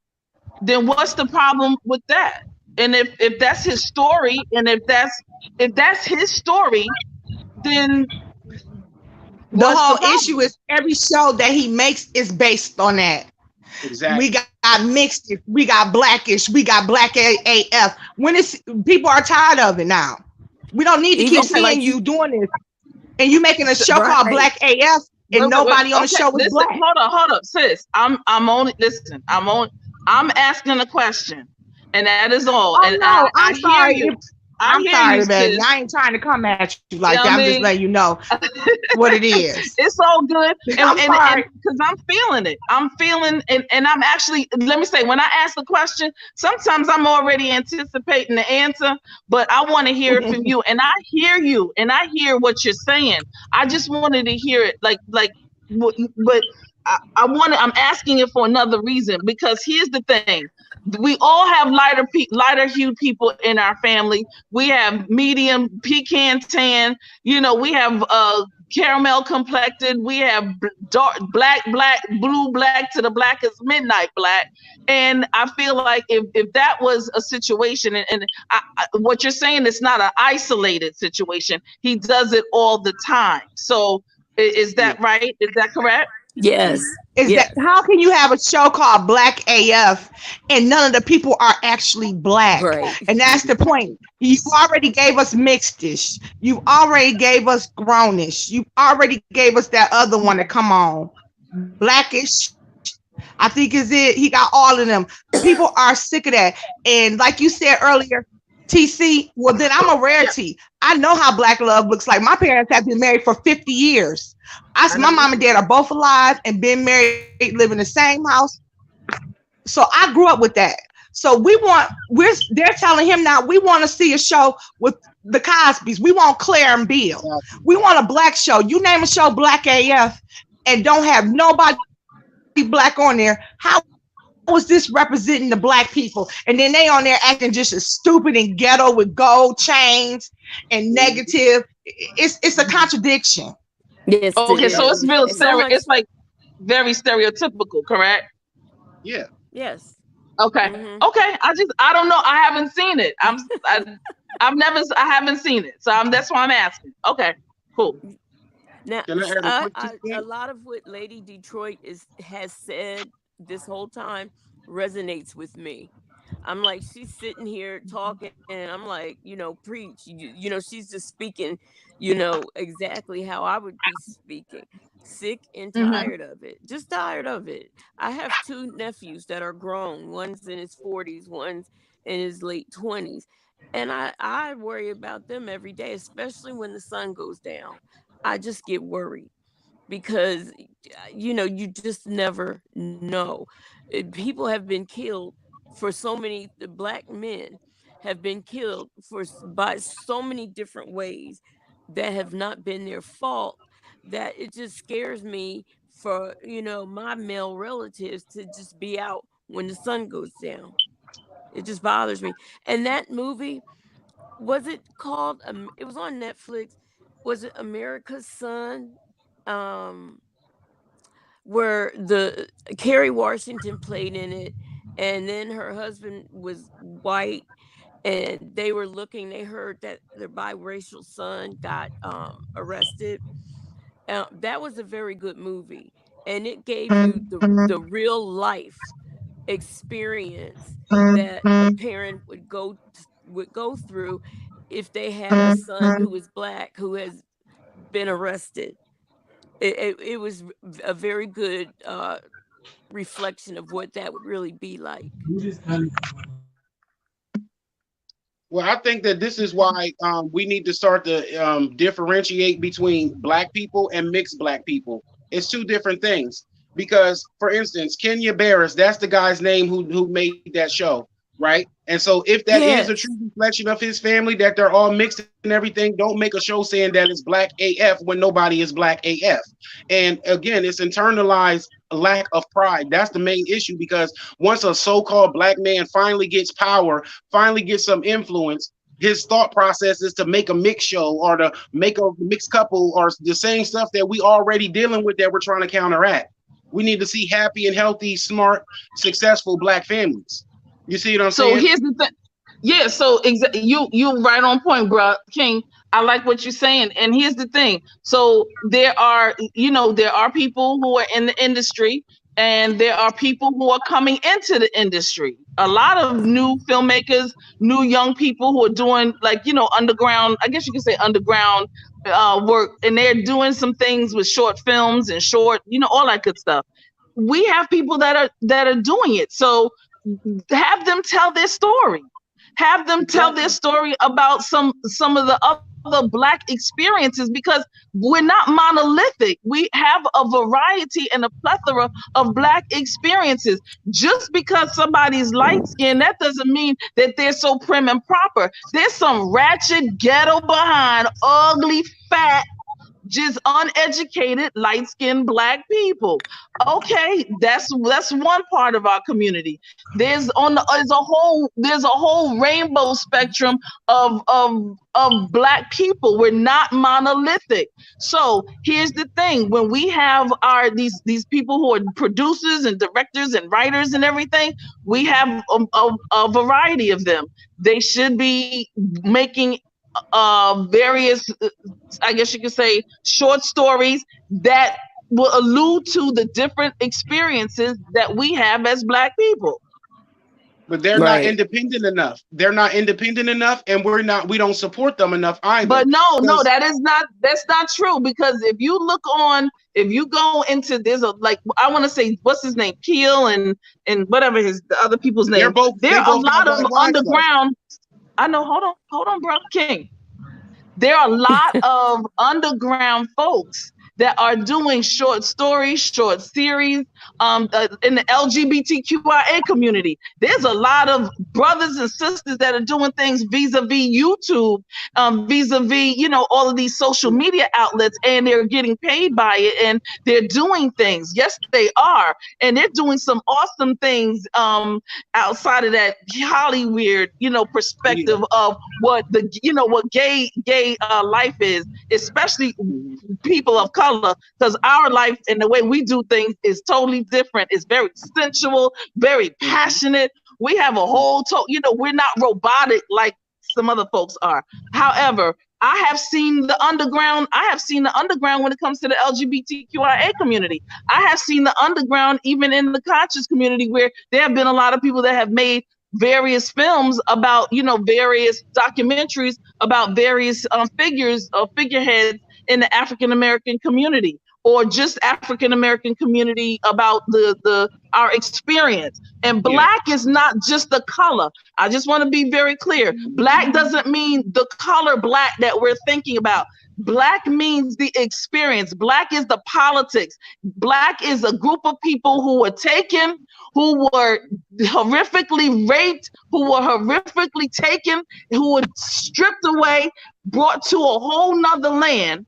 then what's the problem with that? And if that's his story, and if that's his story, then the whole issue is every show that he makes is based on that. Exactly. We got mixed, we got Blackish, we got Black AF. When it's people are tired of it now. We don't need to keep seeing you doing this. And you making a show called Black AF and nobody on the show is Black. Hold up, sis. I'm asking a question, and that is all. Oh, and no, I sorry. hear you. I'm sorry, man. I ain't trying to come at you like that. I'm just letting you know what it is. It's all good. And because I'm feeling it. I'm feeling, and I'm actually, let me say, when I ask the question, sometimes I'm already anticipating the answer, but I want to hear it from you. And I hear you, and I hear what you're saying. I just wanted to hear it but I'm asking it for another reason, because here's the thing. we all have lighter hued people in our family. We have medium pecan tan. You know, we have caramel complected. We have dark black, blue black to the black as midnight black. And I feel like if that was a situation, and what you're saying, it's not an isolated situation. He does it all the time. So is that right? Is that correct? Yes. Is that Yes. how can you have a show called Black AF and none of the people are actually black? Right. And that's the point. You already gave us mixedish. You already gave us grownish. You already gave us that other one to come on. Blackish. I think is it. He got all of them. People are sick of that. And like you said earlier, TC, well, then I'm a rarity. I know how black love looks like. My parents have been married for 50 years. My mom and dad are both alive and been married, live in the same house. So I grew up with that. So they're telling him now we want to see a show with the Cosbys. We want Claire and Bill. We want a black show. You name a show Black AF and don't have nobody black on there. How was this representing the black people? And then they on there acting just as stupid and ghetto with gold chains and negative. It's a contradiction. Yes. Okay, so it's real so it's like very stereotypical, correct? Yeah. Yes. Okay. Okay. I don't know. I haven't seen it. I haven't seen it. So that's why I'm asking. Okay. Cool. Now, Can I add a quick a lot of what Lady Detroit has said this whole time resonates with me. I'm like, she's sitting here talking, and I'm like, preach. You know, she's just speaking, exactly how I would be speaking. Sick and tired of it. Just tired of it. I have two nephews that are grown. One's in his 40s, one's in his late 20s. And I worry about them every day, especially when the sun goes down. I just get worried because, you just never know. People have been killed for so many, the black men have been killed by so many different ways that have not been their fault, that it just scares me for, my male relatives to just be out when the sun goes down. It just bothers me. And that movie, was it called, it was on Netflix, was it America's Son? Um, where the Kerry Washington played in it, and then her husband was white, and they heard that their biracial son got arrested. That was a very good movie, and it gave you the real life experience that a parent would go through if they had a son who was black who has been arrested. It was a very good reflection of what that would really be like. Well, I think that this is why we need to start to differentiate between black people and mixed black people. It's two different things. Because, for instance, Kenya Barris, that's the guy's name who made that show, right? And so if that is a true reflection of his family, that they're all mixed and everything, don't make a show saying that it's Black AF when nobody is Black AF. And again, it's internalized lack of pride. That's the main issue, because once a so-called black man finally gets power, finally gets some influence, his thought process is to make a mixed show or to make a mixed couple or the same stuff that we already dealing with that we're trying to counteract. We need to see happy and healthy, smart, successful black families. You see what I'm saying? So here's the thing. Yeah, so you right on point, bro. King. I like what you're saying. And here's the thing. So there are people who are in the industry, and there are people who are coming into the industry. A lot of new filmmakers, new young people who are doing underground, I guess you could say underground work, and they're doing some things with short films and all that good stuff. We have people that are doing it. So have them tell their story. Have them tell their story about some of the other Black experiences, because we're not monolithic. We have a variety and a plethora of Black experiences. Just because somebody's light skinned, that doesn't mean that they're so prim and proper. There's some ratchet, ghetto behind, ugly, fat just uneducated, light-skinned Black people. Okay, that's one part of our community. There's a whole rainbow spectrum of Black people. We're not monolithic. So here's the thing: when we have these people who are producers and directors and writers and everything, we have a variety of them. They should be making various, I guess you could say, short stories that will allude to the different experiences that we have as Black people. But they're not independent enough. They're not independent enough, and we don't support them enough either. But no, that's not true, because if you go into this, like, I want to say, what's his name, Peel and whatever the other people's name. There are a lot of underground. I know. Hold on, bro, King. There are a lot of underground folks that are doing short stories, short series, in the LGBTQIA community. There's a lot of brothers and sisters that are doing things vis-a-vis YouTube, vis-a-vis, all of these social media outlets, and they're getting paid by it, and they're doing things. Yes, they are. And they're doing some awesome things outside of that Hollywood, perspective of what what gay life is, especially people of color, because our life and the way we do things is totally different. It's very sensual, very passionate. We have a whole, we're not robotic like some other folks are. However, I have seen the underground. When it comes to the LGBTQIA community. I have seen the underground even in the conscious community, where there have been a lot of people that have made various films about, various documentaries about various figureheads in the African American community, or just African American community, about our experience. And Black is not just the color. I just want to be very clear. Black doesn't mean the color Black that we're thinking about. Black means the experience. Black is the politics. Black is a group of people who were taken, who were horrifically raped, who were horrifically taken, who were stripped away, brought to a whole nother land.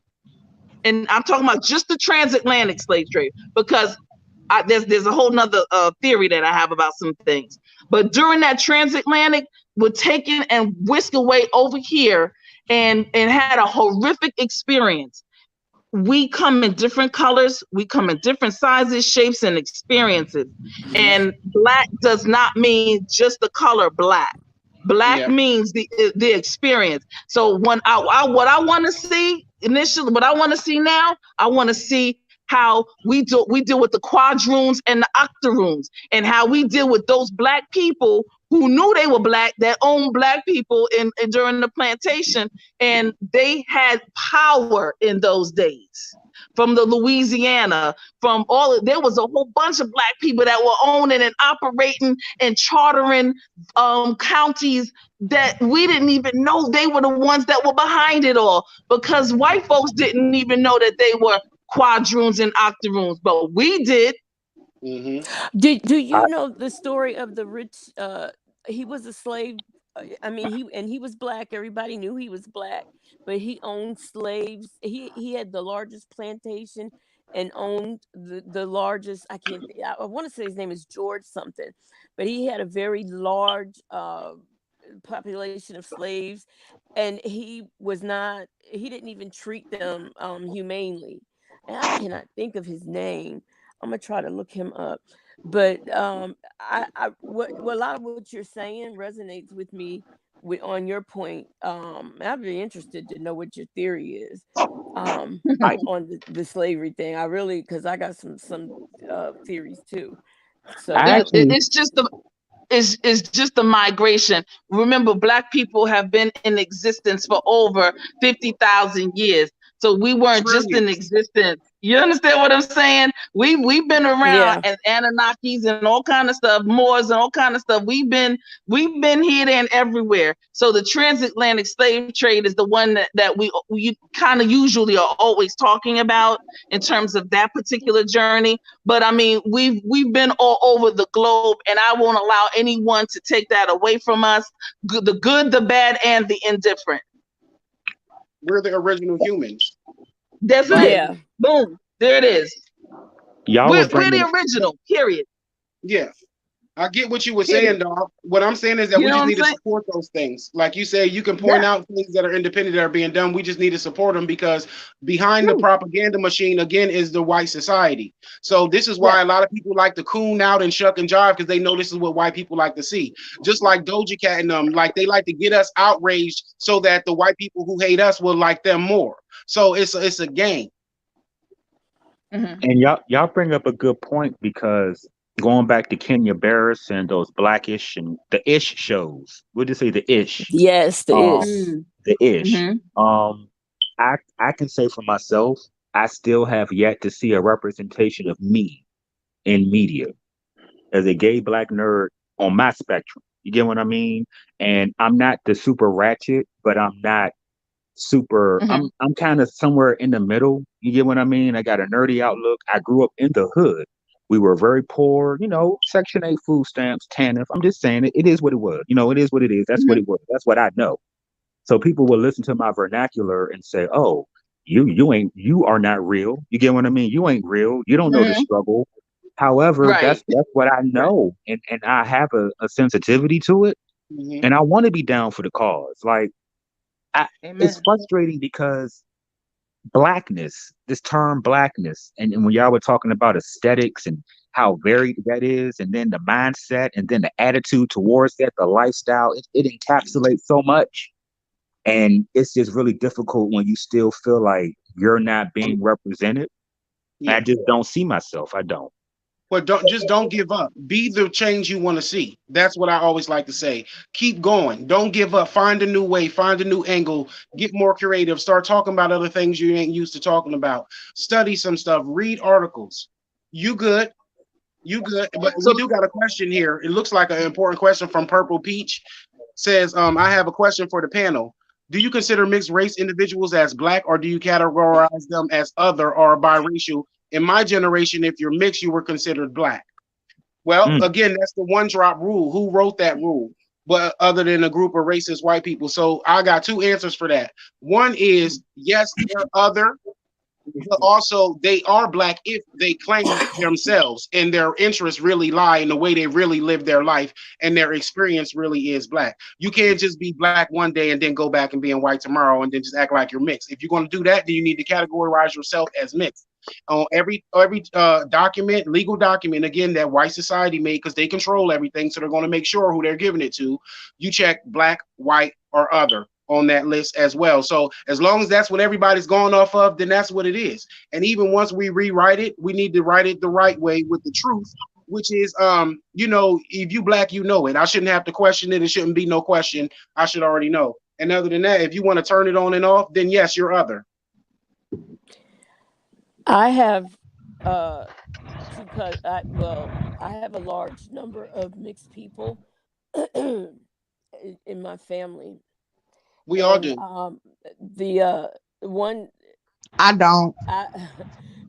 And I'm talking about just the transatlantic slave trade, because there's a whole nother theory that I have about some things. But during that transatlantic, were taken and whisked away over here and had a horrific experience. We come in different colors, we come in different sizes, shapes, and experiences. And Black does not mean just the color Black. Black means the experience. So what I want to see initially, what I want to see now, I want to see how we deal with the quadroons and the octoroons, and how we deal with those Black people who knew they were Black, that owned Black people during the plantation, and they had power in those days. From the Louisiana, there was a whole bunch of Black people that were owning and operating and chartering counties that we didn't even know they were the ones that were behind it all, because white folks didn't even know that they were quadroons and octoroons, but we did. Do you know the story of the rich? He was a slave. I mean, he was Black. Everybody knew he was Black, but he owned slaves. He had the largest plantation and owned the largest. I want to say his name is George something, but he had a very large population of slaves, and he didn't even treat them humanely. And I cannot think of his name. I'm gonna try to look him up. But what a lot of what you're saying resonates with me on your point. I'd be interested to know what your theory is on the slavery thing. I really, because I got some theories too. So it's just the migration. Remember, Black people have been in existence for over 50,000 years. So we weren't just in existence. You understand what I'm saying? We've been around as Anunnakis and all kind of stuff, Moors and all kind of stuff. We've been here, there, and everywhere. So the transatlantic slave trade is the one that we kind of usually are always talking about in terms of that particular journey. But I mean, we've been all over the globe, and I won't allow anyone to take that away from us. The good, the bad, and the indifferent. We're the original humans. That's it. Yeah. Boom. There it is. Y'all were We're bringing the original. Period. Yeah. I get what you were Period. saying, dog. What I'm saying is that You we know just what I'm need to saying? support those things. Like you say, you can point Yeah. out things that are independent that are being done. We just need to support them because behind the True. propaganda machine, again, is the white society. So this is Yes. why a lot of people like to coon out and shuck and jive because they know this is what white people like to see. Just like Doja Cat and them, like they like to get us outraged so that the white people who hate us will like them more. So it's a game. Mm-hmm. And y'all bring up a good point because going back to Kenya Barris and those Blackish and the Ish shows, we'll just say the Ish, Yes, the um, ish. the Ish. Mm-hmm. Um, I can say for myself, I still have yet to see a representation of me in media as a gay black nerd on my spectrum. You get what I mean? And I'm not the super ratchet, but I'm not super Mm-hmm. I'm kind of somewhere in the middle. You get what I mean? I got a nerdy outlook. I grew up in the hood. We were very poor, Section 8 food stamps, TANF. I'm just saying it is what it was. It is what it is. That's what Mm-hmm. it was. That's what I know. So people will listen to my vernacular and say, "Oh, you are not real." You get what I mean? You ain't real. You don't know the Mm-hmm. struggle. However, Right. that's what I know, and I have a sensitivity to it, Mhm. and I want to be down for the cause. Like it's Amen. frustrating because blackness, this term blackness, and when y'all were talking about aesthetics and how varied that is, and then the mindset, and then the attitude towards that, the lifestyle, it encapsulates so much. And it's just really difficult when you still feel like you're not being represented. I Yeah. just don't see myself. I don't. But don't give up. Be the change you want to see. That's what I always like to say. Keep going. Don't give up. Find a new way. Find a new angle. Get more creative. Start talking about other things you ain't used to talking about. Study some stuff. Read articles. You good. You good. But So we do got a question here. It looks like an important question from Purple Peach. Says, I have a question for the panel. Do you consider mixed race individuals as black, or do you categorize them as other or biracial? In my generation, if you're mixed, you were considered black. Well, Mm. again, that's the one drop rule. Who wrote that rule? But other than a group of racist white people. So I got two answers for that. One is yes, they're other, but also they are black if they claim themselves and their interests really lie in the way they really live their life and their experience really is black. You can't just be black one day and then go back and being white tomorrow and then just act like you're mixed. If you're going to do that, then you need to categorize yourself as mixed on every document, legal document, again, that white society made, because they control everything, so they're going to make sure who they're giving it to. You check black, white, or other on that list as well. So as long as that's what everybody's going off of, then that's what it is. And even once we rewrite it, we need to write it the right way with the truth, which is, if you black, you know it. I shouldn't have to question it. It shouldn't be no question. I should already know. And other than that, if you want to turn it on and off, then yes, you're other. I have I have a large number of mixed people in my family, We all and do. the one I don't. I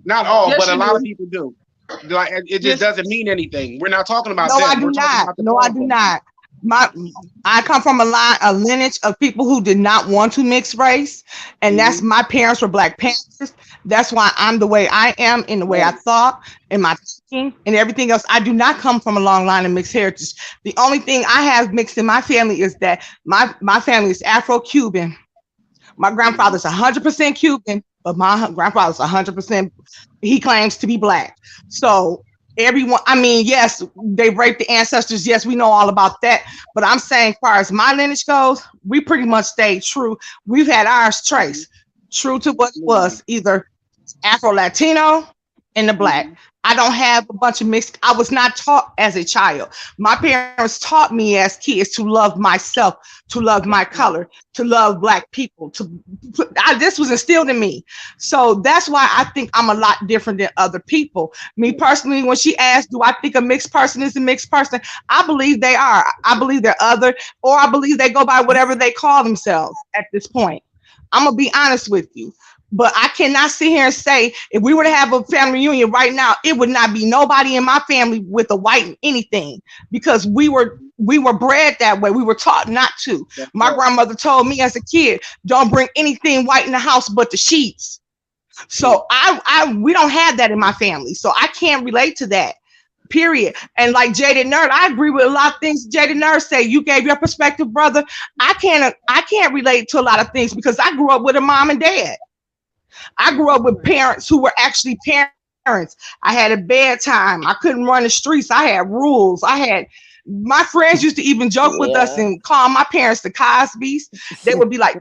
Not all, yes, but a you lot of do. people do. Like it just Yes. doesn't mean anything. We're not talking about No, I them. do We're talking not. about the No, I do problem. not. I come from a lineage of people who did not want to mix race, and that's Mhm. my parents were Black Panthers. That's why I'm the way I am, in the way I Right. thought, in my thinking, and everything else. I do not come from a long line of mixed heritage. The only thing I have mixed in my family is that my family is Afro-Cuban. My grandfather's 100% Cuban, but my grandfather's 100%, he claims to be Black. So everyone, I mean, yes, they raped the ancestors. Yes, we know all about that. But I'm saying, as far as my lineage goes, we pretty much stayed true. We've had ours traced true to what it was, either Afro-Latino and the Black. Mhm. I don't have a bunch of mixed. I was not taught as a child. My parents taught me as kids to love myself, to love my color, to love Black people. This was instilled in me. So that's why I think I'm a lot different than other people. Me personally, when she asked, do I think a mixed person is a mixed person? I believe they are. I believe they're other, or I believe they go by whatever they call themselves at this point. I'm going to be honest with you. But I cannot sit here and say, if we were to have a family reunion right now, it would not be nobody in my family with a white anything, because we were bred that way. We were taught not to. That's My right. grandmother told me as a kid, don't bring anything white in the house but the sheets. So we don't have that in my family. So I can't relate to that. Period. And like Jaded Nerd, I agree with a lot of things Jaded Nerd say. You gave your perspective, brother. I can't relate to a lot of things because I grew up with a mom and dad. I grew up with parents who were actually parents. I had a bedtime. I couldn't run the streets. I had rules. My friends used to even joke with us and call my parents the Cosbys. They would be like,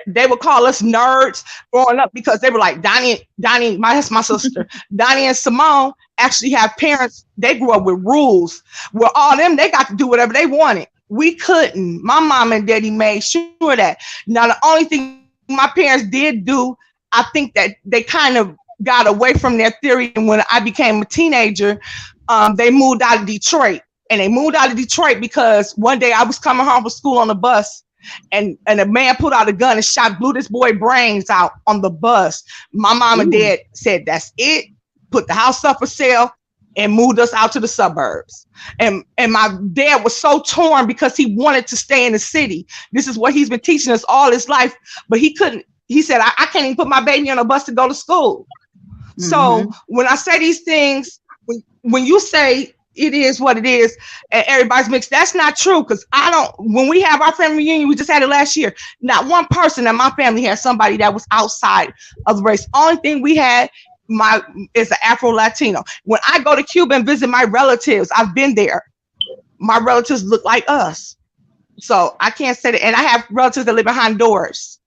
they would call us nerds growing up because they were like, that's my sister. Donnie and Simone actually have parents. They grew up with rules where all them, they got to do whatever they wanted. We couldn't. My mom and daddy made sure that. Now, the only thing my parents did do, I think that they kind of got away from their theory. And when I became a teenager, they moved out of Detroit. And they moved out of Detroit because one day I was coming home from school on the bus, and a man pulled out a gun and blew this boy brains out on the bus. My mom and dad said, that's it. Put the house up for sale and moved us out to the suburbs. And my dad was so torn because he wanted to stay in the city. This is what he's been teaching us all his life, but he couldn't. He said, I can't even put my baby on a bus to go to school. Mm-hmm. So when I say these things, when you say it is what it is and everybody's mixed, that's not true. Because when we have our family reunion, we just had it last year, not one person in my family had somebody that was outside of the race. Only thing we had is an Afro-Latino. When I go to Cuba and visit my relatives, I've been there. My relatives look like us. So I can't say that. And I have relatives that live behind doors.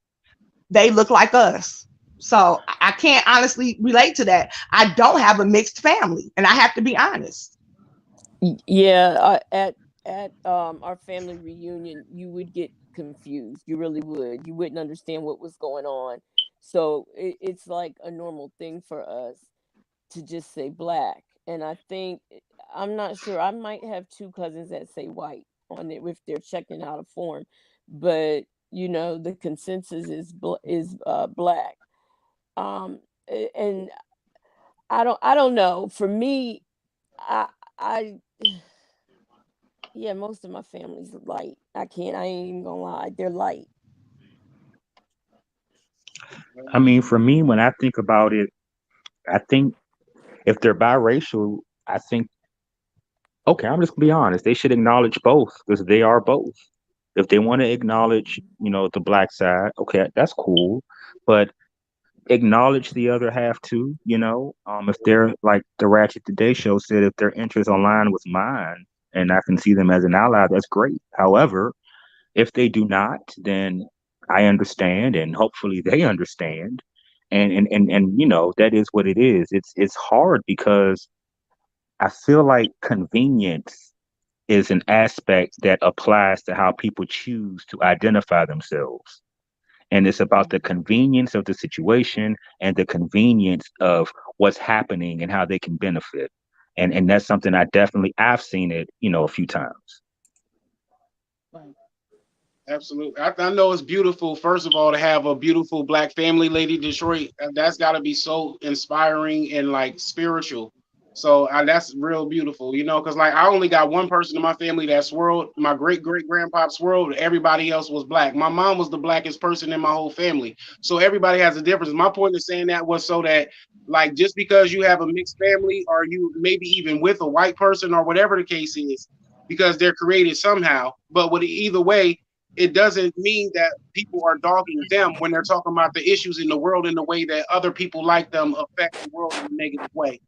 They look like us. So I can't honestly relate to that. I don't have a mixed family, and I have to be honest. Yeah, at our family reunion, you would get confused. You really would. You wouldn't understand what was going on. So it's like a normal thing for us to just say black. And I'm not sure. I might have two cousins that say white on it if they're checking out a form, but the consensus is black. And I don't know. For me, I yeah, most of my family's light. I ain't even gonna lie, they're light. I mean, for me, when I think about it, I think if they're biracial, I think, okay, I'm just gonna be honest, they should acknowledge both because they are both. If they want to acknowledge, the black side, okay, that's cool. But acknowledge the other half too, if they're like the Ratchet Today show said, if their interests align with mine and I can see them as an ally, that's great. However, if they do not, then I understand, and hopefully they understand. And that is what it is. It's hard because I feel like convenience is an aspect that applies to how people choose to identify themselves. And it's about the convenience of the situation and the convenience of what's happening and how they can benefit. And that's something I've seen it, a few times. Absolutely. I know it's beautiful, first of all, to have a beautiful black family, Lady Detroit. That's got to be so inspiring and like spiritual. So that's real beautiful, because like I only got one person in my family that swirled. My great-great-grandpa swirled. Everybody else was black. My mom was the blackest person in my whole family. So everybody has a difference. My point of saying that was so that, like, just because you have a mixed family or you maybe even with a white person or whatever the case is, because they're created somehow. But with either way, it doesn't mean that people are dogging them when they're talking about the issues in the world in the way that other people like them affect the world in a negative way.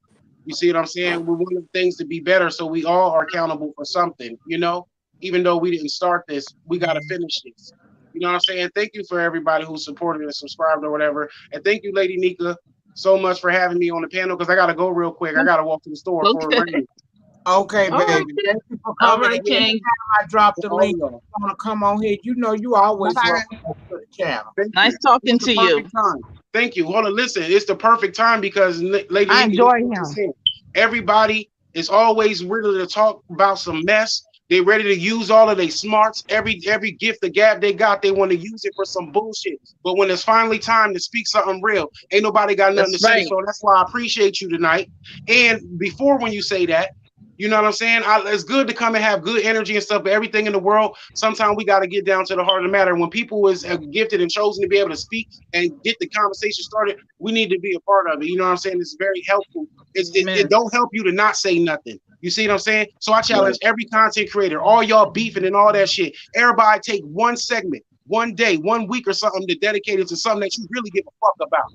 You see what I'm saying? We want things to be better, so we all are accountable for something, even though we didn't start this, we got to finish this. You know what I'm saying? Thank you for everybody who supported and subscribed or whatever. And thank you, Lady Nyca, so much for having me on the panel, because I got to go real quick. I got to walk to the store for a ring. Okay, baby. Right. Thank you for coming. All right, King. I dropped the link. You want to come on here? You always welcome to the channel. Nice talking to you. Time. Thank you. Hold on, listen. It's the perfect time because Lady I enjoy him. Everybody is always ready to talk about some mess. They're ready to use all of their smarts. Every gift, the gab they got, they want to use it for some bullshit. But when it's finally time to speak something real, ain't nobody got nothing to say. So that's why I appreciate you tonight. And before, when you say that, You know what I'm saying? It's good to come and have good energy and stuff, but everything in the world, sometimes we got to get down to the heart of the matter. When people is gifted and chosen to be able to speak and get the conversation started, we need to be a part of it. You know what I'm saying? It's very helpful. It don't help you to not say nothing. You see what I'm saying? So I challenge every content creator, all y'all beefing and all that shit. Everybody take one segment, one day, 1 week or something to dedicate it to something that you really give a fuck about.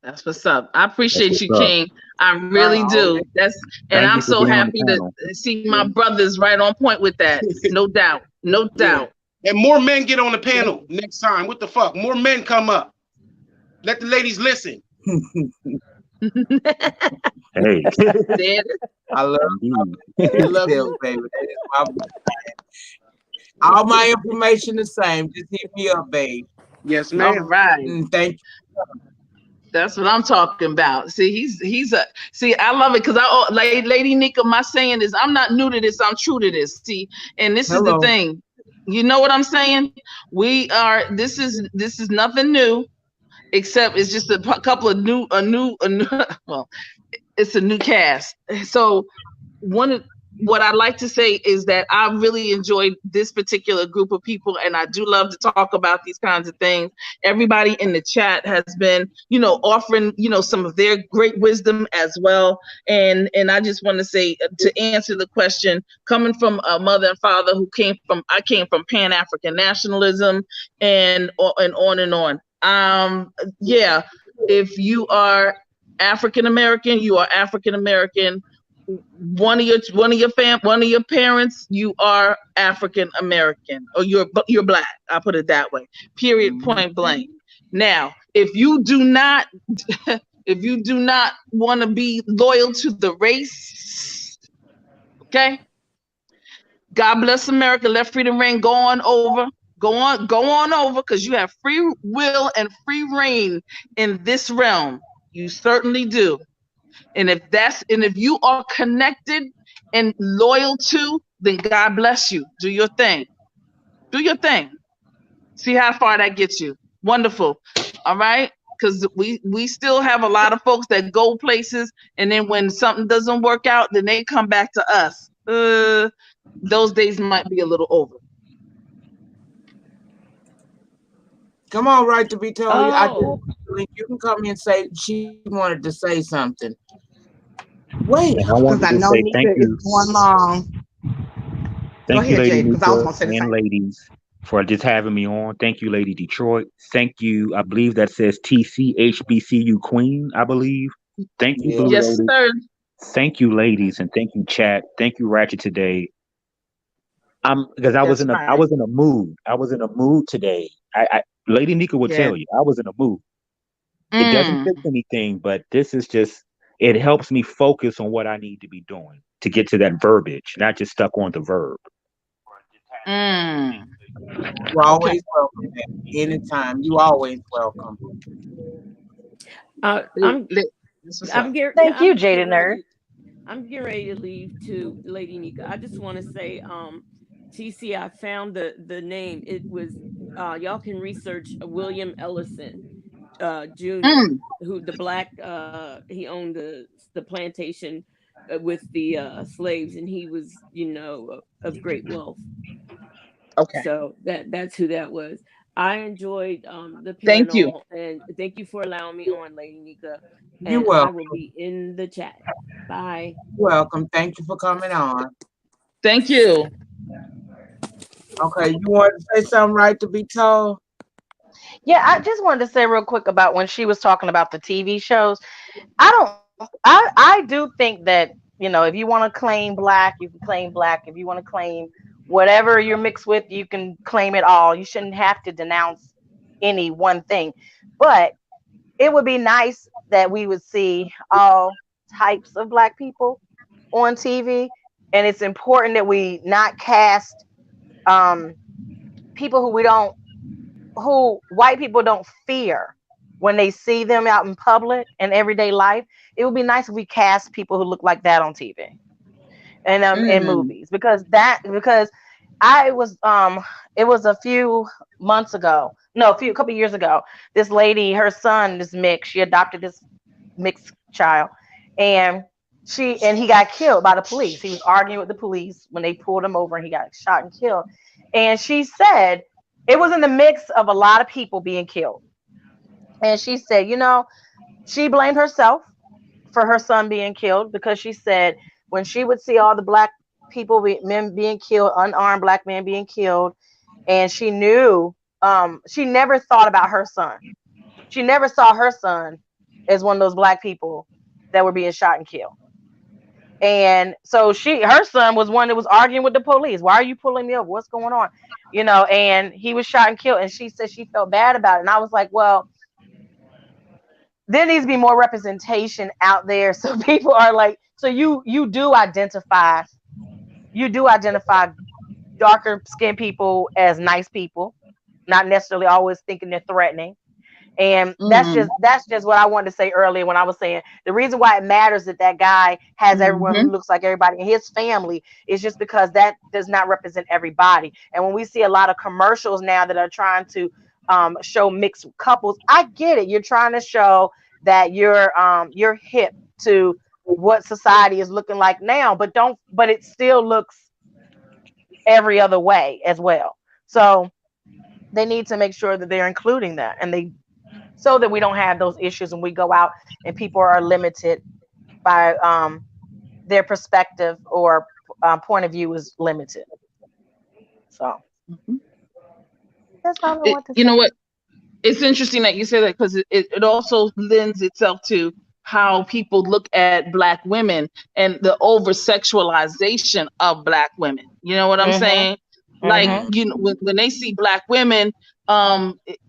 That's what's up. I That's appreciate what's you, up. King. I really do. And Thank I'm you for so being on the happy to panel. see my brothers right on point with that. No doubt. No Yeah. doubt. And more men get on the panel next time. What the fuck? More men come up. Let the ladies listen. Hey. I love I love you, baby. That is all my information the same. Just hit me up, babe. Yes, All ma'am. right. Thank you. That's what I'm talking about. See, I love it because Lady Nyca, my saying is I'm not new to this, I'm true to this. See, and this is the Hello. thing. You know what I'm saying? This is nothing new, except it's just a couple of new well, it's a new cast. So what I'd like to say is that I really enjoyed this particular group of people, and I do love to talk about these kinds of things. Everybody in the chat has been, offering, some of their great wisdom as well. And I just want to say, to answer the question, coming from a mother and father I came from Pan-African nationalism and on and on. Yeah, if you are African American, you are African American. One of your parents, you are African American, or you're black. I'll put it that way. Period. Point blank. Now, if you do not want to be loyal to the race, okay? God bless America. Let freedom reign. Go on over, because you have free will and free reign in this realm. You certainly do. And if you are connected and loyal to, then God bless you. Do your thing. Do your thing. See how far that gets you. Wonderful. All right. Because we still have a lot of folks that go places, and then when something doesn't work out, then they come back to us. Those days might be a little over. Come on, right to be told. Oh. You can come in and say she wanted to say something. Wait. And I Because wanted I to know say Nyca is going long. Go thank you, ahead, Lady Jade, because I was Nyca going to say the and same. ladies, for just having me on. Thank you, Lady Detroit. Thank you. I believe that says TCHBCU Queen, I believe. Thank you, Yeah. Blue Yes, Lady. sir. Thank you, ladies, and thank you, chat. Thank you, Ratchet, today. Because I was That's in a I right. was in a mood. I was in a mood today. Lady Nyca will Yeah. tell you I was in a mood. It doesn't fix anything, but this is just, it helps me focus on what I need to be doing to get to that verbiage, not just stuck on the verb. You're always welcome. Anytime. You always welcome. I'm Thank you, getting Jada Nerd. ready. I'm getting ready to leave to Lady Nyca. I just want to say, TC, I found the name. It was y'all can research William Ellison Jr., who the black he owned the plantation with the slaves, and he was of great wealth. Okay. So that's who that was. I enjoyed the Thank you. panel, and thank you for allowing me on, Lady Nyca. You're And I welcome. will be in the chat. Bye. Welcome. Thank you for coming on. Thank you. Okay, you want to say something, right to be told? Yeah, I just wanted to say real quick about when she was talking about the TV shows. I do think that, if you want to claim black, you can claim black. If you want to claim whatever you're mixed with, you can claim it all. You shouldn't have to denounce any one thing. But it would be nice that we would see all types of black people on TV. And it's important that we not cast um, people who white people don't fear when they see them out in public and everyday life. It would be nice if we cast people who look like that on TV and in movies, because I was it was a few months ago, no, a couple years ago. This lady, her son is mixed. She adopted this mixed child, and he got killed by the police. He was arguing with the police when they pulled him over, and he got shot and killed. And she said it was in the mix of a lot of people being killed. And she said, she blamed herself for her son being killed, because she said when she would see all the black people, men being killed, unarmed black men being killed, and she knew, she never thought about her son. She never saw her son as one of those black people that were being shot and killed. And so her son was one that was arguing with the police. Why are you pulling me over? What's going on? And he was shot and killed. And she said she felt bad about it. And I was like, well, there needs to be more representation out there. So people are like, so you do identify darker skinned people as nice people, not necessarily always thinking they're threatening. And that's just what I wanted to say earlier when I was saying the reason why it matters that guy has everyone who looks like everybody in his family is just because that does not represent everybody. And when we see a lot of commercials now that are trying to show mixed couples, I get it. You're trying to show that you're hip to what society is looking like now, but it still looks every other way as well. So they need to make sure that they're including that, and so that we don't have those issues when we go out and people are limited by their perspective or point of view is limited. So that's all I want to say. You know what? It's interesting that you say that, because it also lends itself to how people look at black women and the over sexualization of black women. You know what I'm saying? Like, when they see black women,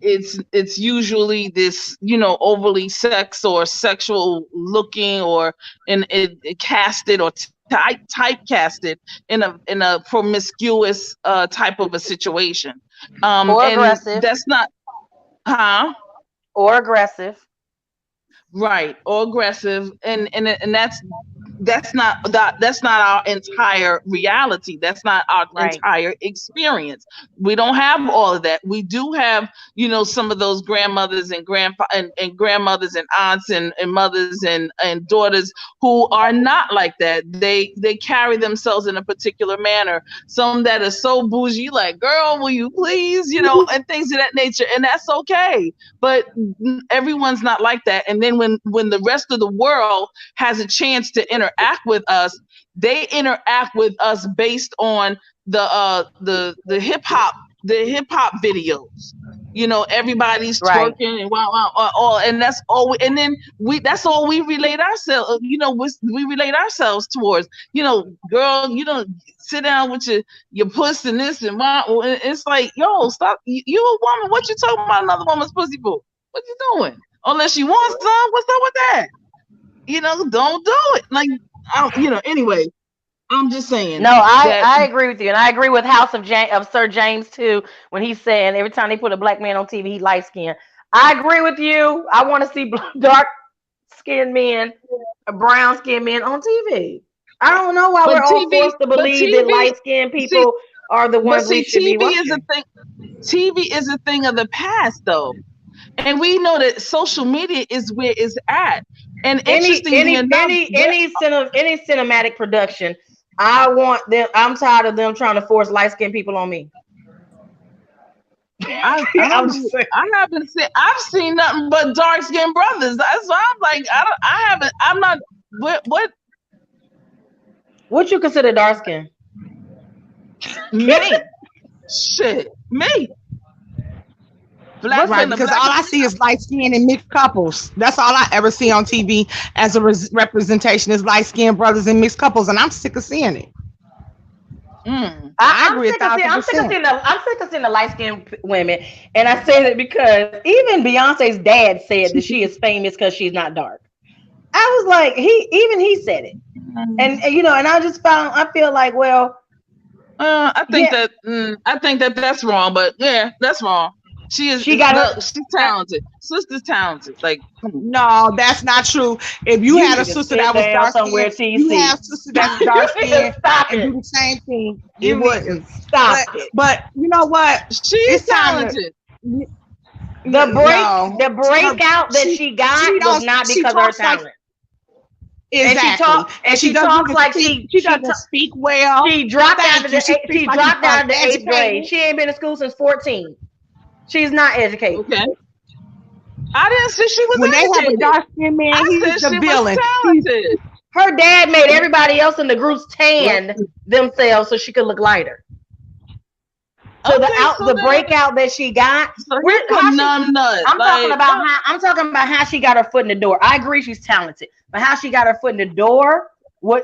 it's usually this, overly sex or sexual looking, or it casted or typecasted in a promiscuous type of a situation. Or aggressive. That's not, or aggressive. Right, or aggressive, and that's not our entire reality. That's not our entire experience. We don't have all of that. We do have, some of those grandmothers and grandmothers and aunts and mothers and daughters who are not like that. They carry themselves in a particular manner. Some that are so bougie, like, girl, will you please, and things of that nature, and that's okay. But everyone's not like that. And then when the rest of the world has a chance to interact with us, they interact with us based on the hip hop videos. Everybody's twerking and wow, and that's all. That's all we relate ourselves. We relate ourselves towards. Girl, sit down with your puss and this and wow. It's like, yo, stop. You a woman? What you talking about another woman's pussy for? What you doing? Unless you want some, what's up with that? Don't do it. Like, anyway, I'm just saying. No, I agree with you. And I agree with House of Sir James too, when he's saying every time they put a black man on TV, he light skinned. I agree with you. I want to see dark skinned men, brown skinned men on TV. I don't know why we're all forced to believe that light skinned people are the ones we should be watching. TV is a thing of the past, though. And we know that social media is where it's at. And any cinematic production, I'm tired of them trying to force light-skinned people on me. I've seen nothing but dark-skinned brothers. That's why I'm like, what you consider dark-skinned? Me. Shit. Me. Right, because all I see is light skin and mixed couples. That's all I ever see on TV as a representation is light skinned brothers and mixed couples, and I'm sick of seeing it. I agree 1,000%. I'm sick of seeing the light skinned women, and I say that because even Beyonce's dad said that she is famous because she's not dark. I was like, he said it, and and I feel like, well, I think that's wrong, but yeah, that's wrong. She's talented. Sister's talented. Like, no, that's not true. If you had a sister that was dark skinned, you have sister that's dark skinned and do the same thing, it wouldn't stop it. But you know what? She's talented. The breakout that she got was not because of her talent. Exactly. And she talks like she doesn't speak well. She dropped out of the like 8th grade. She ain't been in school since 14. She's not educated. Okay. I didn't say she was when educated. They have a dark-skinned man, he's the villain. Her dad made everybody else in the groups tan themselves so she could look lighter. So the breakout that she got, I'm talking about how she got her foot in the door. I agree she's talented, but how she got her foot in the door,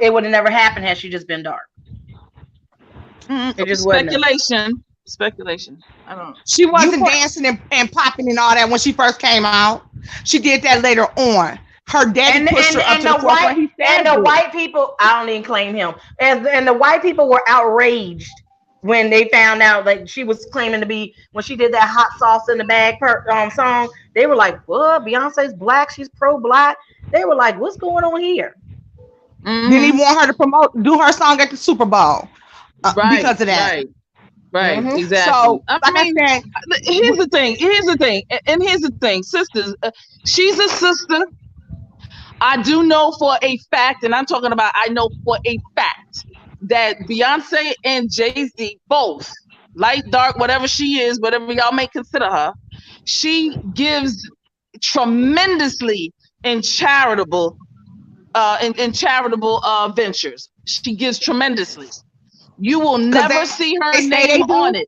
it would have never happened had she just been dark. It just speculation. I don't know. She wasn't dancing and popping and all that when she first came out. She did that later on. Her daddy pushed her up to the forefront. And the white people, I don't even claim him. And the white people were outraged when they found out that she was claiming to be, when she did that hot sauce in the bag song. They were like, "What? Beyonce's black. She's pro-black." They were like, "What's going on here?" Then he want her to do her song at the Super Bowl because of that. Right, exactly. So, here's the thing, sisters. She's a sister. I do know for a fact, and I'm talking about I know for a fact that Beyonce and Jay-Z both, light, dark, whatever she is, whatever y'all may consider her, she gives tremendously in charitable ventures. She gives tremendously. You will never see her name on it,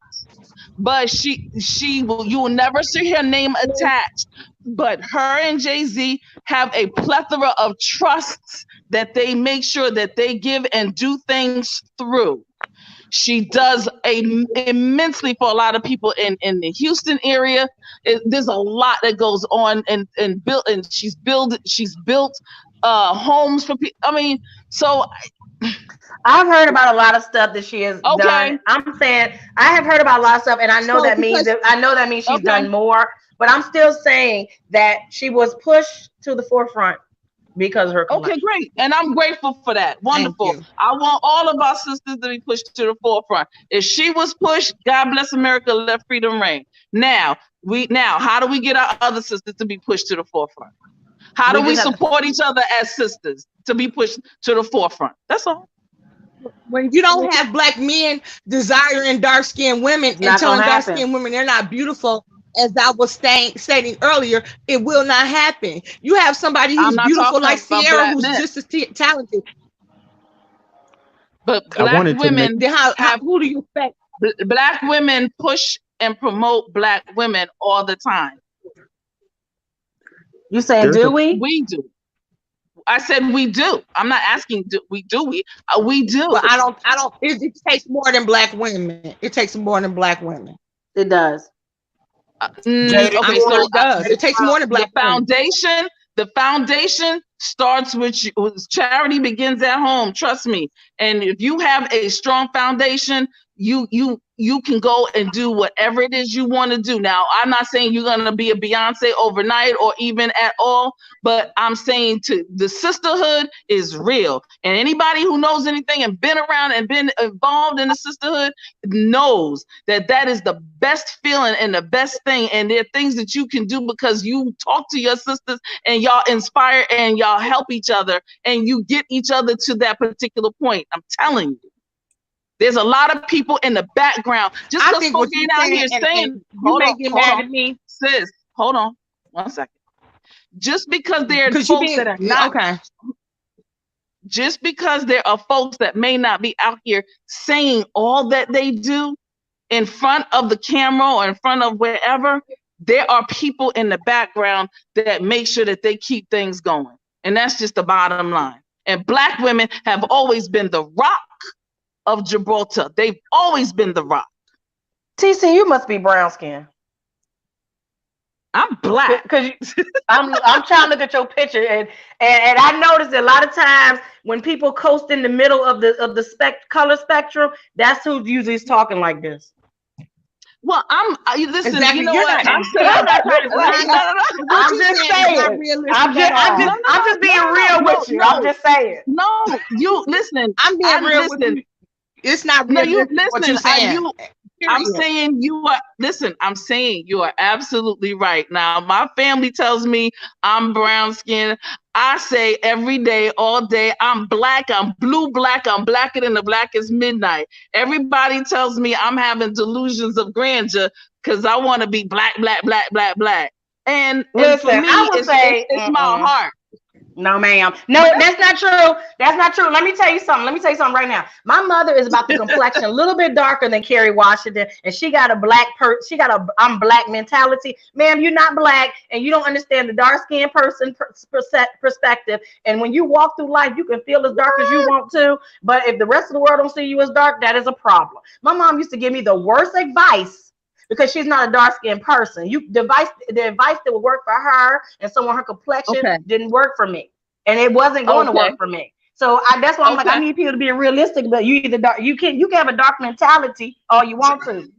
but you will never see her name attached. But her and Jay-Z have a plethora of trusts that they make sure that they give and do things through. She does immensely for a lot of people in the Houston area. There's a lot that goes on and she's built homes for people. I mean, so I've heard about a lot of stuff that she has done. I'm saying I have heard about a lot of stuff, and I know that means she's done more. But I'm still saying that she was pushed to the forefront because of her collection. Okay, great. And I'm grateful for that. Wonderful. I want all of our sisters to be pushed to the forefront. If she was pushed, God bless America, let freedom reign. Now, how do we get our other sisters to be pushed to the forefront? How do we support each other as sisters to be pushed to the forefront? That's all. When you don't have black men desiring dark-skinned women and telling dark-skinned women they're not beautiful, as I was stating earlier, it will not happen. You have somebody who's beautiful like Sierra, who's just as talented. But black women, who do you expect? Black women push and promote black women all the time. You saying do we? We do. I said we do. I'm not asking we do. We do. But I don't. It takes more than black women. It takes more than black women. It does. Okay, so it does. It takes more than black women. The foundation starts with charity begins at home. Trust me. And if you have a strong foundation, you can go and do whatever it is you want to do. Now, I'm not saying you're going to be a Beyonce overnight or even at all, but I'm saying the sisterhood is real. And anybody who knows anything and been around and been involved in the sisterhood knows that is the best feeling and the best thing. And there are things that you can do because you talk to your sisters and y'all inspire and y'all help each other and you get each other to that particular point. I'm telling you. There's a lot of people in the background. Just because folks ain't out here saying, you may get mad at me. Sis, hold on 1 second. Just because there are folks that are not okay. Just because there are folks that may not be out here saying all that they do in front of the camera or in front of wherever, there are people in the background that make sure that they keep things going. And that's just the bottom line. And black women have always been the rock of Gibraltar. They've always been the rock. TC, you must be brown skin. I'm black. Because I'm trying to look at your picture and I noticed a lot of times when people coast in the middle of the color spectrum, that's who usually is talking like this. Well, listen. Exactly. You know what? I'm just saying. I'm just being real with you. I'm just saying. No, you listen. I'm being real with you. It's not real. No, you listen. What you're saying. I'm saying you are, listen, I'm saying you are absolutely right. Now, my family tells me I'm brown skinned. I say every day, all day, I'm black, I'm blue black, I'm blacker than the blackest midnight. Everybody tells me I'm having delusions of grandeur because I want to be black, black, black, black, black. And Listen, for me, I would say, it's my heart. No, ma'am. No, that's not true. That's not true. Let me tell you something. Let me tell you something right now. My mother is about the complexion a little bit darker than Kerry Washington, and she got a she got a I'm black mentality. Ma'am, you're not black, and you don't understand the dark skinned person perspective. And when you walk through life, you can feel as dark as you want to, but if the rest of the world don't see you as dark, that is a problem. My mom used to give me the worst advice, because she's not a dark-skinned person. The advice that would work for her and someone her complexion didn't work for me, and it wasn't going to work for me. So that's why I'm like, I need people to be realistic. But you either dark, you can have a dark mentality all you want to,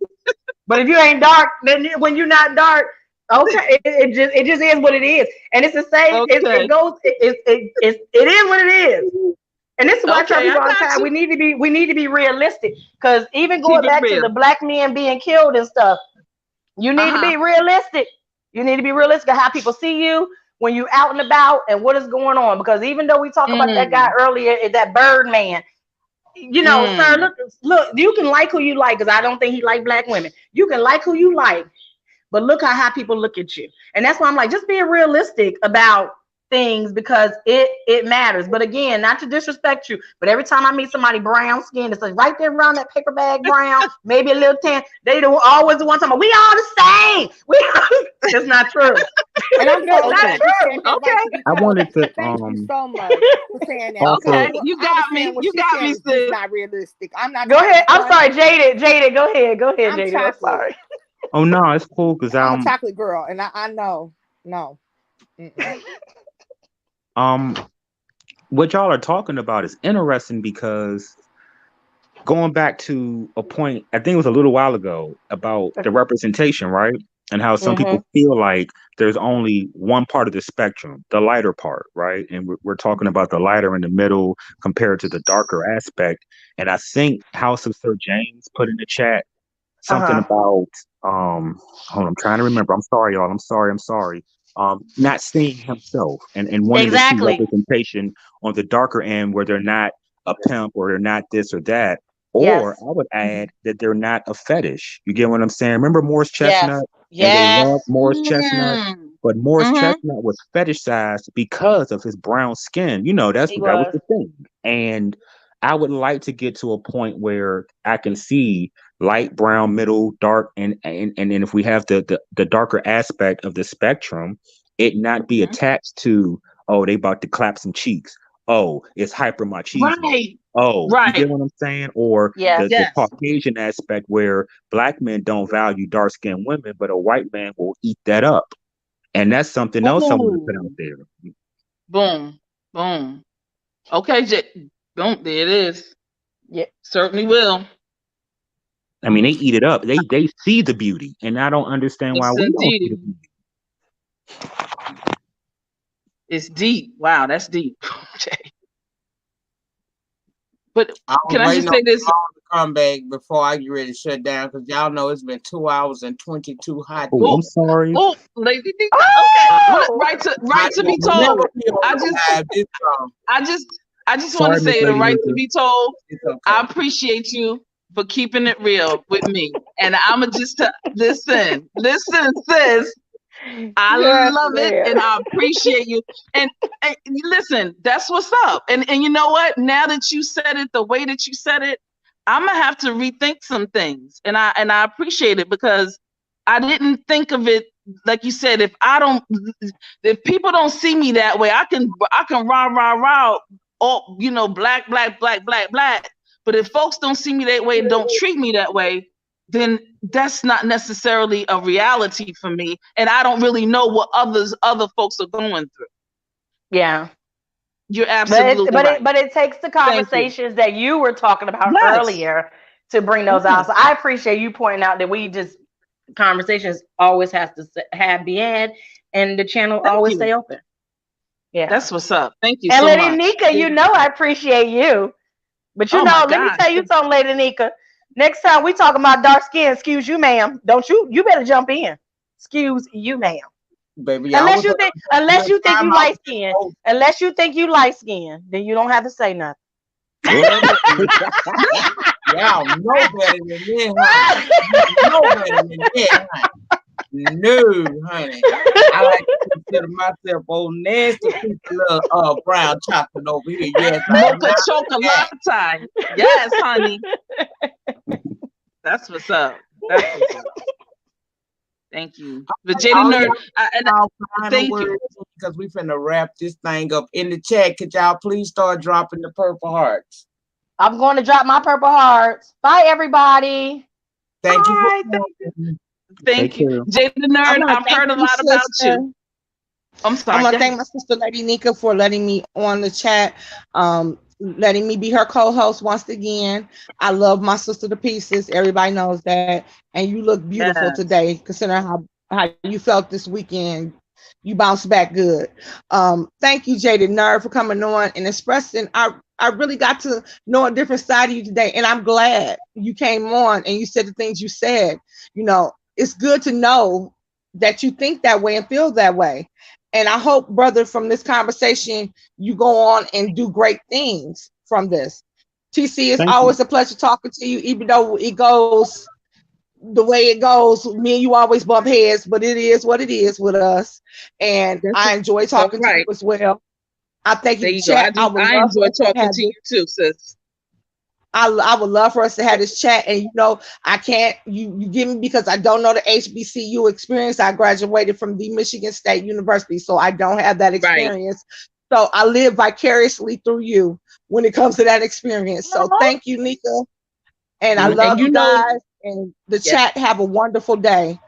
but if you ain't dark, then when you're not dark, okay, it just is what it is, and it's the same. It goes. It is what it is. And this is why I tell people all the time, we need to be realistic. Because even going back to the black men being killed and stuff, you need to be realistic. You need to be realistic of how people see you when you're out and about and what is going on. Because even though we talked about that guy earlier, that bird man, you know, sir, look, you can like who you like, because I don't think he liked black women. You can like who you like, but look how people look at you. And that's why I'm like, just being realistic about things, because it matters. But again, not to disrespect you, but every time I meet somebody brown skin, it's like right there around that paper bag brown, maybe a little tan, they don't always the one talking about we all the same. It's not true. And I'm not true. Okay. I wanted to thank you so much for saying that. Okay, you got me. You got me, sis. It's not realistic. I'm not. Go ahead. I'm sorry, Jaded. Go ahead, Jaded. I'm sorry. Oh no, it's cool because I'm a chocolate girl, and I know. No. What y'all are talking about is interesting, because going back to a point, I think it was a little while ago, about the representation, right? And how some people feel like there's only one part of the spectrum, the lighter part, right? And we're talking about the lighter in the middle compared to the darker aspect. And I think House of Sir James put in the chat something about hold on, I'm trying to remember. I'm sorry, y'all. I'm sorry. Not seeing himself and wanting to see representation on the darker end, where they're not a pimp or they're not this or that. Or I would add that they're not a fetish. You get what I'm saying? Remember Morris Chestnut? Yes. And they love Morris Chestnut. But Morris Chestnut was fetishized because of his brown skin. You know, that was the thing. And I would like to get to a point where I can see light, brown, middle, dark, and if we have the darker aspect of the spectrum, it not be attached to, oh, they about to clap some cheeks. Oh, it's hyper machismo. Right. Oh, you get what I'm saying? Or the Caucasian aspect, where black men don't value dark skinned women, but a white man will eat that up. And that's something else I want to put out there. Boom. Boom. Okay, boom, there it is. Yeah. Certainly will. I mean, they eat it up. They see the beauty, and I don't understand why we don't see the beauty. It's deep. Wow, that's deep. But can I just say this? Come back before I get ready to shut down, because y'all know it's been 2 hours and 22 hot minutes. I'm sorry. Oh, lady, okay. Right to be told. I just want to say the right to be told. Okay. I appreciate you for keeping it real with me, and I'ma just listen, sis. I love it, and I appreciate you. And listen, that's what's up. And you know what? Now that you said it the way that you said it, I'm gonna have to rethink some things. And I appreciate it, because I didn't think of it like you said. If people don't see me that way, I can rah all, you know, black. But if folks don't see me that way, don't treat me that way, then that's not necessarily a reality for me. And I don't really know what other folks are going through. Yeah. You're absolutely right. But it takes the conversations that you were talking about earlier to bring those out. So I appreciate you pointing out that conversations always has to be had, and the channel always stay open. Yeah. That's what's up. Thank you so much. And Lady Nyca, you know I appreciate you. But let me tell you something, Lady Nyca. Next time we talking about dark skin, excuse you, ma'am. Don't you? You better jump in. Excuse you, ma'am. Baby, y'all Unless was you think, one time you I light was skin, oh, unless you think you light skin, then you don't have to say nothing. What? y'all know better than that, honey. You know better than that, honey. No, honey. I like to consider myself old nasty piece of brown chocolate over here. Yes, I am Mocha not that. chocolate. Yes, honey. That's what's up. That's what's up. Thank you. But Jada All Nerd, y'all final thank you. words because we finna wrap this thing up. In the chat, could y'all please start dropping the purple hearts? I'm going to drop my purple hearts. Bye, everybody. Thank you All for right, coming. Thank Take you. care. Jada I Nerd, want to I've thank heard a you, lot about sister. you. I'm I sorry. want Go to thank ahead. my sister Lady Nyca for letting me on the chat, letting me be her co-host once again. I love my sister to pieces. Everybody knows that, and you look beautiful Yes. today, considering how you felt this weekend. You bounced back good. Thank you, Jaded Nerd, for coming on and expressing. I really got to know a different side of you today, and I'm glad you came on and you said the things you said. You know, it's good to know that you think that way and feel that way. And I hope, brother, from this conversation, you go on and do great things from this. TC, it's Thank you. always a pleasure talking to you, even though it goes the way it goes. Me and you always bump heads, but it is what it is with us. And I enjoy That's all talking to you right. as well. I thank There you, you go. chat. I would I love for enjoy us to talking have to this. you too, sis. I would love for us to have this chat. And you know, I can't you give me because I don't know the HBCU experience. I graduated from the Michigan State University, so I don't have that Right. experience. So I live vicariously through you when it comes to that experience. So thank you, Nyca. And I And love you you know, guys. And the yes, chat, have a wonderful day.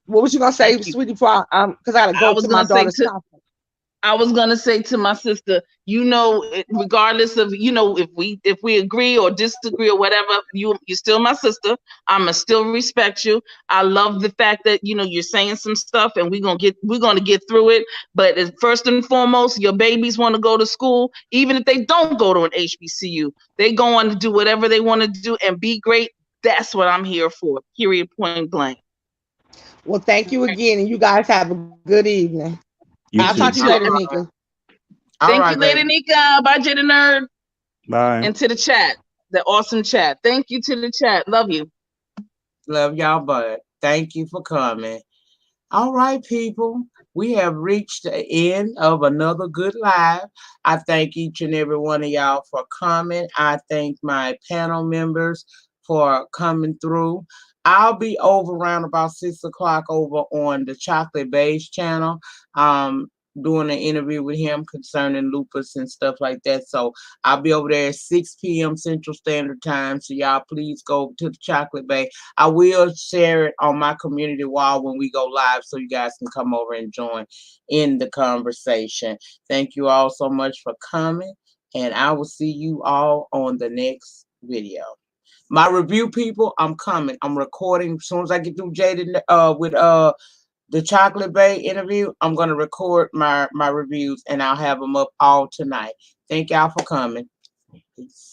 What was you gonna say, thank you. sweetie? Before because I gotta I go was to my gonna say daughter's to conference. I was gonna say to my sister, you know, regardless of if we agree or disagree or whatever, you're still my sister. I'ma still respect you. I love the fact that you're saying some stuff, and we're gonna get through it. But first and foremost, your babies want to go to school, even if they don't go to an HBCU, they go on to do whatever they want to do and be great. That's what I'm here for. Period. Point blank. Well, thank you again, and you guys have a good evening. I'll You talk to you too. later, Nyca. All Thank right, you, Lady baby. Nyca. Bye, Jada Nerd. Bye. And to the chat, the awesome chat. Thank you to the chat. Love you. Love y'all, but thank you for coming. All right, people. We have reached the end of another good live. I thank each and every one of y'all for coming. I thank my panel members for coming through. I'll be over around about 6 o'clock over on the Chocolate Beige channel. Doing an interview with him concerning lupus and stuff like that. So I'll be over there at 6 p.m. Central Standard Time. So y'all please go to the Chocolate Bay. I will share it on my community wall when we go live so you guys can come over and join in the conversation. Thank you all so much for coming, and I will see you all on the next video. My review people, I'm coming. I'm recording as soon as I get through Jaden with the Chocolate Bay interview. I'm gonna record my reviews and I'll have them up all tonight. Thank y'all for coming. Peace.